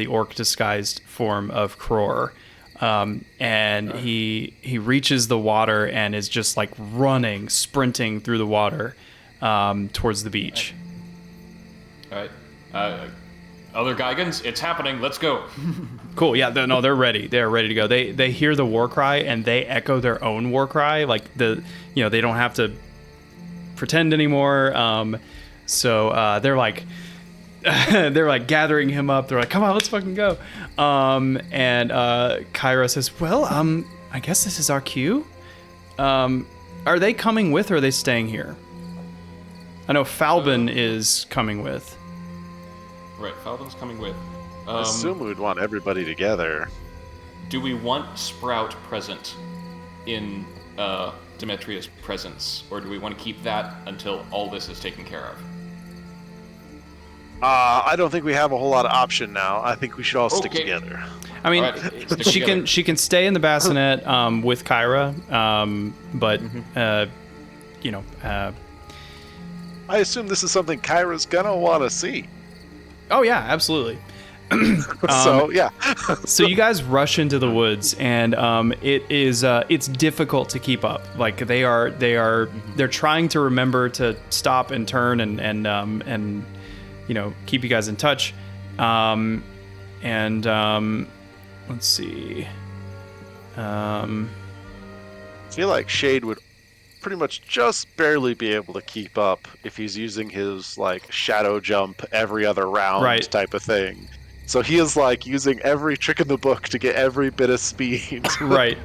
[SPEAKER 1] orc disguised form of Kror. And he reaches the water and is just like sprinting through the water towards the beach.
[SPEAKER 5] All right. Other Geigans, it's happening. Let's go.
[SPEAKER 1] Cool. Yeah. They're ready. They're ready to go. They hear the war cry and they echo their own war cry. Like they don't have to pretend anymore. So they're like gathering him up. They're like, come on, let's fucking go. And Kyra says, well, I guess this is our cue. Are they coming with or are they staying here? I know Falben is coming with.
[SPEAKER 5] Right, Falben's coming with.
[SPEAKER 2] I assume we would want everybody together.
[SPEAKER 5] Do we want Sprout present in Demetria's presence, or do we want to keep that until all this is taken care of?
[SPEAKER 2] I don't think we have a whole lot of option now. I think we should all stick together.
[SPEAKER 1] I mean,
[SPEAKER 5] Right, stick together.
[SPEAKER 1] she can stay in the bassinet with Kyra, but
[SPEAKER 2] I assume this is something Kyra's gonna want to see.
[SPEAKER 1] oh yeah, absolutely.
[SPEAKER 2] So yeah.
[SPEAKER 1] So you guys rush into the woods, and it's difficult to keep up. Like they're trying to remember to stop and turn and keep you guys in touch. Let's see.
[SPEAKER 2] I feel like Shade would pretty much just barely be able to keep up if he's using his like shadow jump every other round
[SPEAKER 1] Right.
[SPEAKER 2] type of thing. So he is like using every trick in the book to get every bit of speed.
[SPEAKER 1] Right.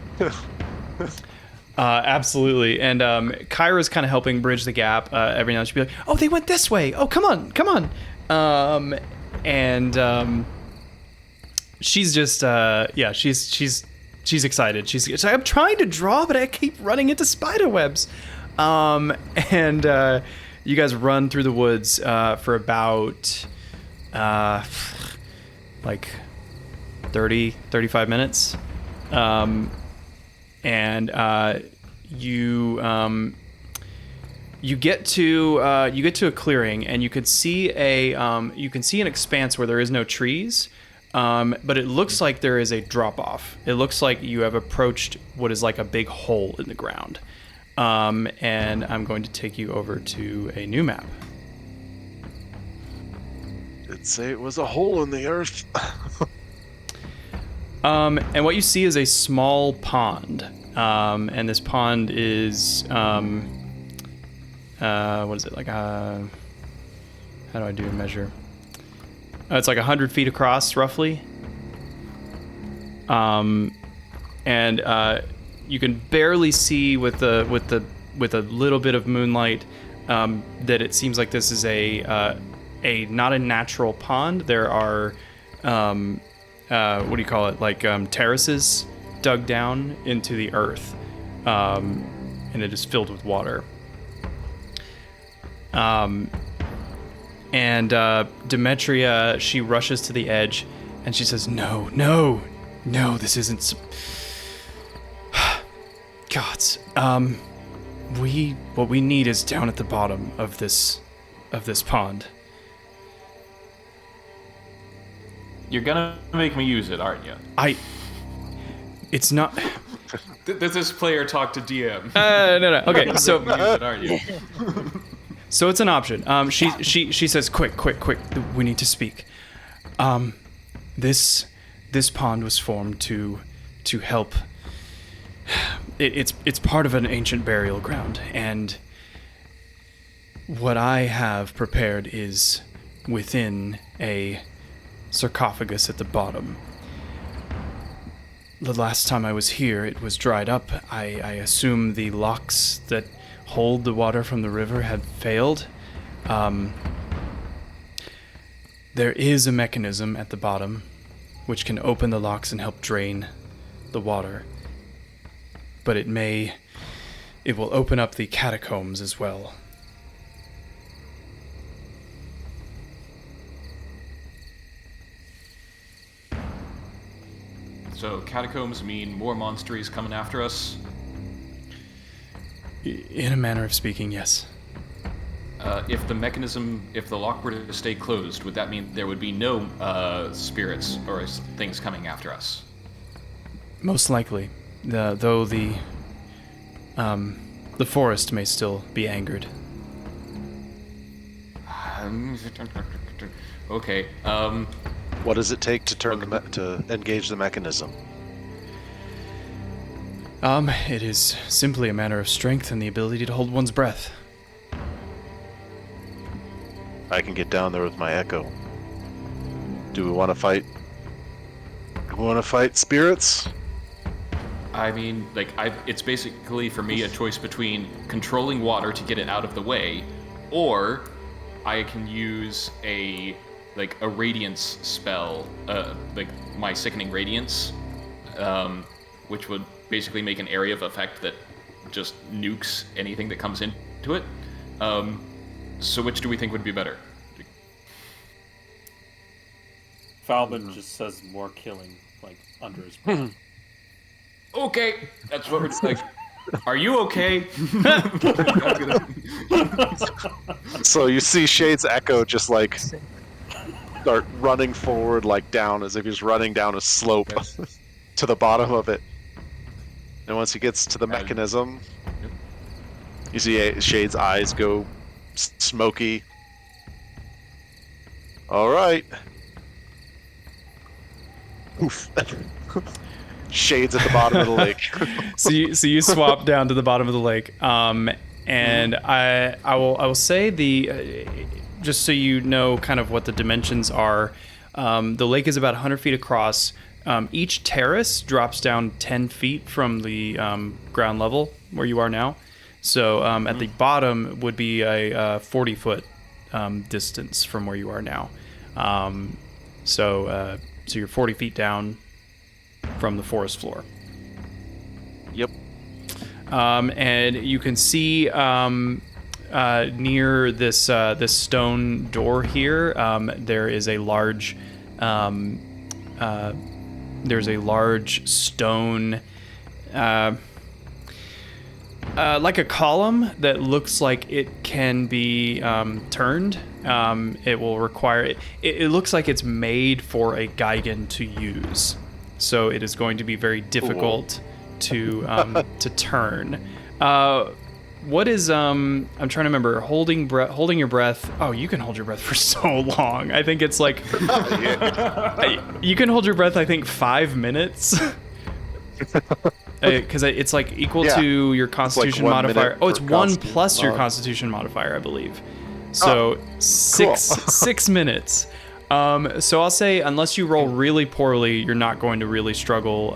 [SPEAKER 1] Absolutely. And Kyra's kind of helping bridge the gap. Every now and then she'll be like, "Oh, they went this way. Oh, come on. She's just she's excited. She's like, I'm trying to draw, but I keep running into spider webs. You guys run through the woods for about like 35 minutes. You get to a clearing, and you can see an expanse where there is no trees. But it looks like there is a drop-off. It looks like you have approached what is like a big hole in the ground. And I'm going to take you over to a new map.
[SPEAKER 2] It'd say it was a hole in the earth.
[SPEAKER 1] And what you see is a small pond. And this pond is, what is it, like how do I do a measure? It's like 100 feet across, roughly. And you can barely see with a little bit of moonlight that it seems like this is a not a natural pond. There are what do you call it? Like terraces dug down into the earth, and it is filled with water. And Demetria, she rushes to the edge, and she says, No, this isn't... Gods, what we need is down at the bottom of this pond.
[SPEAKER 5] You're gonna make me use it, aren't you?
[SPEAKER 1] It's not...
[SPEAKER 5] Does this player talk to DM?
[SPEAKER 1] No. Okay, so...
[SPEAKER 5] Use it, aren't you?
[SPEAKER 1] So it's an option. She says, quick, we need to speak. This pond was formed to help. It's part of an ancient burial ground, and what I have prepared is within a sarcophagus at the bottom. The last time I was here, it was dried up. I assume the locks that hold the water from the river had failed. There is a mechanism at the bottom which can open the locks and help drain the water. But it will open up the catacombs as well.
[SPEAKER 5] So catacombs mean more monsters coming after us?
[SPEAKER 1] In a manner of speaking, yes.
[SPEAKER 5] If the lock were to stay closed, would that mean there would be no spirits or things coming after us?
[SPEAKER 1] Most likely, though the forest may still be angered.
[SPEAKER 5] Okay.
[SPEAKER 2] What does it take to to engage the mechanism?
[SPEAKER 1] It is simply a matter of strength and the ability to hold one's breath.
[SPEAKER 2] I can get down there with my echo. Do we want to fight? Do we want to fight spirits?
[SPEAKER 5] I mean, it's basically for me a choice between controlling water to get it out of the way, or I can use a radiance spell, my sickening radiance, which would basically make an area of effect that just nukes anything that comes into it. So which do we think would be better?
[SPEAKER 6] Falman just says more killing, under his breath.
[SPEAKER 5] Okay, that's what we're like. Are you okay?
[SPEAKER 2] So you see Shade's echo just start running forward, like down, as if he's running down a slope to the bottom of it. And once he gets to the mechanism, you see Shade's eyes go smoky. All right. Oof. Shade's at the bottom of the lake.
[SPEAKER 1] So you swap down to the bottom of the lake, and I will say just so you know kind of what the dimensions are. The lake is about 100 feet across. Each terrace drops down 10 feet from the ground level where you are now. So at the bottom would be a 40-foot distance from where you are now. So you're 40 feet down from the forest floor.
[SPEAKER 2] Yep.
[SPEAKER 1] And you can see near this stone door here, there is a large stone, like a column that looks like it can be turned. It will require it looks like it's made for a Gigan to use, so it is going to be very difficult to turn. What is I'm trying to remember. Holding your breath. Oh, you can hold your breath for so long. I think it's like you can hold your breath. I think 5 minutes. Because it's like equal to your Constitution
[SPEAKER 2] like 1
[SPEAKER 1] modifier.
[SPEAKER 2] minute
[SPEAKER 1] Oh, it's
[SPEAKER 2] per
[SPEAKER 1] 1
[SPEAKER 2] Constitution
[SPEAKER 1] plus your
[SPEAKER 2] mod.
[SPEAKER 1] Constitution modifier, I believe. So
[SPEAKER 2] cool.
[SPEAKER 1] 6 minutes. So I'll say unless you roll really poorly, you're not going to really struggle.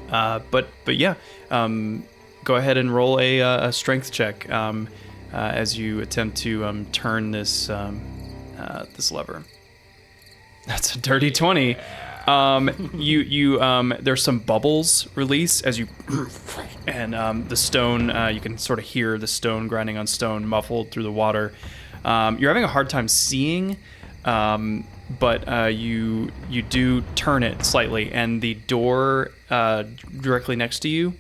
[SPEAKER 1] But yeah, go ahead and roll a strength check as you attempt to turn this this lever. That's a dirty 20. There's some bubbles release as you, and the stone, you can sort of hear the stone grinding on stone muffled through the water. You're having a hard time seeing, but you do turn it slightly, and the door directly next to you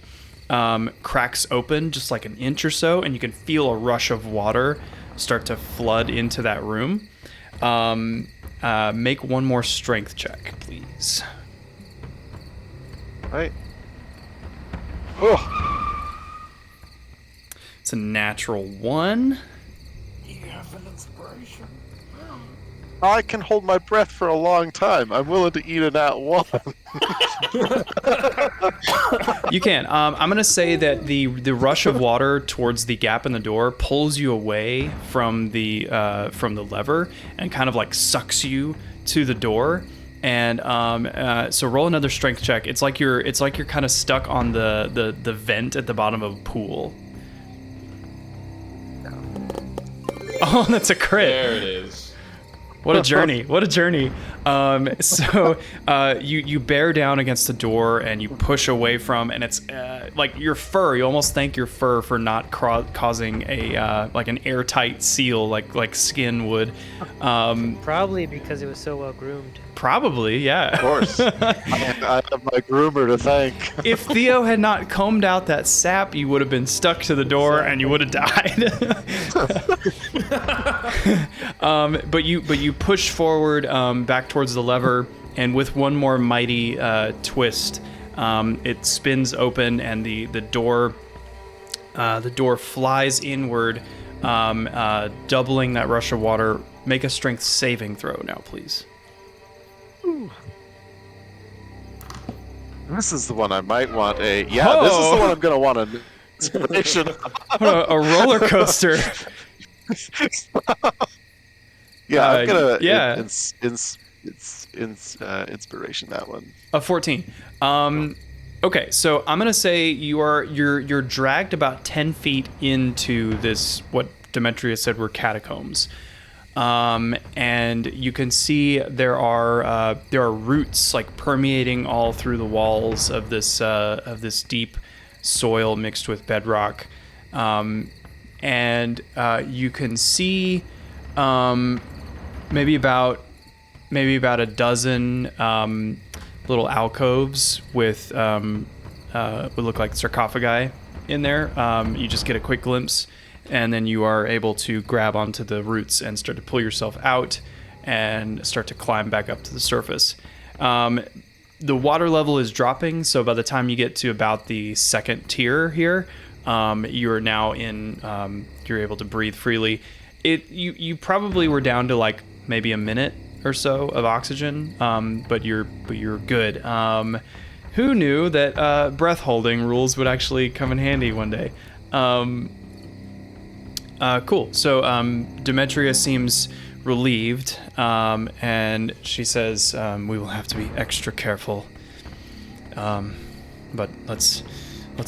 [SPEAKER 1] cracks open just like an inch or so, and you can feel a rush of water start to flood into that room. Make one more strength check, please.
[SPEAKER 2] Right. Oh.
[SPEAKER 1] It's a natural 1.
[SPEAKER 2] I can hold my breath for a long time. I'm willing to eat a nat 1.
[SPEAKER 1] You can. I'm gonna say that the rush of water towards the gap in the door pulls you away from the lever and kind of like sucks you to the door. And so roll another strength check. It's like you're kind of stuck on the vent at the bottom of a pool. Oh, that's a crit.
[SPEAKER 5] There it is.
[SPEAKER 1] What a journey! What a journey! So you bear down against the door and you push away from, and it's like your fur. You almost thank your fur for not causing a like an airtight seal like skin would.
[SPEAKER 3] Probably because it was so well groomed.
[SPEAKER 1] Probably, yeah.
[SPEAKER 2] Of course. I have my groomer to thank.
[SPEAKER 1] If Theo had not combed out that sap, you would have been stuck to the door and you would have died. But you push forward back towards the lever, and with one more mighty twist, it spins open, and the door flies inward, doubling that rush of water. Make a strength saving throw now, please.
[SPEAKER 2] Ooh. This is the one I might want a... Yeah, This is the one I'm going to want an inspiration.
[SPEAKER 1] A roller coaster.
[SPEAKER 2] Yeah, I'm going to...
[SPEAKER 1] yeah.
[SPEAKER 2] Inspiration, that one.
[SPEAKER 1] A 14. Okay, so I'm gonna say you're dragged about 10 feet into this, what Demetrius said were catacombs, and you can see there are roots like permeating all through the walls of this deep soil mixed with bedrock, and you can see maybe about a dozen little alcoves with what look like sarcophagi in there. You just get a quick glimpse, and then you are able to grab onto the roots and start to pull yourself out. and start to climb back up to the surface. The water level is dropping, so by the time you get to about the second tier here, you are now in. You're able to breathe freely. You probably were down to like maybe a minute or so of oxygen, but you're good. Who knew that breath holding rules would actually come in handy one day? Cool. So Demetria seems relieved, and she says, "We will have to be extra careful, but let's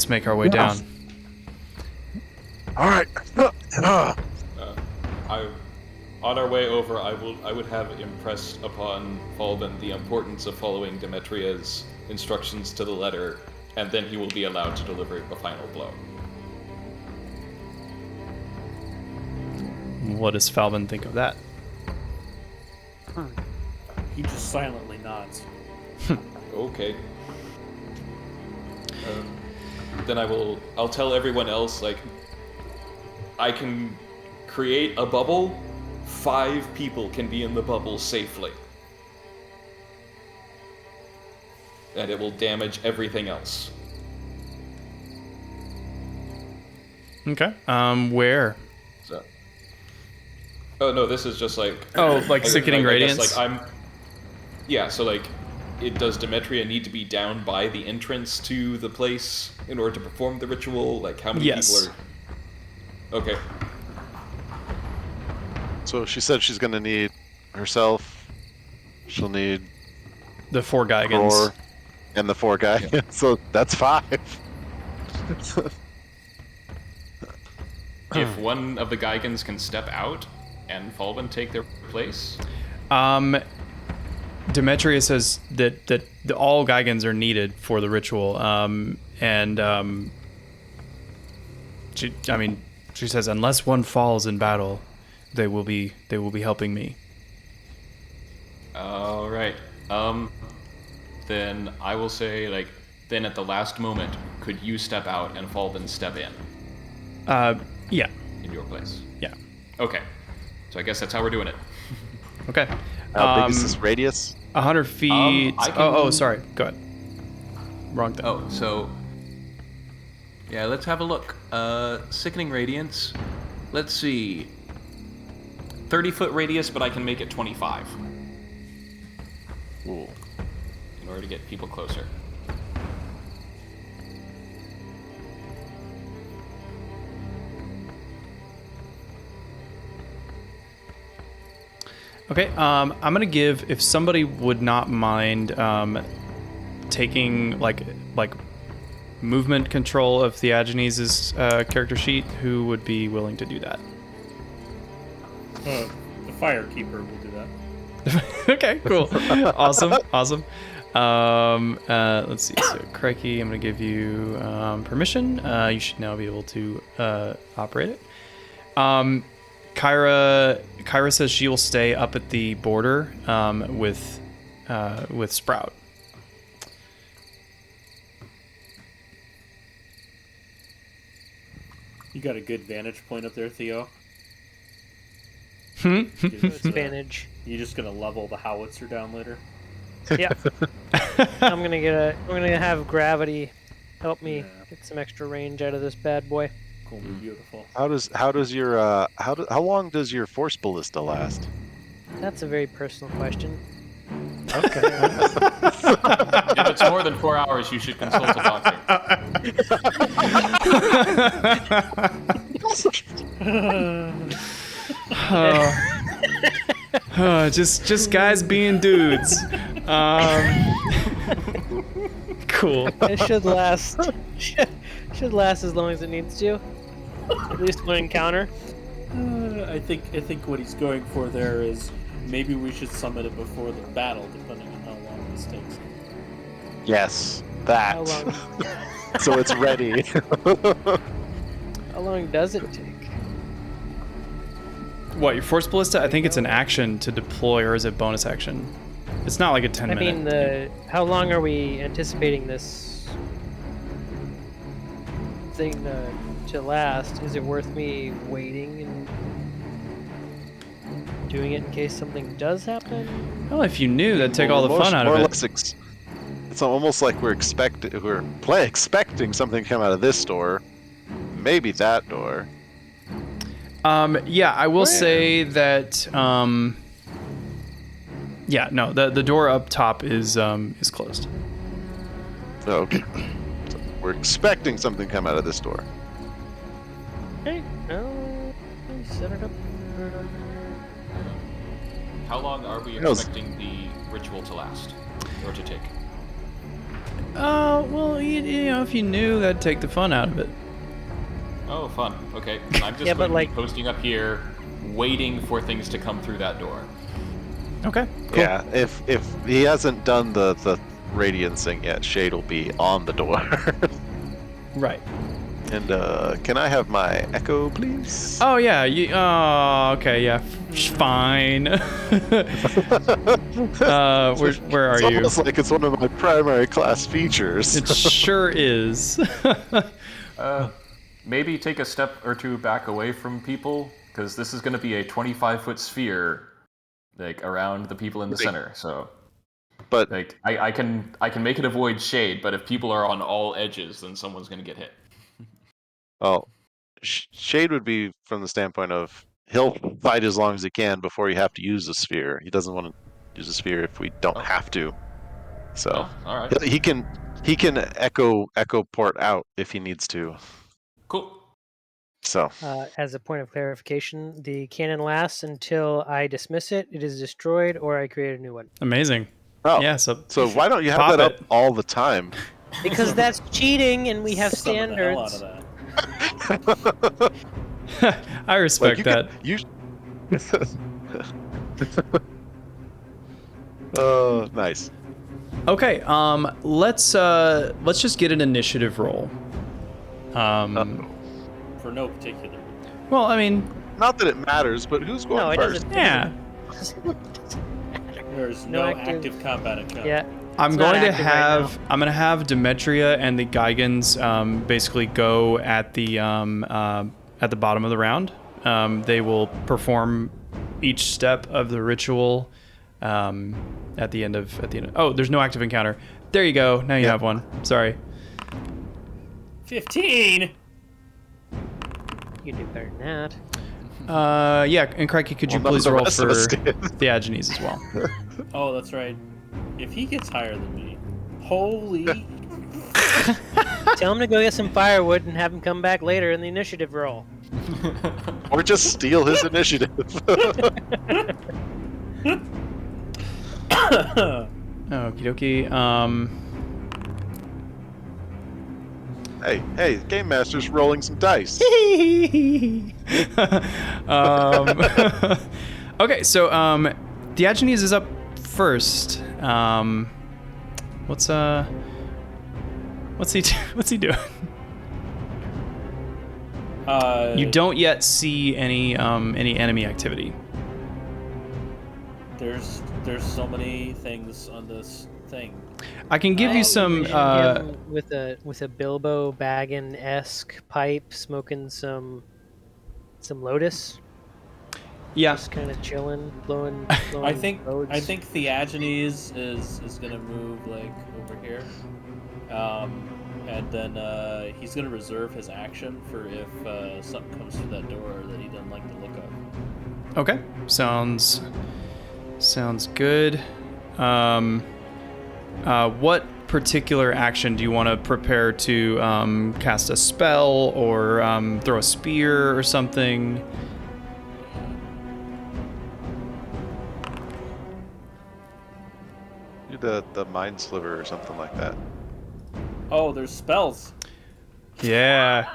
[SPEAKER 1] make our way down."
[SPEAKER 2] All right.
[SPEAKER 5] On our way over, I would have impressed upon Falben the importance of following Demetria's instructions to the letter, and then he will be allowed to deliver the final blow.
[SPEAKER 1] What does Falben think of that?
[SPEAKER 6] He just silently nods.
[SPEAKER 5] Okay. Then I'll tell everyone else, like, I can create a bubble. 5 people can be in the bubble safely. And it will damage everything else.
[SPEAKER 1] Okay. Where?
[SPEAKER 5] So. Oh no, this is just like.
[SPEAKER 1] Oh, like sickening radiance.
[SPEAKER 5] I guess, like, yeah, so like, does Demetria need to be down by the entrance to the place in order to perform the ritual? Like, how many people are? Okay.
[SPEAKER 2] So she said she's gonna need herself. She'll need
[SPEAKER 1] The 4 Geigans.
[SPEAKER 2] Roar and the 4 guy.
[SPEAKER 5] Yeah.
[SPEAKER 2] So that's 5.
[SPEAKER 5] If one of the Geigans can step out and Falben take their place.
[SPEAKER 1] Demetria says that all Geigans are needed for the ritual, and she says unless one falls in battle, they will be helping me.
[SPEAKER 5] All right. Then I will say, like, then at the last moment, could you step out and Falben step in?
[SPEAKER 1] Yeah.
[SPEAKER 5] In your place.
[SPEAKER 1] Yeah.
[SPEAKER 5] Okay. So I guess that's how we're doing it.
[SPEAKER 1] Okay.
[SPEAKER 2] How big is this radius?
[SPEAKER 1] 100 feet.
[SPEAKER 5] I can-
[SPEAKER 1] Oh, sorry. Go ahead. Wrong thing.
[SPEAKER 5] Oh, so yeah, let's have a look. Sickening radiance. Let's see. 30-foot radius, but I can make it 25.
[SPEAKER 2] Cool.
[SPEAKER 5] In order to get people closer.
[SPEAKER 1] Okay, I'm gonna give, if somebody would not mind taking like movement control of Theagenes' character sheet, who would be willing to do that?
[SPEAKER 6] The Firekeeper will do that.
[SPEAKER 1] Okay, cool. Awesome. Let's see. So, Crikey, I'm gonna give you permission. You should now be able to operate it. Kyra says she will stay up at the border with Sprout.
[SPEAKER 6] You got a good vantage point up there, Theo.
[SPEAKER 3] Advantage.
[SPEAKER 6] You just gonna level the howitzer down later?
[SPEAKER 3] Yeah. I'm gonna have gravity help me get some extra range out of this bad boy.
[SPEAKER 6] Cool, beautiful.
[SPEAKER 2] How long does your force ballista last?
[SPEAKER 3] That's a very personal question.
[SPEAKER 2] Okay.
[SPEAKER 5] If it's more than 4 hours, you should consult a doctor.
[SPEAKER 1] Just guys being dudes. Cool.
[SPEAKER 3] It should last. Should last as long as it needs to. At least one encounter.
[SPEAKER 6] I think what he's going for there is maybe we should summon it before the battle, depending on how long this takes.
[SPEAKER 2] Yes, that.
[SPEAKER 3] How long?
[SPEAKER 2] So it's ready.
[SPEAKER 3] How long does it take?
[SPEAKER 1] What, your force ballista? I think it's an action to deploy, or is it bonus action? It's not like a 10
[SPEAKER 3] I
[SPEAKER 1] minute.
[SPEAKER 3] mean, how long are we anticipating this thing to last? Is it worth me waiting and doing it in case something does happen?
[SPEAKER 1] Well, if you knew, that'd take all the fun out of it.
[SPEAKER 2] It's almost like we're expecting something to come out of this door, maybe that door.
[SPEAKER 1] Yeah, I will say that. Yeah, no, the door up top is closed.
[SPEAKER 2] Okay. So we're expecting something to come out of this door.
[SPEAKER 3] Okay, set it up.
[SPEAKER 5] How long are we
[SPEAKER 2] Yes.
[SPEAKER 5] expecting the ritual to last, or to take?
[SPEAKER 1] Well, you know, if you knew, that'd take the fun out of it.
[SPEAKER 5] Oh, fun. Okay, I'm just
[SPEAKER 3] Yeah, but,
[SPEAKER 5] going to be posting up here, waiting for things to come through that door.
[SPEAKER 1] Okay. Cool.
[SPEAKER 2] Yeah, if he hasn't done the radiancing yet, Shade will be on the door.
[SPEAKER 1] Right.
[SPEAKER 2] And can I have my echo, please?
[SPEAKER 1] Oh yeah. Okay. Yeah. Fine. Where are
[SPEAKER 2] It's
[SPEAKER 1] you?
[SPEAKER 2] almost like it's one of my primary class features.
[SPEAKER 1] It sure is.
[SPEAKER 5] Maybe take a step or two back away from people, because this is going to be a 25-foot sphere, like around the people in the center. So,
[SPEAKER 2] But
[SPEAKER 5] like, I can make it avoid shade, but if people are on all edges, then someone's going to get hit.
[SPEAKER 2] well, Shade would be from the standpoint of he'll fight as long as he can before you have to use the sphere. He doesn't want to use the sphere if we don't have to. So
[SPEAKER 5] Oh, all right.
[SPEAKER 2] he can echo port out if he needs to.
[SPEAKER 5] Cool.
[SPEAKER 2] So
[SPEAKER 3] As a point of clarification, the cannon lasts until I dismiss it. It is destroyed, or I create a new one.
[SPEAKER 1] Amazing.
[SPEAKER 2] oh,
[SPEAKER 1] Yeah. So
[SPEAKER 2] why don't you have
[SPEAKER 1] pop
[SPEAKER 2] that
[SPEAKER 1] it.
[SPEAKER 2] up all the time?
[SPEAKER 3] Because that's cheating, and we have
[SPEAKER 6] Summon the hell out
[SPEAKER 3] standards.
[SPEAKER 6] of that.
[SPEAKER 1] I respect that.
[SPEAKER 2] Oh, nice.
[SPEAKER 1] Okay. Let's just get an initiative roll.
[SPEAKER 6] For no particular.
[SPEAKER 1] Well, I mean,
[SPEAKER 2] Not that it matters, but who's going
[SPEAKER 3] No, it
[SPEAKER 2] first?
[SPEAKER 3] doesn't.
[SPEAKER 1] yeah.
[SPEAKER 6] There's
[SPEAKER 3] No
[SPEAKER 6] no
[SPEAKER 3] active-
[SPEAKER 6] active combat encounter.
[SPEAKER 3] Yeah.
[SPEAKER 1] I'm
[SPEAKER 3] It's not
[SPEAKER 1] going to
[SPEAKER 3] active right
[SPEAKER 1] have I'm going to have Demetria and the Gigans basically go at the bottom of the round. They will perform each step of the ritual at the end of. Oh, there's no active encounter. There you go. Now you have one. Sorry.
[SPEAKER 6] 15.
[SPEAKER 3] You do better than that.
[SPEAKER 1] Yeah, and Crikey, could you
[SPEAKER 2] Well, none of
[SPEAKER 1] please
[SPEAKER 2] the
[SPEAKER 1] roll
[SPEAKER 2] rest
[SPEAKER 1] for
[SPEAKER 2] of us did.
[SPEAKER 1] Theagenes as well?
[SPEAKER 6] Oh, that's right. If he gets higher than me, holy.
[SPEAKER 3] Tell him to go get some firewood and have him come back later in the initiative roll.
[SPEAKER 2] Or just steal his initiative.
[SPEAKER 1] Okie dokie.
[SPEAKER 2] Hey, Game Master's rolling some dice.
[SPEAKER 1] Okay, so Diogenes is up first. What's he doing? You don't yet see any enemy activity.
[SPEAKER 6] There's so many things on this thing.
[SPEAKER 1] I can give you some.
[SPEAKER 3] Envision him with a Bilbo Baggin-esque pipe, smoking some Lotus,
[SPEAKER 1] Yeah.
[SPEAKER 3] just kind of chilling, blowing
[SPEAKER 6] I think
[SPEAKER 3] loads.
[SPEAKER 6] Theagenes is gonna move like over here, and then he's gonna reserve his action for if something comes through that door that he doesn't like the look of.
[SPEAKER 1] Okay. Sounds good. What particular action do you want to prepare to cast a spell or throw a spear or something?
[SPEAKER 2] Do the mind sliver or something like that.
[SPEAKER 6] Oh, there's spells.
[SPEAKER 1] Yeah.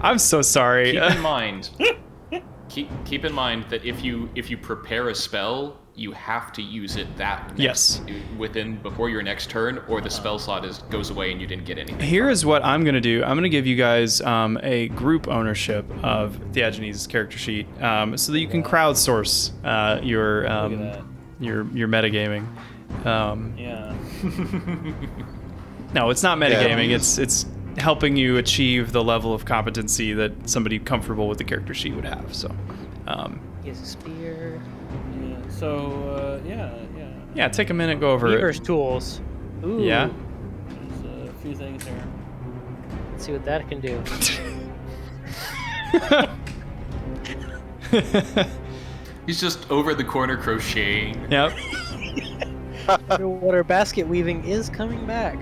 [SPEAKER 1] I'm so sorry.
[SPEAKER 5] Keep in mind. Keep in mind that if you prepare a spell, you have to use it before your next turn, or the spell slot goes away and you didn't get anything.
[SPEAKER 1] Here is what I'm going to do. I'm going to give you guys a group ownership of Theagenes' character sheet so that you can crowdsource your
[SPEAKER 6] Look at that.
[SPEAKER 1] your metagaming.
[SPEAKER 6] Yeah.
[SPEAKER 1] No, it's not metagaming. It's helping you achieve the level of competency that somebody comfortable with the character sheet would have. So,
[SPEAKER 3] He has a spear.
[SPEAKER 6] Yeah. So yeah.
[SPEAKER 1] Yeah, take a minute, go over
[SPEAKER 3] Beaver's
[SPEAKER 1] it.
[SPEAKER 3] tools. Ooh.
[SPEAKER 1] Yeah.
[SPEAKER 6] There's a few things here.
[SPEAKER 3] Let's see what that can do.
[SPEAKER 5] He's just over the corner crocheting.
[SPEAKER 1] Yep.
[SPEAKER 3] Underwater basket weaving is coming back.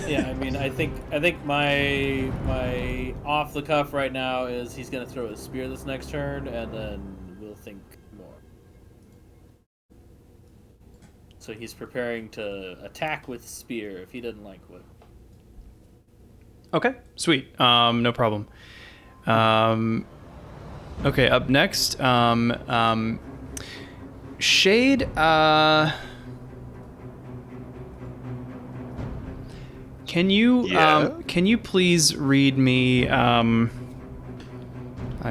[SPEAKER 6] Yeah, I mean, I think my off the cuff right now is he's gonna throw a spear this next turn, and then we'll think more. So he's preparing to attack with spear if he doesn't like what.
[SPEAKER 1] Okay, sweet. No problem. Okay, up next, Shade, can you please read me, I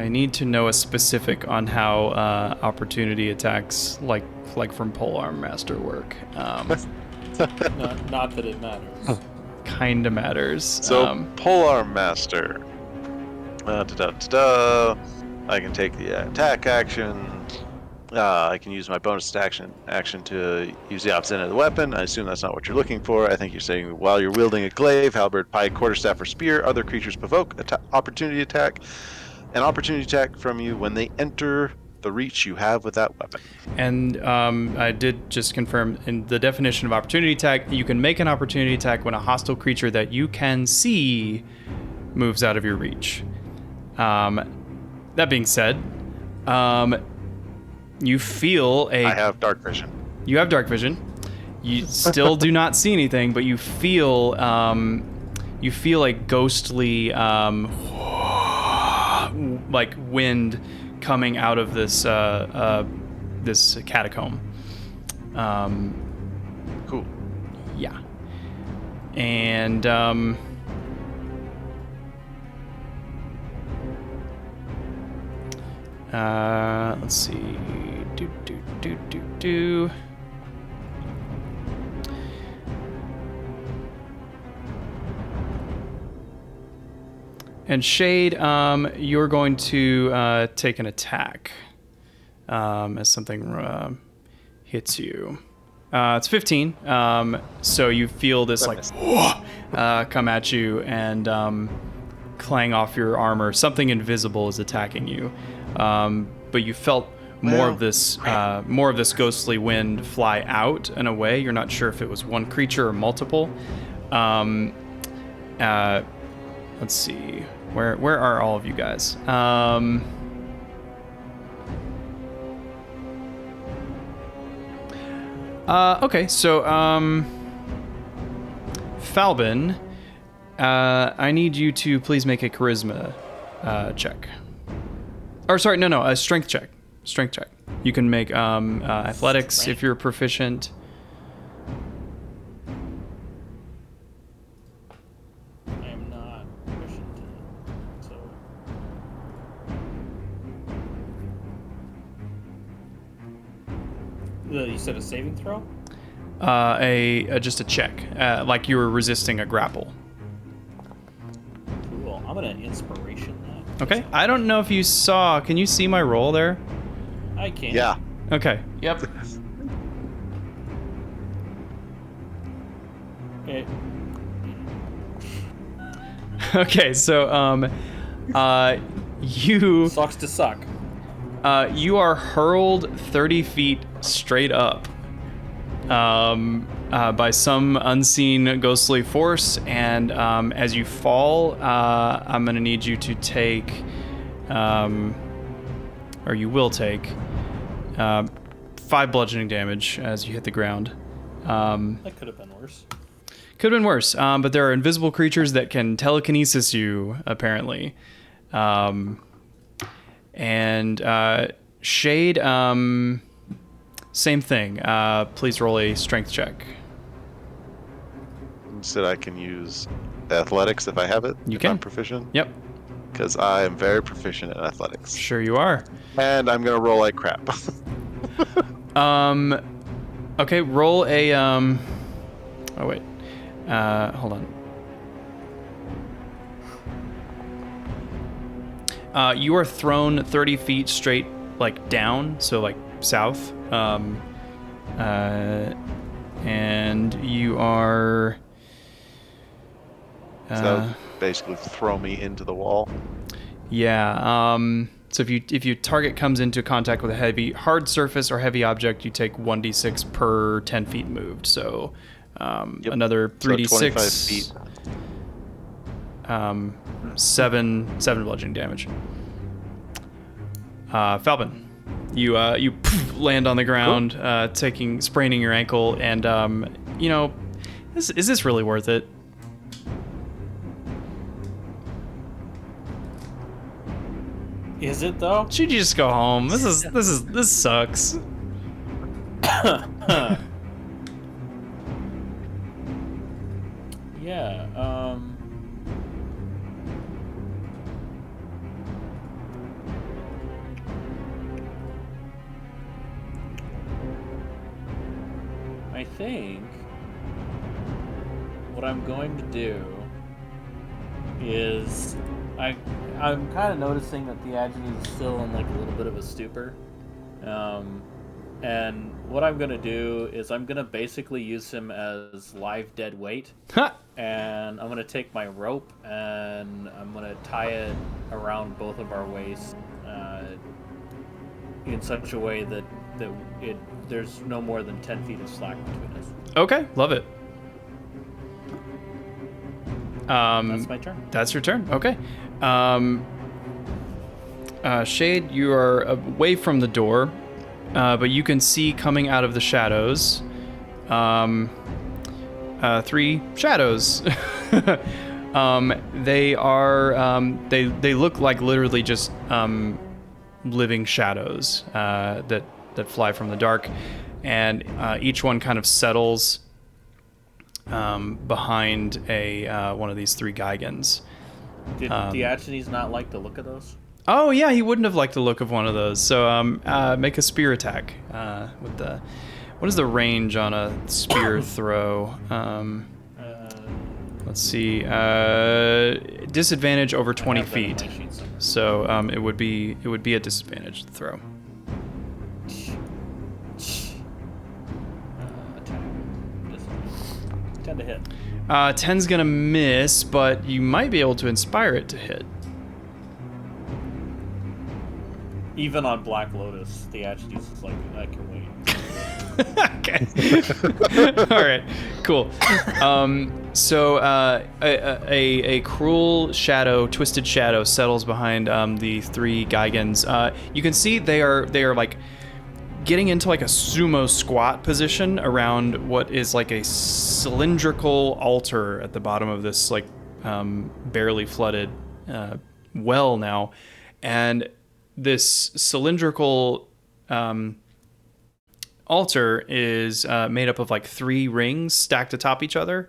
[SPEAKER 1] need to know a specific on how, opportunity attacks, like from Polearm Master work.
[SPEAKER 6] Not that it matters.
[SPEAKER 1] Kinda matters.
[SPEAKER 2] So, Polearm Master. I can take the attack action. I can use my bonus action to use the opposite end of the weapon. I assume that's not what you're looking for. I think you're saying while you're wielding a glaive, halberd, pike, quarterstaff, or spear, other creatures provoke opportunity attack. An opportunity attack from you when they enter the reach you have with that weapon.
[SPEAKER 1] And I did just confirm in the definition of opportunity attack, you can make an opportunity attack when a hostile creature that you can see moves out of your reach. That being said, you feel
[SPEAKER 2] I have dark vision.
[SPEAKER 1] You have dark vision. You still do not see anything, but you feel a ghostly like wind coming out of this this catacomb.
[SPEAKER 2] Cool.
[SPEAKER 1] Yeah. And let's see. And Shade, you're going to take an attack as something hits you. It's 15, so you feel this like come at you and clang off your armor. Something invisible is attacking you, but you felt more of this ghostly wind fly out and away. You're not sure if it was one creature or multiple. Let's see. Where are all of you guys? Okay, so Falbin, I need you to please make a charisma check. Or sorry, no, a strength check. Strength check. You can make athletics if you're proficient.
[SPEAKER 6] I am not proficient, so. You said a saving throw?
[SPEAKER 1] Just a check, like you were resisting a grapple.
[SPEAKER 6] Cool. I'm gonna inspiration that.
[SPEAKER 1] Okay. I don't know if you saw. Can you see my roll there?
[SPEAKER 6] I can.
[SPEAKER 2] Yeah.
[SPEAKER 1] Okay.
[SPEAKER 5] Yep.
[SPEAKER 6] Okay.
[SPEAKER 1] Okay. So you
[SPEAKER 6] Sucks to suck.
[SPEAKER 1] you are hurled 30 feet straight up by some unseen ghostly force, and as you fall, I'm gonna need you to take, or you will take, 5 bludgeoning damage as you hit the ground.
[SPEAKER 6] That could have been worse.
[SPEAKER 1] Could have been worse, but there are invisible creatures that can telekinesis you, apparently. And Shade, same thing. Please roll a strength check.
[SPEAKER 2] You said I can use athletics if I have it.
[SPEAKER 1] You
[SPEAKER 2] if
[SPEAKER 1] can.
[SPEAKER 2] I'm proficient.
[SPEAKER 1] Yep,
[SPEAKER 2] Because I am very proficient in athletics.
[SPEAKER 1] sure you are.
[SPEAKER 2] And I'm gonna roll like crap.
[SPEAKER 1] Okay, roll a, oh wait. Hold on. You are thrown 30 feet straight like down, so like south. And you are.
[SPEAKER 2] So basically throw me into the wall.
[SPEAKER 1] Yeah. So if you target comes into contact with a hard surface or heavy object, you take 1d6 per 10 feet moved. So another 3d6.
[SPEAKER 2] So 25 feet.
[SPEAKER 1] 7 bludgeoning damage. Falcon, you land on the ground, spraining your ankle, and is this really worth it?
[SPEAKER 6] Is it though?
[SPEAKER 1] Should you just go home? This sucks.
[SPEAKER 6] Yeah. I think what I'm going to do is I'm kind of noticing that the adjutant is still in like a little bit of a stupor. And what I'm going to do is I'm going to basically use him as live dead weight. And I'm going to take my rope and I'm going to tie it around both of our waists in such a way that there's no more than 10 feet of slack between us.
[SPEAKER 1] Okay, love it.
[SPEAKER 6] That's my turn.
[SPEAKER 1] That's your turn. Okay. Shade, you are away from the door, but you can see coming out of the shadows 3 shadows. They are they look like literally just living shadows that fly from the dark, and each one kind of settles behind one of these 3 Gigans.
[SPEAKER 6] Did Diogenes not like the look of those?
[SPEAKER 1] Oh yeah, he wouldn't have liked the look of one of those. So make a spear attack with the. What is the range on a spear throw? Let's see. Disadvantage over 20 feet. So it would be a disadvantage to throw.
[SPEAKER 6] 10 to hit.
[SPEAKER 1] 10's gonna miss, but you might be able to inspire it to hit.
[SPEAKER 6] Even on Black Lotus, the Adjutant is like, I can wait.
[SPEAKER 1] Okay. All right. Cool. So a cruel shadow, twisted shadow, settles behind the 3 Gigans. You can see they are like getting into like a sumo squat position around what is like a cylindrical altar at the bottom of this like barely flooded well now, and this cylindrical altar is made up of like 3 rings stacked atop each other,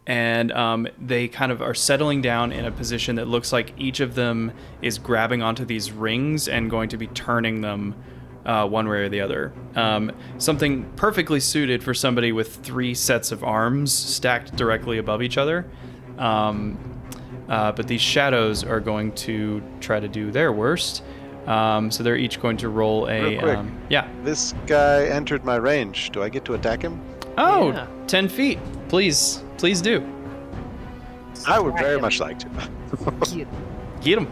[SPEAKER 1] and they kind of are settling down in a position that looks like each of them is grabbing onto these rings and going to be turning them one way or the other. Something perfectly suited for somebody with 3 sets of arms stacked directly above each other. But these shadows are going to try to do their worst. So they're each going to roll a...
[SPEAKER 2] Real quick.
[SPEAKER 1] Yeah.
[SPEAKER 2] This guy entered my range. Do I get to attack him?
[SPEAKER 1] Oh,
[SPEAKER 3] Yeah.
[SPEAKER 1] 10 feet. Please do.
[SPEAKER 2] I would very much like to.
[SPEAKER 1] Get him.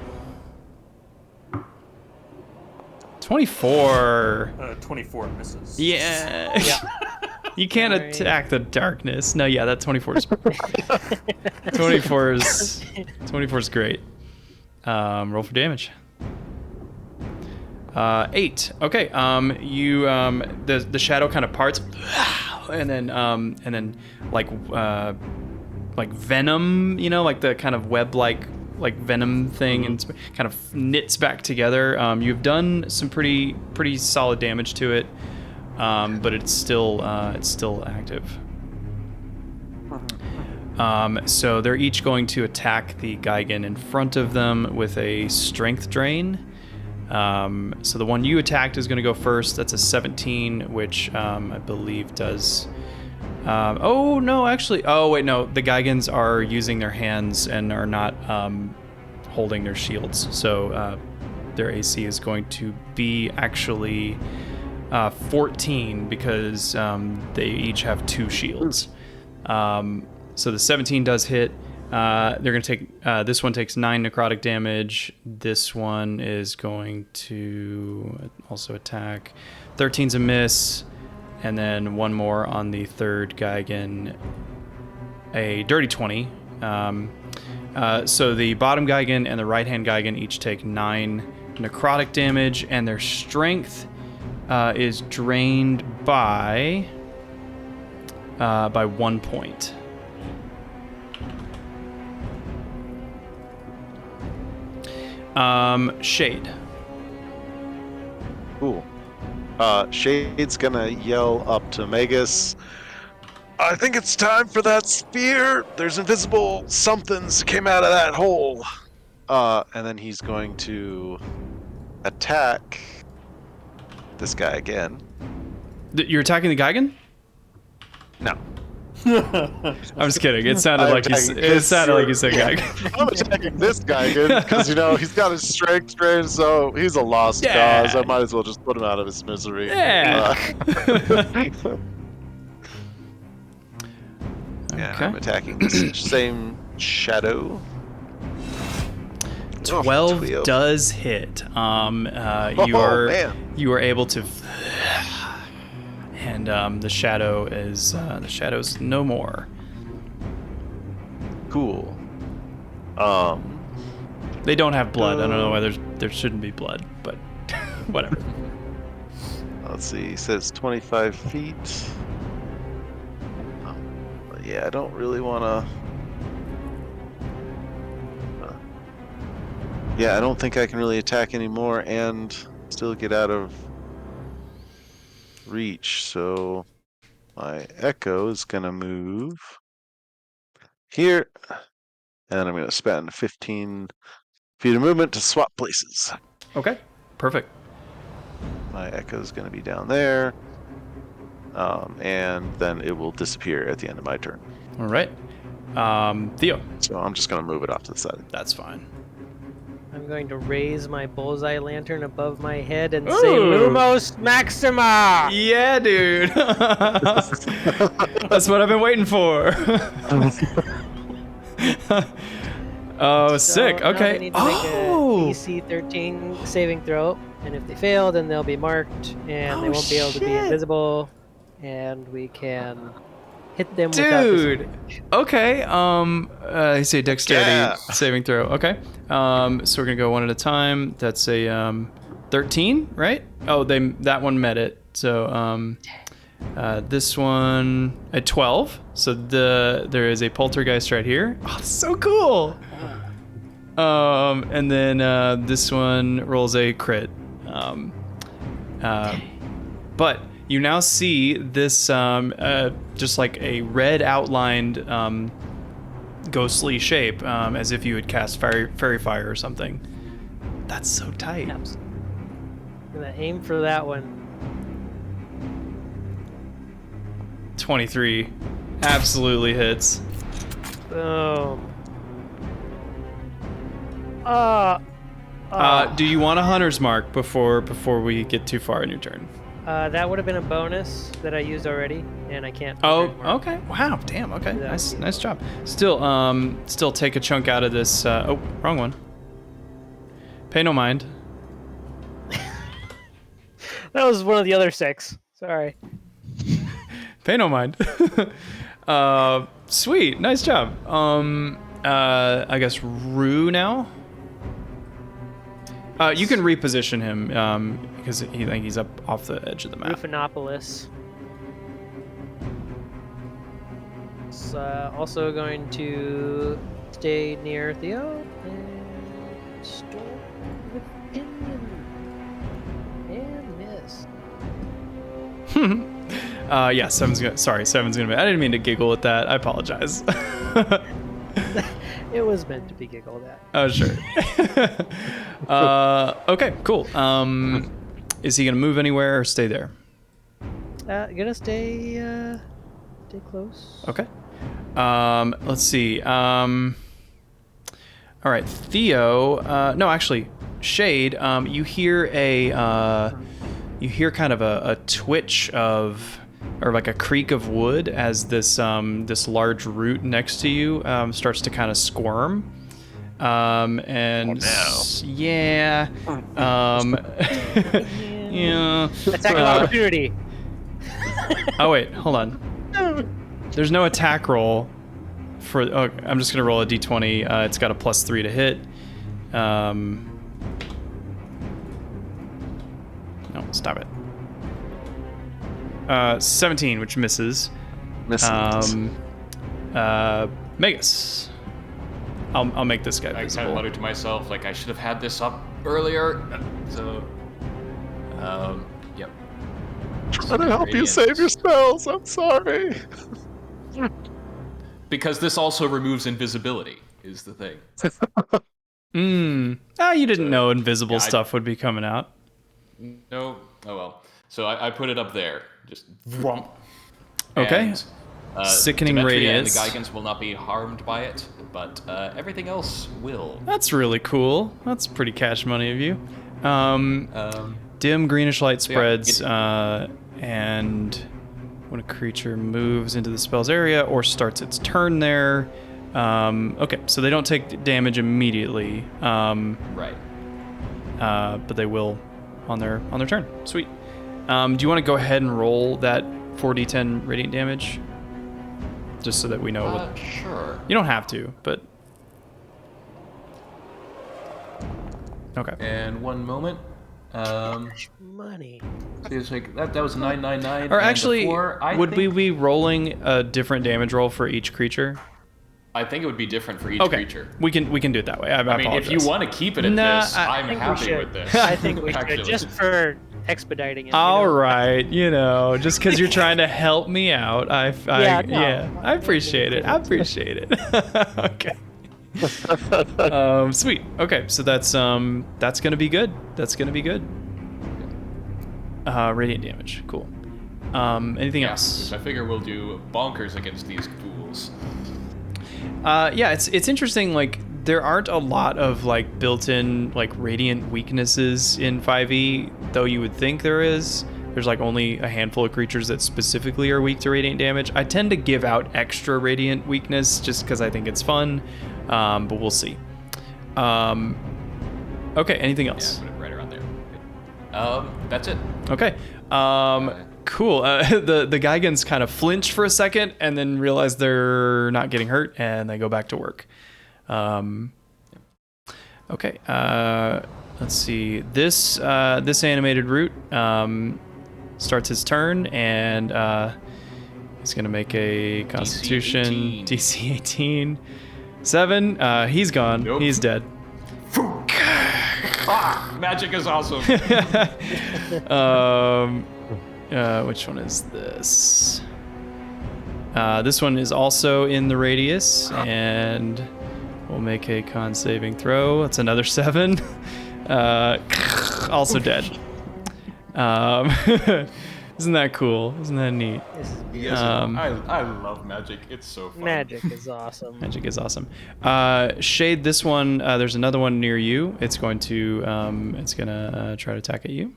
[SPEAKER 1] 24.
[SPEAKER 6] 24 misses.
[SPEAKER 1] Yeah. You can't
[SPEAKER 3] Sorry.
[SPEAKER 1] attack the darkness. No, yeah, that 24 is 24 is great. Roll for damage. 8. Okay. The shadow kind of parts, and then like venom, like the kind of web like venom thing, and kind of knits back together. You've done some pretty solid damage to it, but it's still active. So they're each going to attack the Gigan in front of them with a strength drain. So the one you attacked is going to go first. That's a 17, which I believe does... oh, no, actually... Oh, wait, no. The Gigans are using their hands and are not holding their shields. So their AC is going to be actually 14 because they each have 2 shields. So the 17 does hit. They're going to take, this one takes 9 necrotic damage. This one is going to also attack. 13's a miss. And then one more on the third Gigan, a dirty 20. So the bottom Gigan and the right-hand Gigan each take 9 necrotic damage, and their strength is drained by 1 point. Shade.
[SPEAKER 2] Cool. Shade's gonna yell up to Magus. I think it's time for that spear. There's invisible somethings came out of that hole. And then he's going to attack this guy again.
[SPEAKER 1] You're attacking the Gigan?
[SPEAKER 2] No.
[SPEAKER 1] I'm just kidding. It sounded like you said Gigan.
[SPEAKER 2] I'm attacking this guy because he's got his strength drained, so he's a lost cause. I might as well just put him out of his misery.
[SPEAKER 1] Yeah.
[SPEAKER 2] Okay. I'm attacking this same shadow.
[SPEAKER 1] 12 does hit. You are able to, and the shadow's no more.
[SPEAKER 2] Cool.
[SPEAKER 1] They don't have blood. I don't know why there shouldn't be blood, but whatever.
[SPEAKER 2] Let's see. He says 25 feet. Yeah, I don't really want to. Yeah, I don't think I can really attack anymore and still get out of reach. So my Echo is going to move here. And I'm going to spend 15 feet of movement to swap places.
[SPEAKER 1] Okay, perfect.
[SPEAKER 2] My Echo is going to be down there. And then it will disappear at the end of my turn.
[SPEAKER 1] All right. Theo.
[SPEAKER 2] So I'm just going to move it off to the side.
[SPEAKER 1] That's fine.
[SPEAKER 3] I'm going to raise my bullseye lantern above my head and say Lumos Maxima!
[SPEAKER 1] Yeah, dude. That's what I've been waiting for. Oh, sick.
[SPEAKER 3] Now
[SPEAKER 1] Okay.
[SPEAKER 3] they need to make a DC 13 saving throw, and if they fail, then they'll be marked, and they won't be able to be invisible, and we can hit them without disadvantage.
[SPEAKER 1] Okay. I say dexterity saving throw. Okay. So we're gonna go one at a time. That's a 13, right? Oh, that one met it. So this one a 12. So there is a poltergeist right here. Oh, so cool. And then this one rolls a crit. But you now see this just like a red outlined ghostly shape, as if you had cast fairy fire or something. That's so tight.
[SPEAKER 3] I'm gonna aim for that one.
[SPEAKER 1] 23 absolutely hits.
[SPEAKER 3] Boom.
[SPEAKER 1] Do you want a hunter's mark before we get too far in your turn?
[SPEAKER 3] That would have been a bonus that I used already, and I can't.
[SPEAKER 1] Oh, okay. Wow, damn. Okay, nice job. Still take a chunk out of this. Oh, wrong one. Pay no mind.
[SPEAKER 3] That was one of the other 6. Sorry.
[SPEAKER 1] Pay no mind. Sweet, nice job. I guess Rue now. You can reposition him because he's up off the edge of the map.
[SPEAKER 3] Rufinopolis. It's also going to stay near Theo and storm with pinion and miss.
[SPEAKER 1] Yeah, Seven's gonna be. I didn't mean to giggle at that. I apologize.
[SPEAKER 3] It was meant to be giggled at.
[SPEAKER 1] Oh, sure. Okay, cool. Is he gonna move anywhere or stay there?
[SPEAKER 3] Gonna stay close.
[SPEAKER 1] Okay. Let's see. All right, Theo. No, actually, Shade, you hear kind of a twitch of, or like a creak of wood as this large root next to you starts to kind of squirm. And yeah, yeah.
[SPEAKER 3] Attack of opportunity.
[SPEAKER 1] Oh wait, hold on. There's no attack roll for. Oh, I'm just gonna roll a d20. It's got a +3 to hit. No, stop it. 17, which misses. Megas. I'll make this guy
[SPEAKER 5] I kind of
[SPEAKER 1] visible.
[SPEAKER 5] muttered to myself, like, I should have had this up earlier. So, yep.
[SPEAKER 2] Trying to help you save your spells. I'm sorry.
[SPEAKER 5] Because this also removes invisibility, is the thing.
[SPEAKER 1] You didn't know invisible stuff would be coming out.
[SPEAKER 5] No. Oh well. So I put it up there. Just vrump.
[SPEAKER 1] Okay.
[SPEAKER 5] And,
[SPEAKER 1] Sickening
[SPEAKER 5] Demetria
[SPEAKER 1] radiance.
[SPEAKER 5] and the Gigans will not be harmed by it, but everything else will.
[SPEAKER 1] That's really cool. That's pretty cash money of you. Dim greenish light spreads, and when a creature moves into the spell's area or starts its turn there. Okay, so they don't take damage immediately.
[SPEAKER 5] Right.
[SPEAKER 1] But they will on their turn. Sweet. Do you want to go ahead and roll that 4d10 radiant damage? Just so that we know what.
[SPEAKER 5] Sure.
[SPEAKER 1] You don't have to, but. Okay.
[SPEAKER 5] And one moment.
[SPEAKER 3] Money.
[SPEAKER 5] It's like that was 999.
[SPEAKER 1] Or
[SPEAKER 5] and
[SPEAKER 1] actually,
[SPEAKER 5] before,
[SPEAKER 1] would we be rolling a different damage roll for each creature?
[SPEAKER 5] I think it would be different for each
[SPEAKER 1] Okay.
[SPEAKER 5] creature.
[SPEAKER 1] We can do it that way. I
[SPEAKER 5] I mean, if you
[SPEAKER 1] apologize.
[SPEAKER 5] want to keep it at
[SPEAKER 1] Nah,
[SPEAKER 5] this,
[SPEAKER 1] I
[SPEAKER 5] I'm
[SPEAKER 3] think we
[SPEAKER 5] happy
[SPEAKER 3] should.
[SPEAKER 5] with this.
[SPEAKER 3] I think we should,
[SPEAKER 5] actually.
[SPEAKER 3] just for expediting it.
[SPEAKER 1] All right, just because you're trying to help me out, I appreciate it. I appreciate it. Okay. Sweet. Okay, so that's gonna be good. That's gonna be good. Radiant damage. Cool. Anything else?
[SPEAKER 5] I figure we'll do bonkers against these fools.
[SPEAKER 1] It's interesting. Like, there aren't a lot of like built-in like radiant weaknesses in 5e, though you would think there is. There's like only a handful of creatures that specifically are weak to radiant damage. I tend to give out extra radiant weakness just because I think it's fun, but we'll see. Okay, anything else?
[SPEAKER 5] Yeah, put it right around there. That's it.
[SPEAKER 1] Okay. Cool. The Gigans kind of flinch for a second and then realize they're not getting hurt, and they go back to work. Okay. Let's see. This animated root starts his turn, and he's gonna make a Constitution DC 18. 7. He's gone.
[SPEAKER 5] Nope.
[SPEAKER 1] He's dead.
[SPEAKER 5] Magic is awesome.
[SPEAKER 1] Which one is this? This one is also in the radius, and we'll make a con saving throw. That's another 7. Also dead. Isn't that cool? Isn't that neat?
[SPEAKER 5] I love magic. It's so fun.
[SPEAKER 3] Magic is awesome.
[SPEAKER 1] Magic is awesome. Shade, this one, there's another one near you. It's going to, try to attack at you.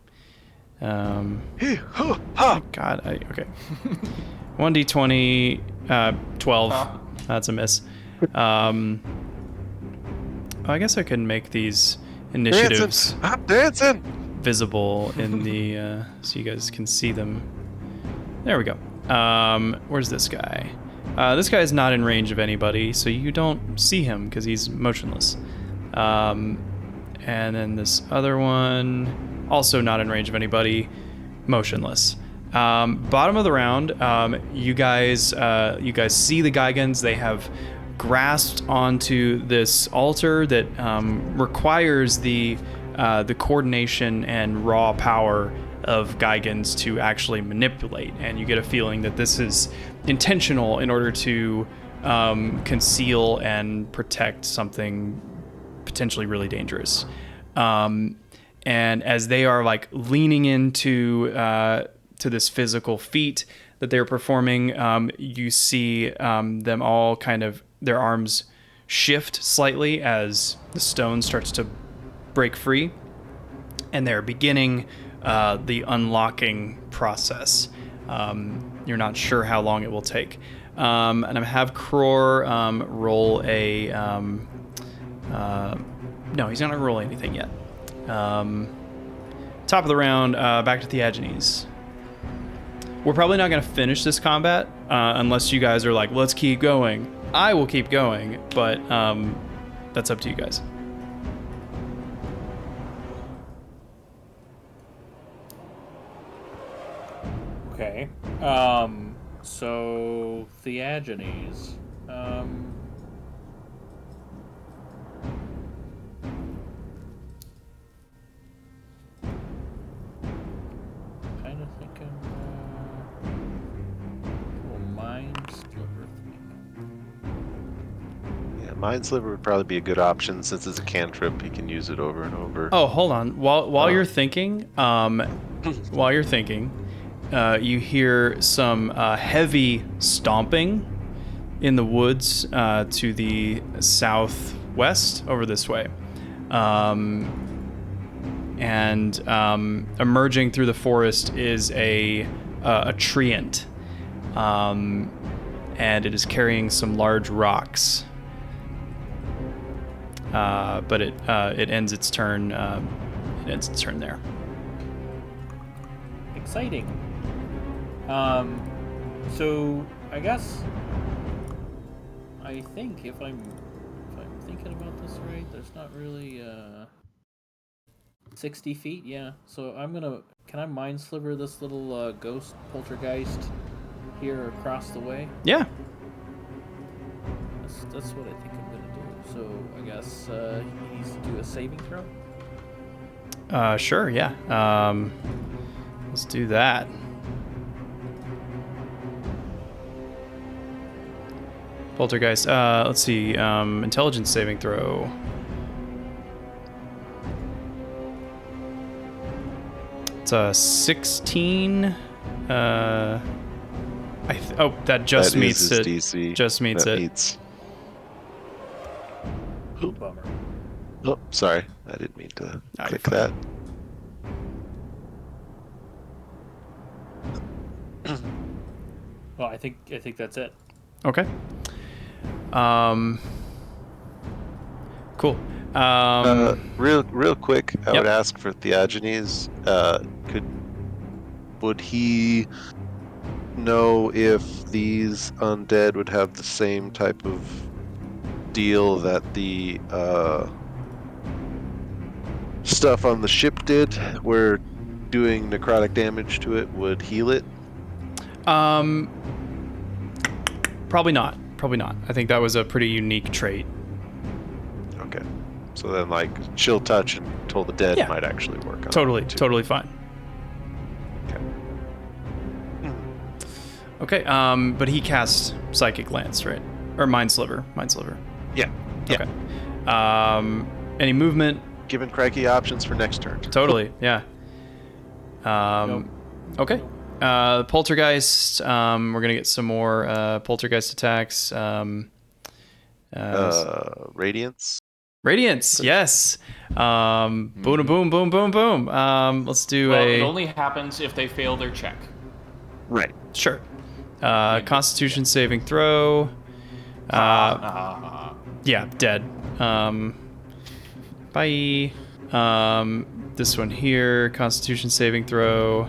[SPEAKER 1] God, okay. 1d20, 12. That's a miss. I guess I can make these initiatives
[SPEAKER 2] I'm dancing.
[SPEAKER 1] visible in the, so you guys can see them. There we go. Where's this guy? This guy is not in range of anybody, so you don't see him because he's motionless. And then this other one, also not in range of anybody, motionless. Bottom of the round, you guys see the Gigans. They have grasped onto this altar that requires the coordination and raw power of Gigans to actually manipulate, and you get a feeling that this is intentional in order to conceal and protect something potentially really dangerous. And as they are like leaning into to this physical feat that they're performing, you see them all kind of, their arms shift slightly as the stone starts to break free, and they're beginning the unlocking process. You're not sure how long it will take. And I have Kror roll a... no, he's not going to roll anything yet. Top of the round, back to Theagenes. We're probably not going to finish this combat unless you guys are like, let's keep going. I will keep going, but that's up to you guys.
[SPEAKER 6] Okay. So Theagenes. Kind of thinking. Mind Sliver thing.
[SPEAKER 2] Yeah, Mind Sliver would probably be a good option since it's a cantrip. You can use it over and over.
[SPEAKER 1] Oh, hold on. While you're thinking, you hear some heavy stomping in the woods to the southwest over this way. And emerging through the forest is a treant. And it is carrying some large rocks. But it ends its turn. It ends its turn there.
[SPEAKER 6] Exciting. So I guess I think if I'm thinking about this right, there's not really 60 feet, yeah. So can I mind sliver this little ghost poltergeist here across the way?
[SPEAKER 1] Yeah.
[SPEAKER 6] That's what I think I'm gonna do. So I guess he needs to do a saving throw.
[SPEAKER 1] Sure, yeah. Let's do that. Poltergeist. Let's see. Intelligence saving throw. It's a 16. That just meets it.
[SPEAKER 2] DC.
[SPEAKER 1] Just meets
[SPEAKER 2] that
[SPEAKER 1] it.
[SPEAKER 2] Meets.
[SPEAKER 6] Bummer.
[SPEAKER 2] Oh, sorry. I didn't mean to
[SPEAKER 1] you're
[SPEAKER 2] click
[SPEAKER 1] fine.
[SPEAKER 2] that.
[SPEAKER 6] Well, I think that's it.
[SPEAKER 1] Okay. Cool.
[SPEAKER 2] Real quick, I
[SPEAKER 1] Yep.
[SPEAKER 2] would ask for Theagenes. Would he know if these undead would have the same type of deal that the stuff on the ship did, where doing necrotic damage to it would heal it?
[SPEAKER 1] Probably not. Probably not. I think that was a pretty unique trait.
[SPEAKER 2] Okay. So then, like, chill touch and Toll the Dead
[SPEAKER 1] Yeah.
[SPEAKER 2] might actually work on
[SPEAKER 1] Totally,
[SPEAKER 2] it too.
[SPEAKER 1] totally fine.
[SPEAKER 2] Okay.
[SPEAKER 1] Okay, but he cast Psychic Lance, right? Or Mind Sliver. Mind Sliver.
[SPEAKER 2] Yeah. Yeah.
[SPEAKER 1] Okay. Any movement?
[SPEAKER 2] Giving Crikey options for next turn.
[SPEAKER 1] Totally, yeah. Okay. Poltergeist. We're gonna get some more Poltergeist attacks.
[SPEAKER 2] Radiance.
[SPEAKER 1] Radiance, yes. Boom, boom, boom, boom, boom. Let's do
[SPEAKER 5] It only happens if they fail their check.
[SPEAKER 2] Right.
[SPEAKER 1] Sure. Constitution saving throw. Yeah, dead. Bye. This one here, Constitution saving throw.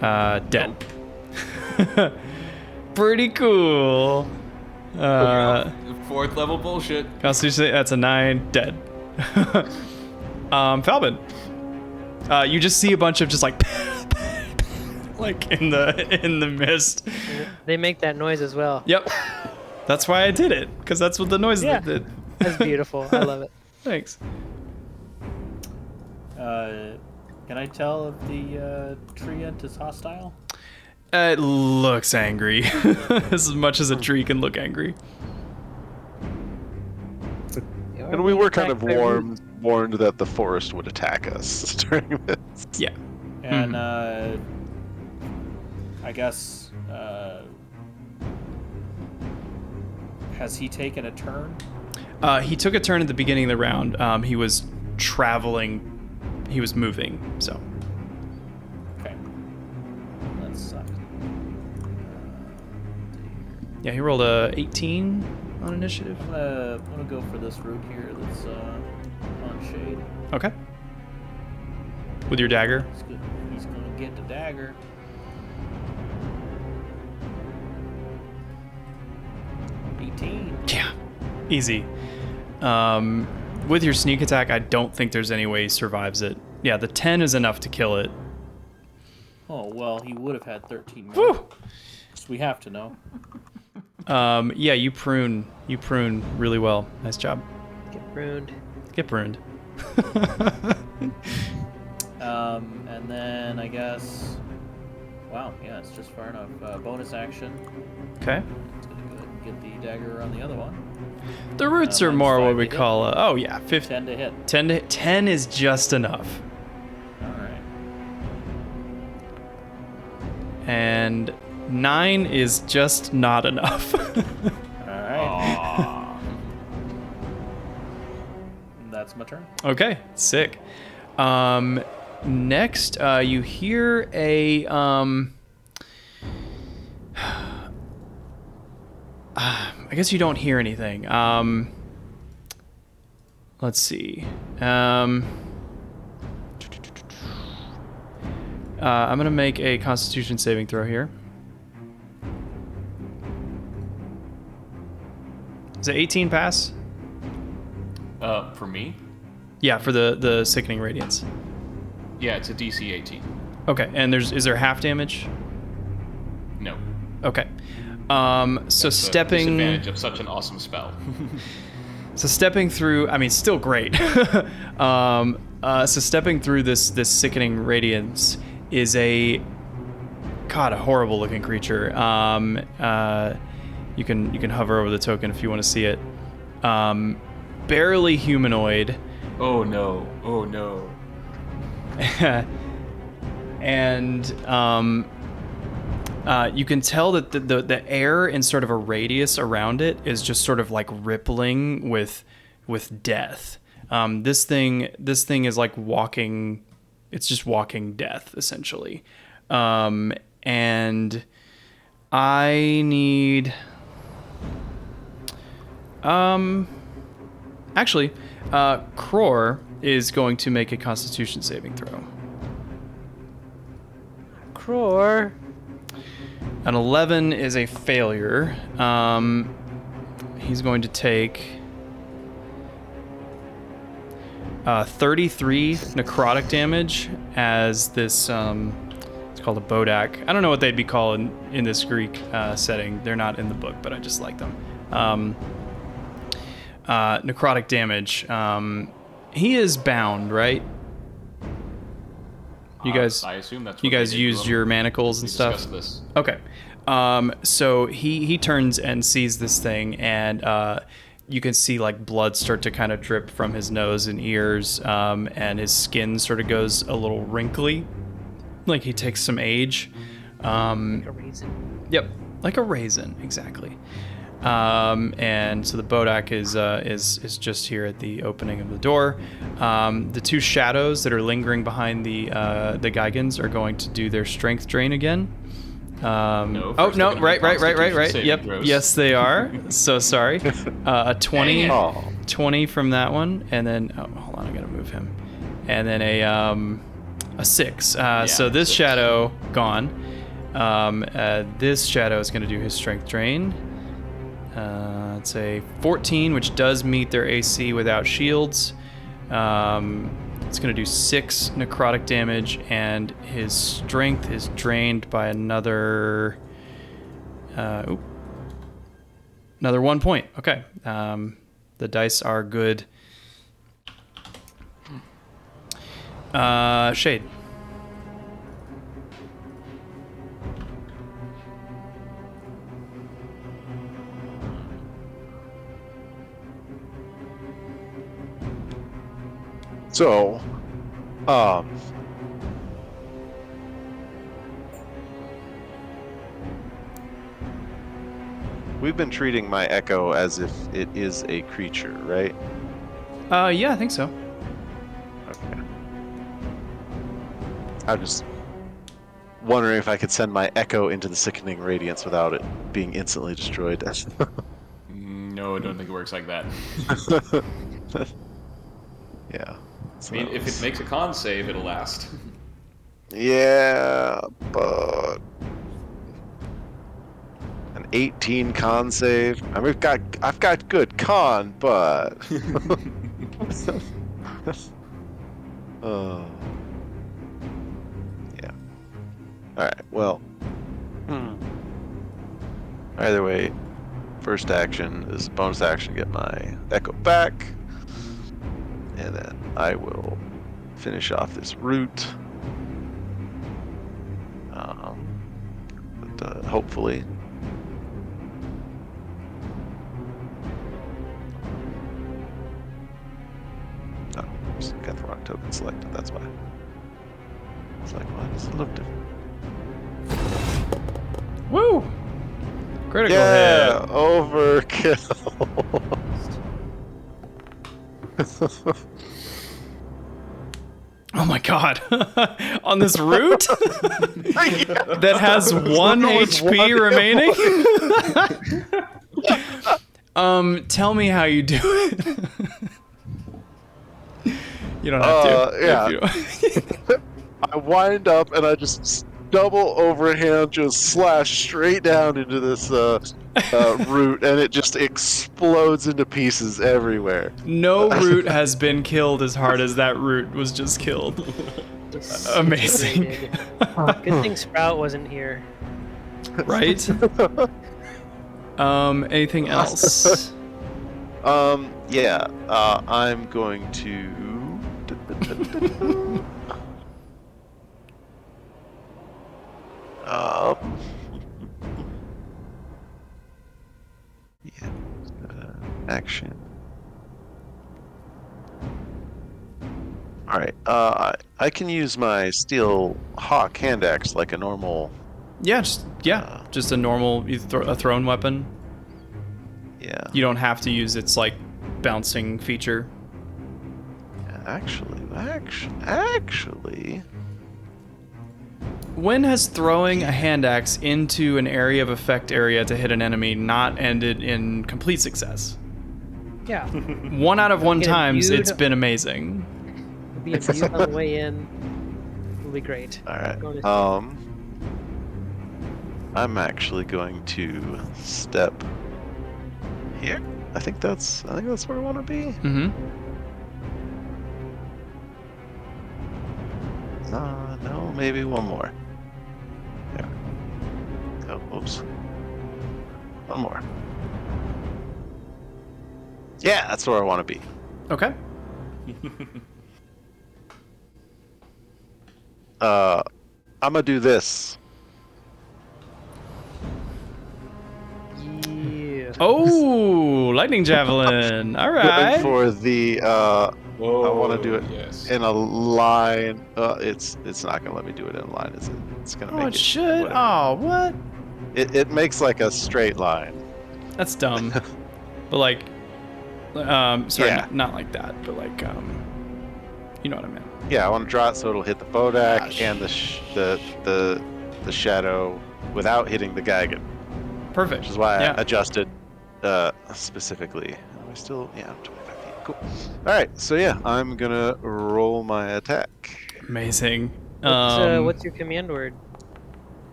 [SPEAKER 1] Dead. Pretty cool.
[SPEAKER 5] Fourth level bullshit.
[SPEAKER 1] Constitution, that's a 9. Dead. Falbin. You just see a bunch of just like in the mist.
[SPEAKER 3] They make that noise as well.
[SPEAKER 1] Yep. That's why I did it, because that's what the noise did.
[SPEAKER 3] That's beautiful. I love it.
[SPEAKER 1] Thanks.
[SPEAKER 6] Can I tell if the treant is hostile?
[SPEAKER 1] It looks angry. As much as a tree can look angry.
[SPEAKER 2] And we were kind of warned that the forest would attack us during this.
[SPEAKER 1] Yeah.
[SPEAKER 6] And I guess has he taken a turn?
[SPEAKER 1] He took a turn at the beginning of the round. He was traveling. He was moving, so.
[SPEAKER 6] Okay. That sucks.
[SPEAKER 1] Yeah, he rolled a 18 on initiative.
[SPEAKER 6] I'm gonna go for this route here that's on Shade.
[SPEAKER 1] Okay. With your dagger?
[SPEAKER 6] He's gonna get the dagger.
[SPEAKER 1] Yeah, easy. With your sneak attack, I don't think there's any way he survives it. Yeah, the 10 is enough to kill it.
[SPEAKER 6] Oh, well, he would have had 13 more.
[SPEAKER 1] Woo!
[SPEAKER 6] So we have to know.
[SPEAKER 1] Yeah, you prune really well. Nice job.
[SPEAKER 3] Get pruned.
[SPEAKER 1] Get pruned.
[SPEAKER 6] And then I guess... Wow, yeah, it's just far enough. Bonus action.
[SPEAKER 1] Okay.
[SPEAKER 6] It's gonna go ahead and get the dagger on the other one.
[SPEAKER 1] The roots are
[SPEAKER 6] Minus
[SPEAKER 1] more
[SPEAKER 6] 5
[SPEAKER 1] what
[SPEAKER 6] to
[SPEAKER 1] we
[SPEAKER 6] hit.
[SPEAKER 1] call,
[SPEAKER 6] 10 to hit.
[SPEAKER 1] 10 is just enough.
[SPEAKER 6] Alright.
[SPEAKER 1] And 9 is just not enough.
[SPEAKER 6] Alright. That's my turn.
[SPEAKER 1] Okay, sick. Next, you hear a I guess you don't hear anything. Let's see. I'm gonna make a Constitution saving throw here. Is it 18 pass?
[SPEAKER 5] For me?
[SPEAKER 1] Yeah, for the Sickening Radiance.
[SPEAKER 5] Yeah, it's a DC 18.
[SPEAKER 1] Okay, and is there half damage?
[SPEAKER 5] No.
[SPEAKER 1] Okay. So
[SPEAKER 5] It's a
[SPEAKER 1] stepping
[SPEAKER 5] disadvantage of such an awesome spell.
[SPEAKER 1] So stepping through, I mean, still great. So stepping through this Sickening Radiance is a horrible looking creature. You can hover over the token if you want to see it. Barely humanoid.
[SPEAKER 5] Oh no! Oh no!
[SPEAKER 1] And you can tell that the air in sort of a radius around it is just sort of like rippling with death. This thing is like walking. It's just walking death essentially. And I need. Actually, Kror is going to make a Constitution saving throw.
[SPEAKER 3] Kror.
[SPEAKER 1] An 11 is a failure. He's going to take 33 necrotic damage as this. It's called a Bodak. I don't know what they'd be called in this Greek setting. They're not in the book, but I just like them. Necrotic damage. He is bound, right? You guys,
[SPEAKER 5] I assume that's what
[SPEAKER 1] you guys
[SPEAKER 5] they did to
[SPEAKER 1] used
[SPEAKER 5] him.
[SPEAKER 1] your manacles and
[SPEAKER 5] We
[SPEAKER 1] stuff.
[SPEAKER 5] discussed this.
[SPEAKER 1] Okay. So he turns and sees this thing, and you can see like blood start to kind of drip from his nose and ears, and his skin sort of goes a little wrinkly, like he takes some age.
[SPEAKER 3] Like a raisin.
[SPEAKER 1] Yep, like a raisin, exactly. And so the Bodak is just here at the opening of the door. The two shadows that are lingering behind the Gigans are going to do their strength drain again.
[SPEAKER 5] No,
[SPEAKER 1] Oh
[SPEAKER 5] first
[SPEAKER 1] no!
[SPEAKER 5] they're gonna make
[SPEAKER 1] Right.
[SPEAKER 5] Constitution saving
[SPEAKER 1] Yep.
[SPEAKER 5] throws.
[SPEAKER 1] Yes, they are. So sorry. A 20,
[SPEAKER 2] Oh.
[SPEAKER 1] 20 from that one, and then hold on, I gotta move him. And then a 6. So this
[SPEAKER 5] 6.
[SPEAKER 1] shadow gone. This shadow is gonna do his strength drain. It's a 14, which does meet their AC without shields. It's going to do 6 necrotic damage, and his strength is drained by another 1 point. Okay. The dice are good. Shade.
[SPEAKER 2] So, we've been treating my echo as if it is a creature, right?
[SPEAKER 1] Yeah, I think so.
[SPEAKER 2] I'm just wondering if I could send my echo into the sickening radiance without it being instantly destroyed.
[SPEAKER 5] No, I don't think it works like that.
[SPEAKER 2] Yeah.
[SPEAKER 5] I mean, if it makes a con save, it'll last.
[SPEAKER 2] Yeah, but an 18 con save. I mean, I've got good con, but yeah. All right. Well, either way, first action is bonus action to get my echo back, and then I will finish off this route. But hopefully. Oh, just got the wrong token selected, that's why. It's like, why does it look different?
[SPEAKER 1] Woo! Critical
[SPEAKER 2] Yeah,
[SPEAKER 1] hit.
[SPEAKER 2] overkill.
[SPEAKER 1] Oh my god. On this route that has 1 HP remaining? Tell me how you do it. You don't have to.
[SPEAKER 2] Yeah.
[SPEAKER 1] If you don't.
[SPEAKER 2] I wind up and I just double overhand just slash straight down into this root, and it just explodes into pieces everywhere.
[SPEAKER 1] No root has been killed as hard as that root was just killed. Amazing.
[SPEAKER 3] Good thing Sprout wasn't here.
[SPEAKER 1] Right? Anything else?
[SPEAKER 2] Yeah. I'm going to. Yeah. Action. All right. I can use my steel hawk hand axe like a normal.
[SPEAKER 1] Yeah, just a normal a thrown weapon.
[SPEAKER 2] Yeah.
[SPEAKER 1] You don't have to use its like bouncing feature.
[SPEAKER 2] Actually.
[SPEAKER 1] When has throwing a hand axe into an area of effect area to hit an enemy not ended in complete success?
[SPEAKER 3] Yeah.
[SPEAKER 1] 1 out of 1
[SPEAKER 3] Get
[SPEAKER 1] times,
[SPEAKER 3] imbued.
[SPEAKER 1] it's been amazing.
[SPEAKER 3] It'll be imbued on the way in. It'll be great.
[SPEAKER 2] All right.
[SPEAKER 3] Bonus.
[SPEAKER 2] I'm actually going to step here. I think that's where I want to be.
[SPEAKER 1] Mm-hmm.
[SPEAKER 2] No, maybe one more. There. Oh, oops. One more. Yeah, that's where I want to be.
[SPEAKER 1] Okay.
[SPEAKER 2] I'm gonna do this.
[SPEAKER 3] Yeah.
[SPEAKER 1] Oh, lightning javelin. All
[SPEAKER 2] Going
[SPEAKER 1] right.
[SPEAKER 2] for the
[SPEAKER 5] Whoa,
[SPEAKER 2] I want to do it
[SPEAKER 5] yes.
[SPEAKER 2] in a line. It's not gonna let me do it in a line. It's gonna
[SPEAKER 1] Oh,
[SPEAKER 2] make
[SPEAKER 1] it
[SPEAKER 2] it.
[SPEAKER 1] should.
[SPEAKER 2] whatever.
[SPEAKER 1] Oh, what?
[SPEAKER 2] It makes like a straight line.
[SPEAKER 1] That's dumb. But like, sorry,
[SPEAKER 2] Yeah.
[SPEAKER 1] not like that, but like, you know what I meant.
[SPEAKER 2] Yeah, I want to draw it so it'll hit the Bodak
[SPEAKER 1] Gosh.
[SPEAKER 2] and the shadow without hitting the Geigen,
[SPEAKER 1] Perfect.
[SPEAKER 2] which is why
[SPEAKER 1] Yeah.
[SPEAKER 2] I adjusted specifically. Am I still? Yeah, I'm 25 feet. Cool. All right, so yeah, I'm gonna roll my attack.
[SPEAKER 1] Amazing.
[SPEAKER 3] What's your command word?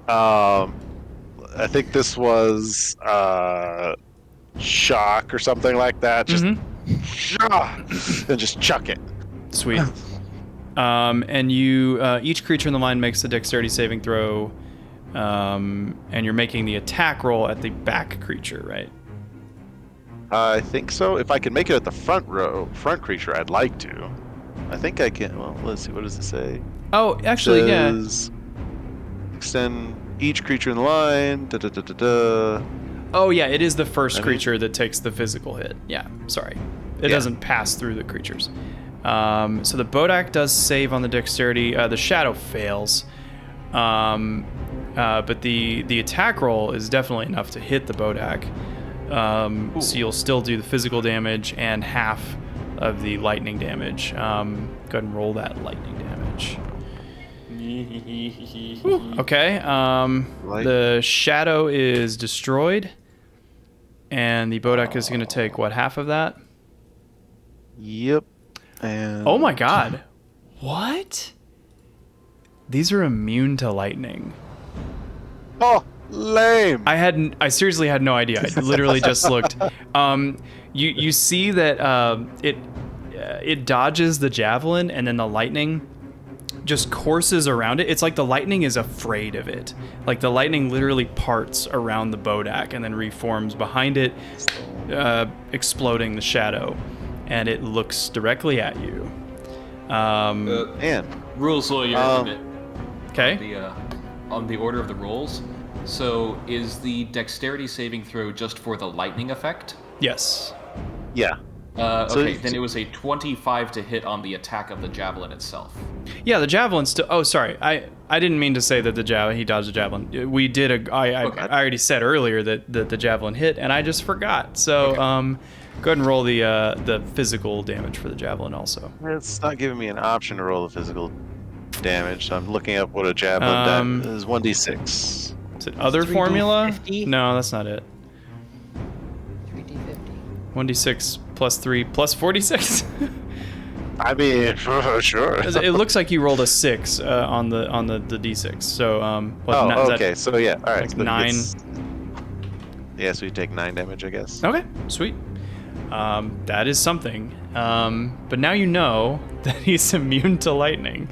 [SPEAKER 2] I think this was shock or something like that. Just and just chuck it.
[SPEAKER 1] Sweet. And you, each creature in the line makes a dexterity saving throw, and you're making the attack roll at the back creature, right?
[SPEAKER 2] I think so. If I can make it at the front creature, I'd like to. I think I can. Well, let's see. What does it say?
[SPEAKER 1] Oh, actually, yeah.
[SPEAKER 2] Says, extend each creature in the line. Da, da, da, da, da.
[SPEAKER 1] Oh, yeah, it is the first
[SPEAKER 2] I mean-
[SPEAKER 1] creature that takes the physical hit. Yeah, sorry. It
[SPEAKER 2] Yeah.
[SPEAKER 1] doesn't pass through the creatures. So the Bodak does save on the dexterity. The shadow fails. But the attack roll is definitely enough to hit the Bodak. So you'll still do the physical damage and half of the lightning damage. Go ahead and roll that lightning damage. Okay. The shadow is destroyed, and the Bodak is going to take what, half of that?
[SPEAKER 2] Yep. And
[SPEAKER 1] Oh my God! What? These are immune to lightning.
[SPEAKER 2] Oh, lame.
[SPEAKER 1] I seriously had no idea. I literally just looked. You see that it dodges the javelin, and then the lightning just courses around it. It's like the lightning is afraid of it. Like the lightning literally parts around the Bodak and then reforms behind it, exploding the shadow, and it looks directly at you.
[SPEAKER 2] Man.
[SPEAKER 5] Rules lawyer a bit.
[SPEAKER 1] Okay.
[SPEAKER 5] On the order of the rolls. So is the dexterity saving throw just for the lightning effect?
[SPEAKER 1] Yes.
[SPEAKER 2] Yeah.
[SPEAKER 5] Okay, then it was a 25 to hit on the attack of the javelin itself.
[SPEAKER 1] Yeah, the javelin still. Oh, sorry. I didn't mean to say that he dodged the javelin. We did I already said earlier that the javelin hit, and I just forgot. So go ahead and roll the physical damage for the javelin also.
[SPEAKER 2] It's not giving me an option to roll the physical damage. So I'm looking up what a javelin is. 1d6.
[SPEAKER 1] Is it other
[SPEAKER 3] 3D50?
[SPEAKER 1] formula? No, that's not it.
[SPEAKER 3] 3d50.
[SPEAKER 1] 1d6 plus 3 plus 46.
[SPEAKER 2] I mean, sure.
[SPEAKER 1] It looks like you rolled a 6 on the d6. So
[SPEAKER 2] okay. So yeah, all right.
[SPEAKER 1] like
[SPEAKER 2] So
[SPEAKER 1] 9.
[SPEAKER 2] Yeah, so you take 9 damage, I guess.
[SPEAKER 1] Okay, sweet. That is something. But now you know that he's immune to lightning,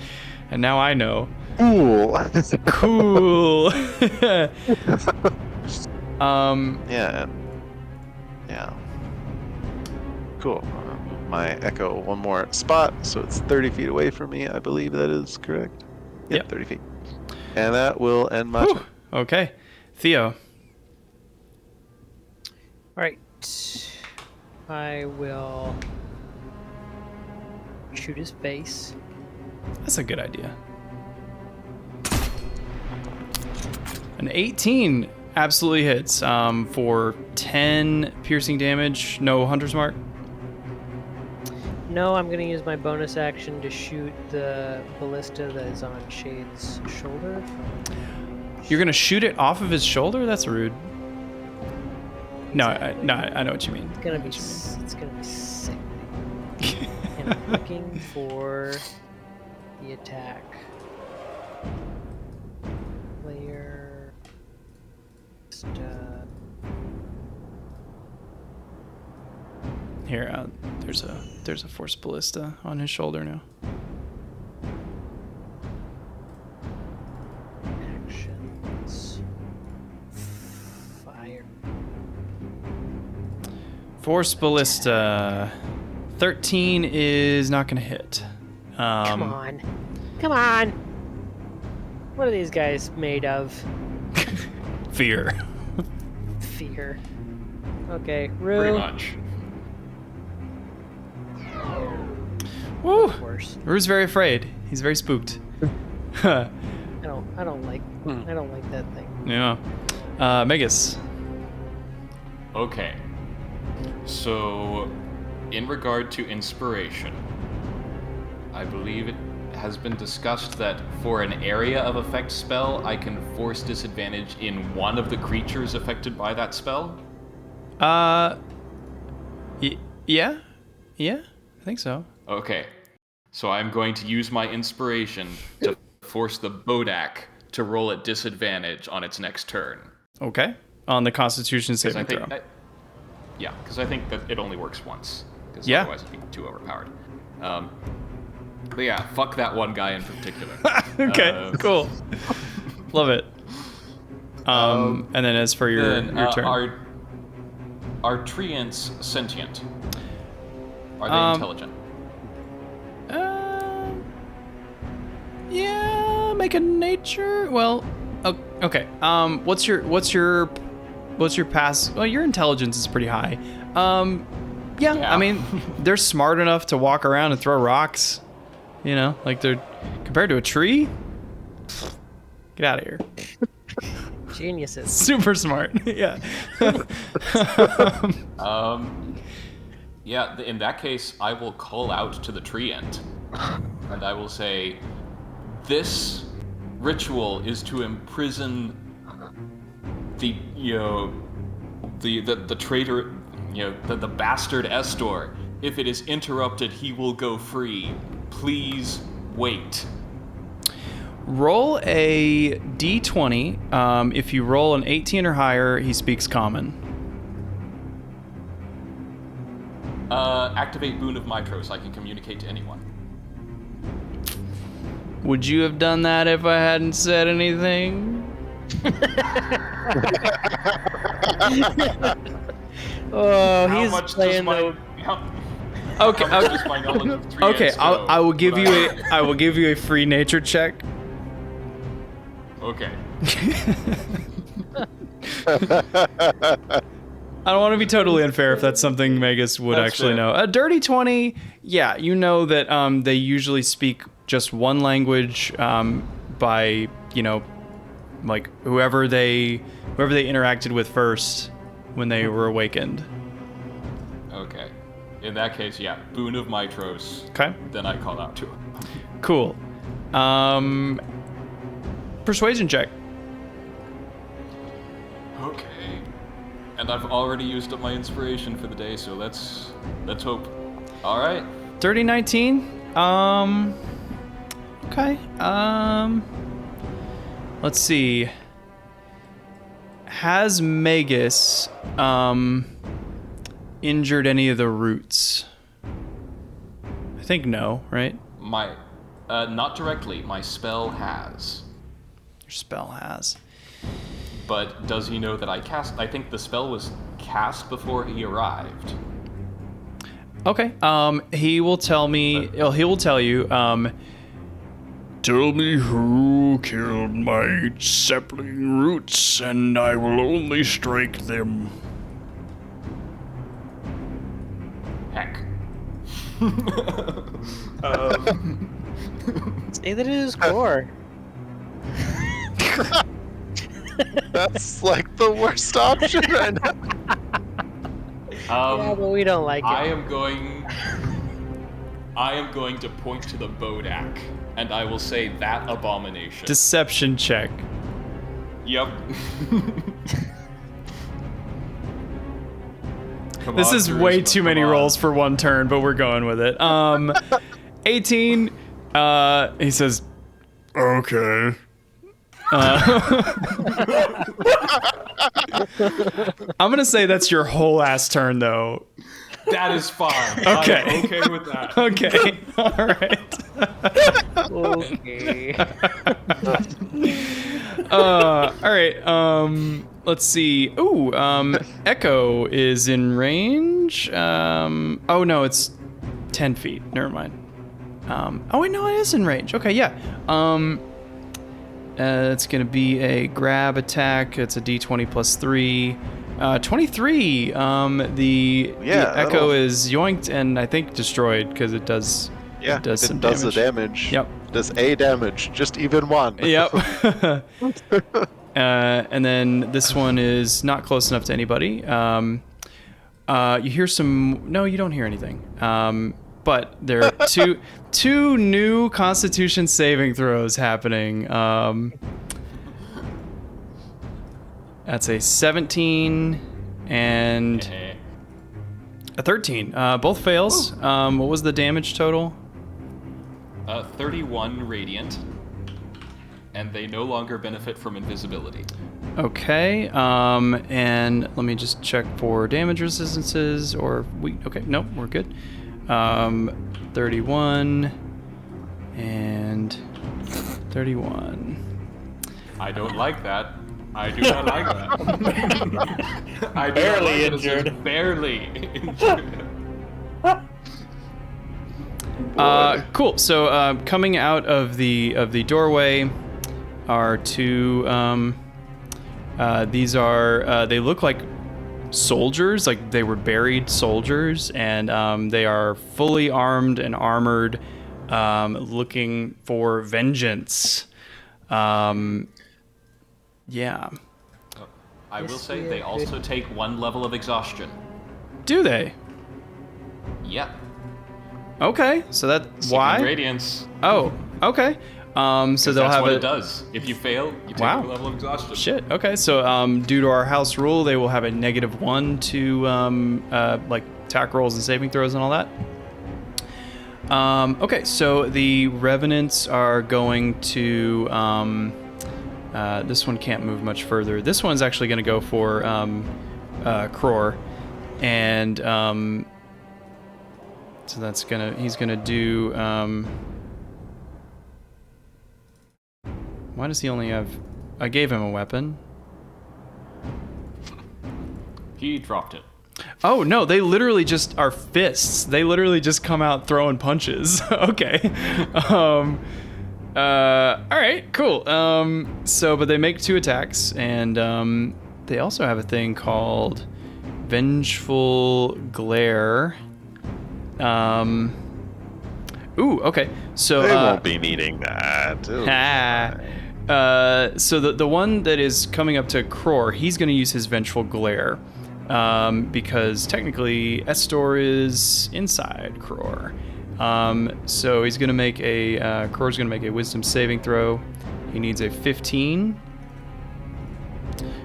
[SPEAKER 1] and now I know.
[SPEAKER 2] Cool.
[SPEAKER 1] Cool.
[SPEAKER 2] Yeah. Yeah. Cool. My echo one more spot, so it's 30 feet away from me. I believe that is correct.
[SPEAKER 1] Yep.
[SPEAKER 2] 30 feet. And that will end my turn.
[SPEAKER 1] Okay. Theo.
[SPEAKER 3] All right. I will shoot his face.
[SPEAKER 1] That's a good idea. An 18 absolutely hits for 10 piercing damage. No hunter's mark.
[SPEAKER 3] No, I'm going to use my bonus action to shoot the ballista that is on Shade's shoulder.
[SPEAKER 1] You're going to shoot it off of his shoulder? That's rude. No, I know what you mean.
[SPEAKER 3] It's gonna be sick. And I'm looking for the attack. Player.
[SPEAKER 1] Here, there's a force ballista on his shoulder now.
[SPEAKER 3] Actions. Fire.
[SPEAKER 1] Force ballista. 13 is not going to hit.
[SPEAKER 3] Come on. Come on. What are these guys made of?
[SPEAKER 1] Fear.
[SPEAKER 3] Fear. Okay, Rue.
[SPEAKER 5] Pretty much.
[SPEAKER 1] Woo!
[SPEAKER 3] Worse.
[SPEAKER 1] Rue's very afraid. He's very spooked.
[SPEAKER 3] I don't like that thing.
[SPEAKER 1] Yeah. Megas.
[SPEAKER 5] Okay. So, in regard to inspiration, I believe it has been discussed that for an area of effect spell, I can force disadvantage in one of the creatures affected by that spell?
[SPEAKER 1] Yeah, I think so.
[SPEAKER 5] Okay. So I'm going to use my inspiration to force the Bodak to roll at disadvantage on its next turn.
[SPEAKER 1] Okay. On the Constitution saving throw.
[SPEAKER 5] Yeah, because I think that it only works once. Because
[SPEAKER 1] Yeah.
[SPEAKER 5] otherwise it'd be too overpowered. But yeah, fuck that one guy in particular.
[SPEAKER 1] Okay, cool. Love it. And then as for your turn.
[SPEAKER 5] Are treants sentient? Are they intelligent?
[SPEAKER 1] Yeah, make a nature. Well, okay. What's your pass? Well, your intelligence is pretty high. Yeah. I mean, they're smart enough to walk around and throw rocks. You know, like they're compared to a tree. Get out of here.
[SPEAKER 3] Geniuses.
[SPEAKER 1] Super smart. Yeah.
[SPEAKER 5] Yeah, in that case, I will call out to the treant, and I will say, this ritual is to imprison the traitor, the bastard Estor. If it is interrupted, he will go free. Please wait.
[SPEAKER 1] Roll a d20. If you roll an 18 or higher, he speaks common.
[SPEAKER 5] Activate Boon of Mitros. I can communicate to anyone.
[SPEAKER 1] Would you have done that if I hadn't said anything?
[SPEAKER 3] Oh,
[SPEAKER 5] How
[SPEAKER 3] he's
[SPEAKER 5] much
[SPEAKER 3] playing
[SPEAKER 5] does
[SPEAKER 1] Okay.
[SPEAKER 5] how much does my knowledge of 3X
[SPEAKER 1] Okay.
[SPEAKER 5] go?
[SPEAKER 1] I will give you a free nature check.
[SPEAKER 5] Okay.
[SPEAKER 1] I don't want to be totally unfair if that's something Magus would
[SPEAKER 5] That's
[SPEAKER 1] actually
[SPEAKER 5] fair.
[SPEAKER 1] know. A dirty 20, yeah, you know that they usually speak just one language by, like whoever they interacted with first when they were awakened.
[SPEAKER 5] Okay. In that case, yeah, Boon of Mitros.
[SPEAKER 1] Okay.
[SPEAKER 5] Then I call out to him.
[SPEAKER 1] Cool. Persuasion check.
[SPEAKER 5] Okay. And I've already used up my inspiration for the day, so let's hope. All right.
[SPEAKER 1] Dirty 19. Okay. Let's see. Has Magus injured any of the roots? I think no, right?
[SPEAKER 5] Not directly. My spell has.
[SPEAKER 1] Your spell has.
[SPEAKER 5] But does he know that I cast? I think the spell was cast before he arrived.
[SPEAKER 1] Okay. He will tell me. He will tell you. Tell me who killed my sapling roots, and I will only strike them.
[SPEAKER 5] Heck.
[SPEAKER 3] Say that it is core.
[SPEAKER 2] That's like the worst option right now.
[SPEAKER 3] Yeah, but we don't like it.
[SPEAKER 5] I am going to point to the Bodak, and I will say that abomination.
[SPEAKER 1] Deception check.
[SPEAKER 5] Yep.
[SPEAKER 1] This is way too many rolls for one turn, but we're going with it. 18. He says, okay. I'm gonna say that's your whole ass turn, though.
[SPEAKER 5] That is fine.
[SPEAKER 1] Okay.
[SPEAKER 5] I'm okay with that.
[SPEAKER 1] Okay. All right.
[SPEAKER 3] Okay.
[SPEAKER 1] All right. Let's see. Ooh. Echo is in range. Oh no, it's 10 feet. Never mind. Oh wait, no, it is in range. Okay, yeah. It's gonna be a grab attack. It's a D20 plus 3. 23. The Echo is yoinked and I think destroyed because it does.
[SPEAKER 2] Yeah,
[SPEAKER 1] it does some
[SPEAKER 2] the
[SPEAKER 1] damage.
[SPEAKER 2] damage.
[SPEAKER 1] Yep.
[SPEAKER 2] Does a damage, just even one.
[SPEAKER 1] Yep. And then this one is not close enough to anybody. You hear some. No, you don't hear anything. But there are two new Constitution saving throws happening. That's a 17 and a 13. Both fails. What was the damage total?
[SPEAKER 5] 31 radiant, and they no longer benefit from invisibility.
[SPEAKER 1] Okay. And let me just check for damage resistances or we. Okay, nope, we're good. 31 and 31.
[SPEAKER 5] I don't like that. I do not like that. I do
[SPEAKER 6] Barely
[SPEAKER 5] not like
[SPEAKER 6] injured.
[SPEAKER 5] It. Barely injured.
[SPEAKER 1] Cool. So coming out of the doorway are two. These are. They look like soldiers, like they were buried soldiers, and they are fully armed and armored, looking for vengeance. Yeah.
[SPEAKER 5] I will say they also take 1 level of exhaustion.
[SPEAKER 1] Do they?
[SPEAKER 5] Yep.
[SPEAKER 1] Okay, so that's why.
[SPEAKER 5] Radiance.
[SPEAKER 1] Oh, okay. So they'll
[SPEAKER 5] that's
[SPEAKER 1] have
[SPEAKER 5] what
[SPEAKER 1] a
[SPEAKER 5] it does. If you fail, you take
[SPEAKER 1] Wow.
[SPEAKER 5] a level of exhaustion.
[SPEAKER 1] Shit. Okay. So, due to our house rule, they will have a -1 to like attack rolls and saving throws and all that. Okay. So the revenants are going to. This one can't move much further. This one's actually going to go for Cror, and so that's he's gonna do. Why does he only have... I gave him a weapon.
[SPEAKER 5] He dropped it.
[SPEAKER 1] Oh, no, they literally just are fists. They literally just come out throwing punches. Okay. All right, cool. But they make 2 attacks, and they also have a thing called Vengeful Glare. Ooh, okay. So
[SPEAKER 2] They won't be needing that. It'll be fine.
[SPEAKER 1] So the one that is coming up to Cror, he's going to use his Vengeful Glare, because technically Estor is inside Cror. So he's going to make Cror's going to make a Wisdom saving throw. He needs a 15.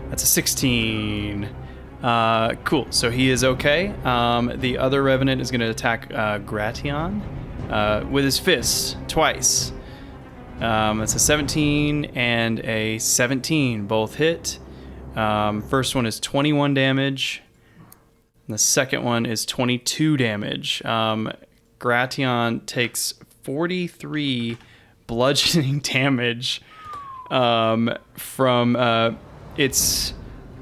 [SPEAKER 1] That's a 16. Cool. So he is okay. The other Revenant is going to attack Gration with his fists twice. It's a 17 and a 17, both hit. First one is 21 damage, and the second one is 22 damage. Gration takes 43 bludgeoning damage from its.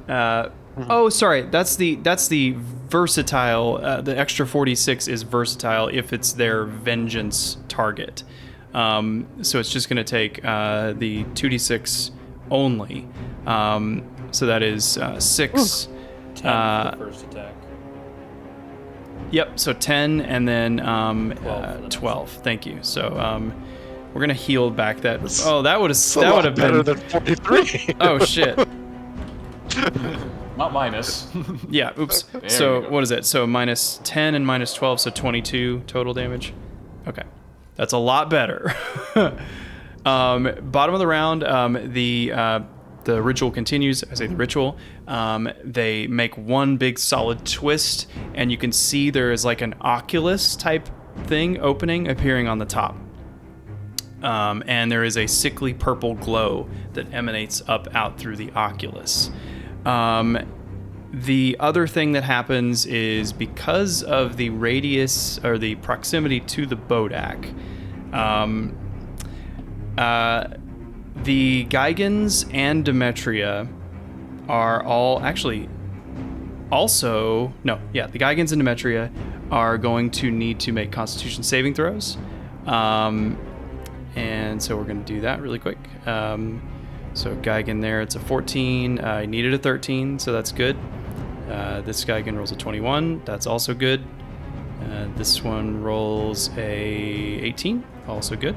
[SPEAKER 1] Oh, sorry. That's the versatile. The extra 46 is versatile if it's their vengeance target. So it's just going to take the 2d6 only. So that is 6.
[SPEAKER 6] 10 for the first attack.
[SPEAKER 1] Yep. So 10 and then 12.
[SPEAKER 6] next.
[SPEAKER 1] Thank you. So we're gonna heal back that. Oh, that would
[SPEAKER 2] It's a
[SPEAKER 1] have
[SPEAKER 2] lot
[SPEAKER 1] been
[SPEAKER 2] better than 43.
[SPEAKER 1] Oh shit.
[SPEAKER 5] Not minus.
[SPEAKER 1] Yeah. Oops.
[SPEAKER 5] There
[SPEAKER 1] So
[SPEAKER 5] we go.
[SPEAKER 1] what is it? So minus 10 and minus 12, so 22 total damage. Okay. That's a lot better. Bottom of the round, the ritual continues. I say the ritual. They make one big solid twist, and you can see there is like an oculus type thing appearing on the top. And there is a sickly purple glow that emanates up out through the oculus. The other thing that happens is because of the radius or the proximity to the Bodak, the Gigans and Demetria are all the Gigans and Demetria are going to need to make Constitution saving throws. And so we're going to do that really quick. So Gigan there, it's a 14. I needed a 13, so that's good. This Gigan rolls a 21. That's also good. This one rolls a 18. Also good.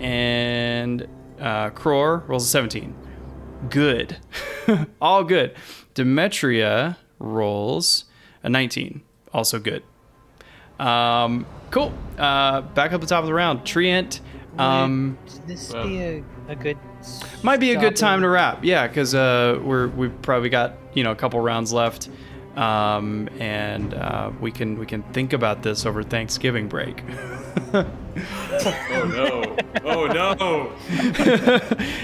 [SPEAKER 1] And Cror rolls a 17. Good. All good. Demetria rolls a 19. Also good. Cool. Back up the top of the round. Treant.
[SPEAKER 3] Would this be a good
[SPEAKER 1] Might be a good
[SPEAKER 3] stopping-
[SPEAKER 1] time to wrap, yeah, because we've probably got a couple rounds left, and we can think about this over Thanksgiving break.
[SPEAKER 5] Oh no! Oh no!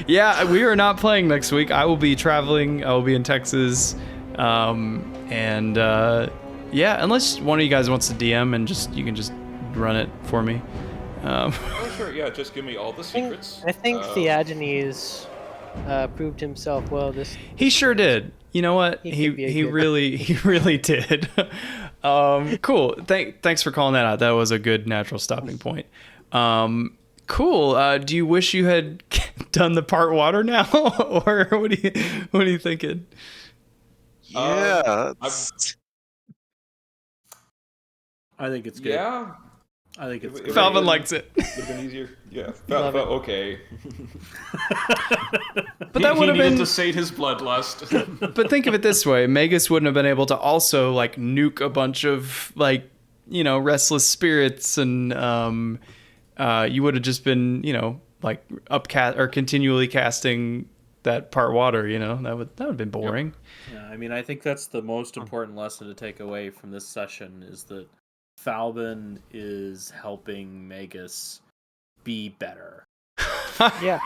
[SPEAKER 1] Yeah, we are not playing next week. I will be traveling. I will be in Texas, and yeah, unless one of you guys wants to DM and you can just run it for me.
[SPEAKER 7] Oh, sure, yeah, just give me all the secrets.
[SPEAKER 3] I think Theagenes proved himself well this.
[SPEAKER 1] He sure did. You know what?
[SPEAKER 3] He could be a
[SPEAKER 1] He
[SPEAKER 3] good-
[SPEAKER 1] really did. Cool. Thanks for calling that out. That was a good natural stopping point. Cool. Do you wish you had done the part water now, or what are you thinking?
[SPEAKER 2] Yeah.
[SPEAKER 7] I'm-
[SPEAKER 4] I think it's good.
[SPEAKER 7] Yeah,
[SPEAKER 4] I think it's
[SPEAKER 7] If-
[SPEAKER 4] good.
[SPEAKER 7] if
[SPEAKER 1] Falvin
[SPEAKER 7] I-
[SPEAKER 1] likes it.
[SPEAKER 7] would have been easier. Yeah,
[SPEAKER 3] Love
[SPEAKER 7] felt
[SPEAKER 3] it.
[SPEAKER 7] okay.
[SPEAKER 1] But that would have
[SPEAKER 5] he needed
[SPEAKER 1] been.
[SPEAKER 5] to sate his bloodlust.
[SPEAKER 1] But think of it this way: Magus wouldn't have been able to also nuke a bunch of restless spirits, and you would have just been like or continually casting that part water. That would have been boring.
[SPEAKER 6] Yeah, I mean, I think that's the most important lesson to take away from this session is that Falbin is helping Magus be better.
[SPEAKER 3] Yeah.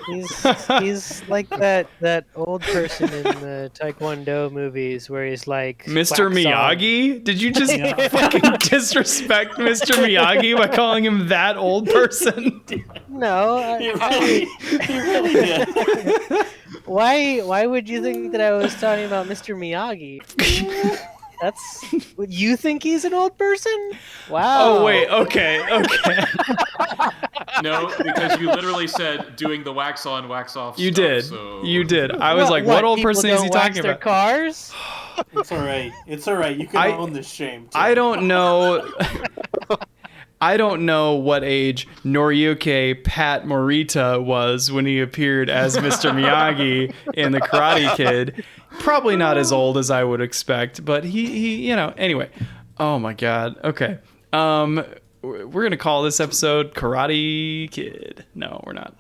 [SPEAKER 3] He's like that old person in the Taekwondo movies where he's like
[SPEAKER 1] Mr. Miyagi? Did you just fucking disrespect Mr. Miyagi by calling him that old person?
[SPEAKER 3] No,
[SPEAKER 6] He really did.
[SPEAKER 3] Why would you think that I was talking about Mr. Miyagi? That's you think he's an old person? Wow.
[SPEAKER 1] Oh wait, okay.
[SPEAKER 5] No, because you literally said doing the wax on, wax off.
[SPEAKER 1] You
[SPEAKER 5] stuff,
[SPEAKER 1] did.
[SPEAKER 5] So...
[SPEAKER 1] You did. I was like, what old
[SPEAKER 3] people
[SPEAKER 1] person is he
[SPEAKER 3] don't wax
[SPEAKER 1] talking
[SPEAKER 3] their
[SPEAKER 1] about?
[SPEAKER 3] Cars?
[SPEAKER 6] It's all right. It's all right. You can own this shame. Too.
[SPEAKER 1] I don't know. I don't know what age Noriyuki Pat Morita was when he appeared as Mr. Miyagi in The Karate Kid. Probably not as old as I would expect, but he anyway. Oh my god. Okay. We're going to call this episode Karate Kid. No, we're not.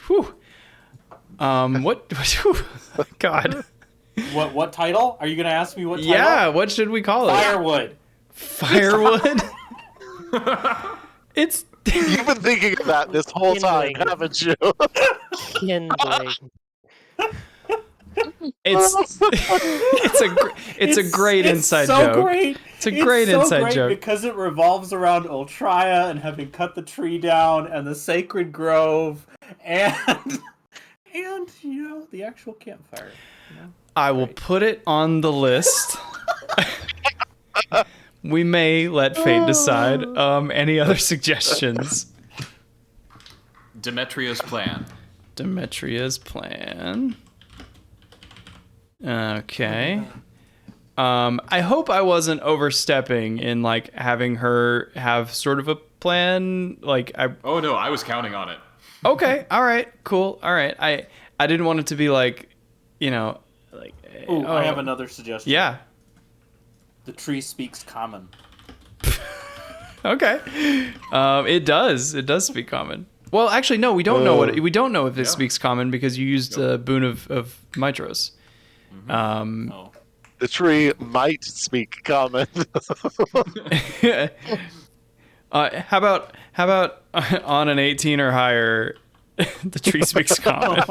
[SPEAKER 1] Whew. What God.
[SPEAKER 6] What title? Are you going to ask me what title?
[SPEAKER 1] Yeah, what should we call it? Firewood? It's
[SPEAKER 2] You've been thinking of that this whole time,
[SPEAKER 3] Kindling.
[SPEAKER 2] haven't you?
[SPEAKER 3] Kindling.
[SPEAKER 1] it's a great inside
[SPEAKER 6] so
[SPEAKER 1] joke.
[SPEAKER 6] Great.
[SPEAKER 1] It's a great inside joke
[SPEAKER 6] because it revolves around Ultraya and having cut the tree down and the sacred grove and the actual campfire.
[SPEAKER 1] I will put it on the list. We may let fate decide. Any other suggestions?
[SPEAKER 5] Demetria's plan.
[SPEAKER 1] Okay. I hope I wasn't overstepping in like having her have sort of a plan.
[SPEAKER 5] Oh no, I was counting on it.
[SPEAKER 1] Okay. All right. Cool. All right. I didn't want it to be like,
[SPEAKER 6] I have another suggestion.
[SPEAKER 1] Yeah.
[SPEAKER 6] The tree speaks common.
[SPEAKER 1] Okay. It does speak common. Well, actually, no. We don't know we don't know if it speaks common because you used Boon of Mitros.
[SPEAKER 5] Oh.
[SPEAKER 2] The tree might speak common.
[SPEAKER 1] How about on an 18 or higher, the tree speaks common.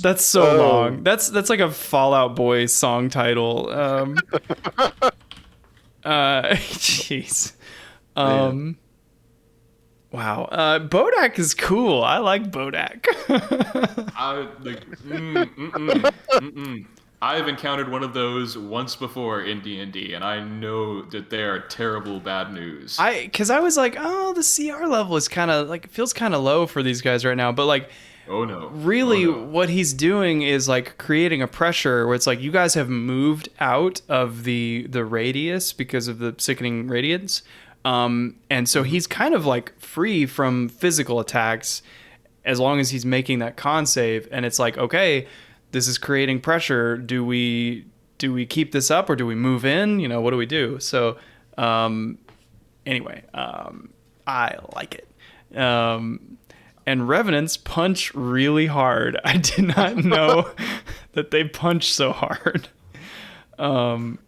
[SPEAKER 1] That's so long. That's like a Fall Out Boy song title. Jeez. Wow. Bodak is cool. I like Bodak.
[SPEAKER 5] I've encountered one of those once before in D&D, and I know that they are terrible bad news.
[SPEAKER 1] Because I was like, oh, the CR level is kind of like, it feels kind of low for these guys right now. But like,
[SPEAKER 5] oh no.
[SPEAKER 1] Really, what he's doing is like creating a pressure where it's like you guys have moved out of the radius because of the sickening radiance. And so he's kind of like free from physical attacks as long as he's making that con save. And it's like, okay, this is creating pressure. Do we keep this up or do we move in? What do we do? So, anyway, I like it. And Revenants punch really hard. I did not know that they punch so hard. Wow.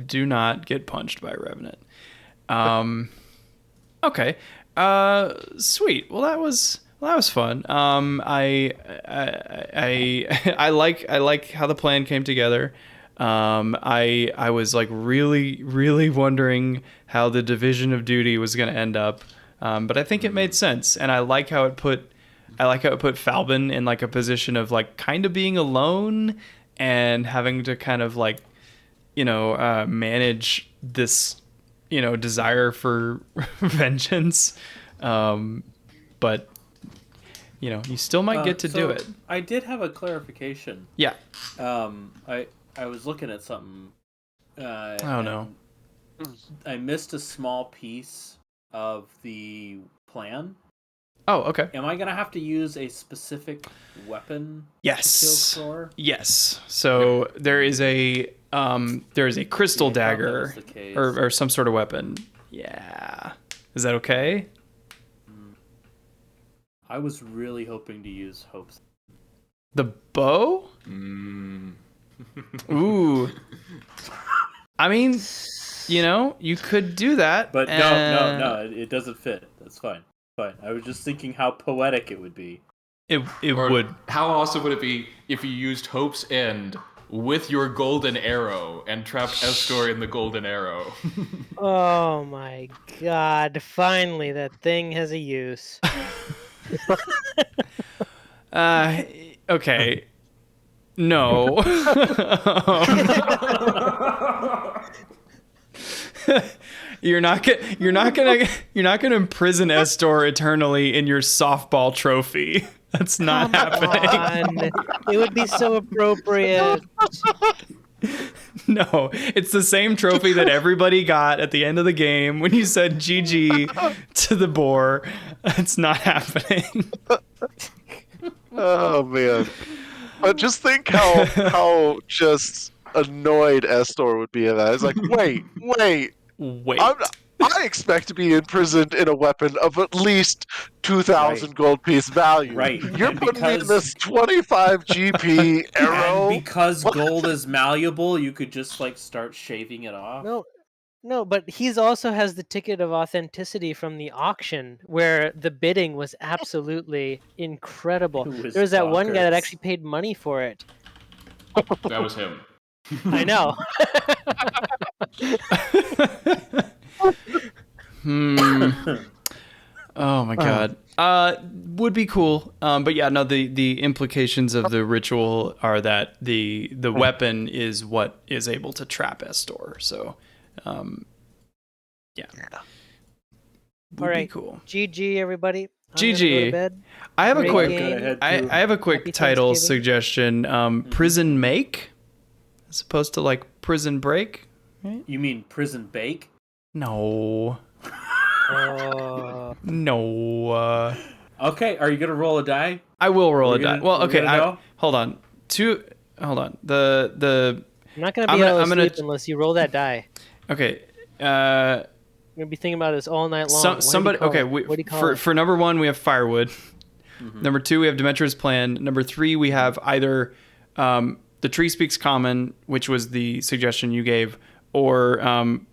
[SPEAKER 1] Do not get punched by a Revenant. Okay. Sweet. Well, that was fun. I like how the plan came together. I was like really, really wondering how the division of duty was going to end up. But I think it made sense. And I like how it put Falbin in like a position of like kind of being alone and having to kind of like, manage this, desire for vengeance. But you still might get to do it.
[SPEAKER 6] I did have a clarification.
[SPEAKER 1] Yeah.
[SPEAKER 6] I was looking at something.
[SPEAKER 1] Oh no.
[SPEAKER 6] I missed a small piece of the plan.
[SPEAKER 1] Oh, okay.
[SPEAKER 6] Am I gonna have to use a specific weapon?
[SPEAKER 1] Yes.
[SPEAKER 6] To kill Thor?
[SPEAKER 1] Yes. So there is a crystal
[SPEAKER 6] Yeah, I thought that
[SPEAKER 1] dagger
[SPEAKER 6] was the case.
[SPEAKER 1] or some sort of weapon. Yeah. Is that okay?
[SPEAKER 6] I was really hoping to use Hope's.
[SPEAKER 1] The bow? Ooh. I mean, you could do that.
[SPEAKER 6] But no, it doesn't fit. That's fine. Fine. I was just thinking how poetic it would be.
[SPEAKER 1] It
[SPEAKER 5] Or
[SPEAKER 1] would.
[SPEAKER 5] How awesome would it be if you used Hope's End with your golden arrow and trapped Estor in the golden arrow?
[SPEAKER 3] Oh my god! Finally, that thing has a use.
[SPEAKER 1] Okay. No. You're not gonna imprison Estor eternally in your softball trophy. That's not happening.
[SPEAKER 3] It would be so appropriate.
[SPEAKER 1] No, it's the same trophy that everybody got at the end of the game when you said GG to the boar. It's not happening.
[SPEAKER 2] Oh man! But just think how just annoyed Estor would be at that. It's like, wait. I expect to be imprisoned in a weapon of at least 2,000 gold piece value.
[SPEAKER 6] Right.
[SPEAKER 2] You're
[SPEAKER 6] And
[SPEAKER 2] putting me in
[SPEAKER 6] because-
[SPEAKER 2] this 25 GP arrow.
[SPEAKER 6] And because gold is malleable, you could just start shaving it off.
[SPEAKER 3] No, but he's also has the ticket of authenticity from the auction where the bidding was absolutely incredible.
[SPEAKER 6] It was
[SPEAKER 3] There was that one guy that
[SPEAKER 6] bonkers.
[SPEAKER 3] actually paid money for it.
[SPEAKER 5] That was him.
[SPEAKER 3] I know.
[SPEAKER 1] Oh my god. Would be cool. But yeah, no, the implications of the ritual are that the weapon is what is able to trap Estor. So yeah. Would
[SPEAKER 3] All right.
[SPEAKER 1] be cool.
[SPEAKER 3] GG, everybody. I'm
[SPEAKER 1] GG.
[SPEAKER 3] gonna go to bed.
[SPEAKER 1] I have a
[SPEAKER 3] Great
[SPEAKER 1] quick
[SPEAKER 3] game.
[SPEAKER 1] I have a quick
[SPEAKER 3] Happy
[SPEAKER 1] title
[SPEAKER 3] Thanksgiving.
[SPEAKER 1] suggestion. Prison Make as opposed to Prison Break.
[SPEAKER 6] You mean prison bake?
[SPEAKER 1] No.
[SPEAKER 3] Oh.
[SPEAKER 1] No.
[SPEAKER 6] Okay, are you gonna roll a die?
[SPEAKER 1] I will roll a
[SPEAKER 6] We're
[SPEAKER 1] die.
[SPEAKER 6] gonna-
[SPEAKER 1] Well,
[SPEAKER 6] we're
[SPEAKER 1] okay.
[SPEAKER 6] gonna go?
[SPEAKER 1] Hold on. Hold on. The
[SPEAKER 3] I'm not gonna
[SPEAKER 1] I'm
[SPEAKER 3] be
[SPEAKER 1] gonna-
[SPEAKER 3] able to
[SPEAKER 1] I'm gonna-
[SPEAKER 3] sleep unless you roll that die.
[SPEAKER 1] okay.
[SPEAKER 3] I'm gonna be thinking about this all night long.
[SPEAKER 1] Somebody. Okay.
[SPEAKER 3] What do you call it?
[SPEAKER 1] For number one, we have firewood. Number two, we have Demetria's plan. Number three, we have either the tree speaks common, which was the suggestion you gave, or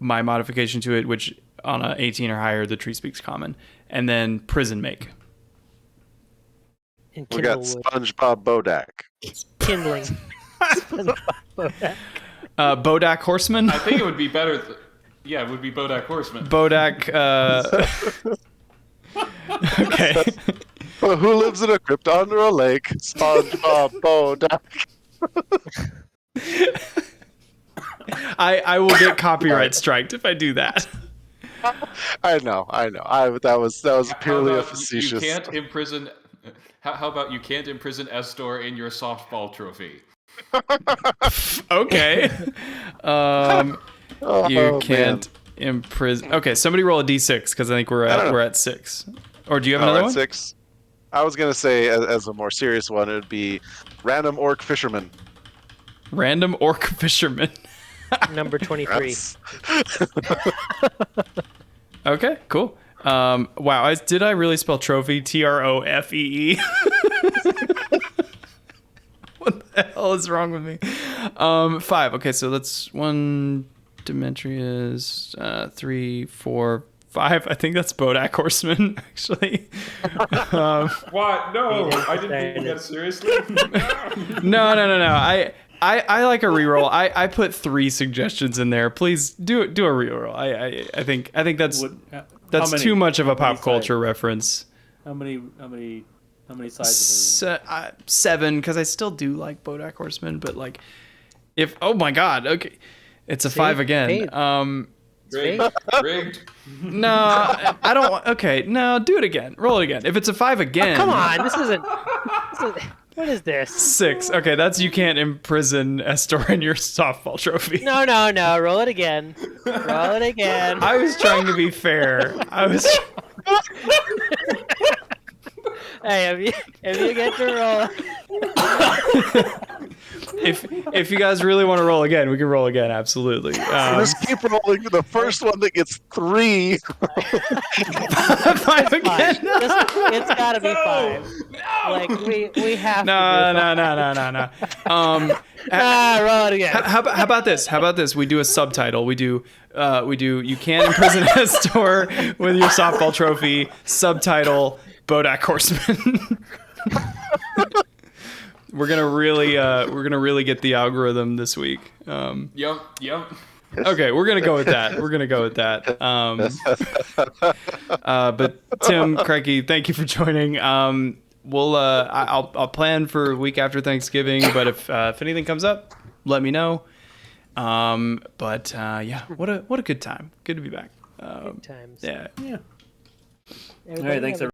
[SPEAKER 1] my modification to it, which on a 18 or higher, the tree speaks common, and then prison make.
[SPEAKER 3] In
[SPEAKER 2] We got
[SPEAKER 3] Kindlewood.
[SPEAKER 2] SpongeBob Bodak.
[SPEAKER 3] Kindling.
[SPEAKER 1] Bodak Horseman.
[SPEAKER 5] I think it would be better. Yeah, it would be Bodak Horseman.
[SPEAKER 1] Bodak. Okay.
[SPEAKER 2] Who lives in a crypt under a lake? SpongeBob Bodak.
[SPEAKER 1] I will get copyright striked if I do that.
[SPEAKER 2] I know. That was purely
[SPEAKER 5] How
[SPEAKER 2] a
[SPEAKER 5] about
[SPEAKER 2] facetious.
[SPEAKER 5] You can't imprison. How about you can't imprison Estor in your softball trophy?
[SPEAKER 1] Okay.
[SPEAKER 2] Oh,
[SPEAKER 1] You can't imprison. Okay, somebody roll a d6 because I think we're at 6. Or do you have
[SPEAKER 2] Man.
[SPEAKER 1] another
[SPEAKER 2] At
[SPEAKER 1] one?
[SPEAKER 2] 6. I was gonna say as a more serious one, it would be random orc fisherman.
[SPEAKER 1] Random orc fisherman.
[SPEAKER 3] Number 23.
[SPEAKER 2] That's-
[SPEAKER 1] Okay, cool. Wow, did I really spell trophy TROFEE? What the hell is wrong with me? 5. Okay, so that's 1. Demetrius 3, 4, 5. I think that's Bodak Horseman, actually.
[SPEAKER 7] What? No, I didn't take that seriously.
[SPEAKER 1] No. I like a reroll. I put 3 suggestions in there. Please do a reroll. I think that's
[SPEAKER 6] How many?
[SPEAKER 1] too much of a
[SPEAKER 6] How many
[SPEAKER 1] pop culture
[SPEAKER 6] sides?
[SPEAKER 1] reference.
[SPEAKER 6] How many sides of it?
[SPEAKER 1] 7, because I still do like Bodak Horseman, but if oh my god, okay, it's a 5 again.
[SPEAKER 3] Fade.
[SPEAKER 7] Rigged.
[SPEAKER 1] No, I don't want. Okay, no, do it again. Roll it again. If it's a 5 again,
[SPEAKER 3] Come on, this isn't. What is this?
[SPEAKER 1] 6. Okay, that's you can't imprison Estor in your softball trophy.
[SPEAKER 3] No. Roll it again. Roll it again.
[SPEAKER 1] I was trying to be fair.
[SPEAKER 3] Hey, if you get to roll,
[SPEAKER 1] If you guys really want to roll again, we can roll again. Absolutely.
[SPEAKER 2] Just keep rolling. The first one that gets 3.
[SPEAKER 1] 5 again.
[SPEAKER 3] it's gotta be 5. Like we have
[SPEAKER 1] No.
[SPEAKER 3] roll it again.
[SPEAKER 1] How about this? How about this? We do a subtitle. We do. You can't imprison Estor with your softball trophy. Subtitle: Bodak Horseman. We're gonna really get the algorithm this week.
[SPEAKER 5] Yep.
[SPEAKER 1] Okay, we're gonna go with that. But Tim, Craigie, thank you for joining. I'll plan for week after Thanksgiving, but if anything comes up, let me know. What a good time. Good to be back.
[SPEAKER 3] Good times.
[SPEAKER 1] Yeah.
[SPEAKER 4] All right, thanks everyone.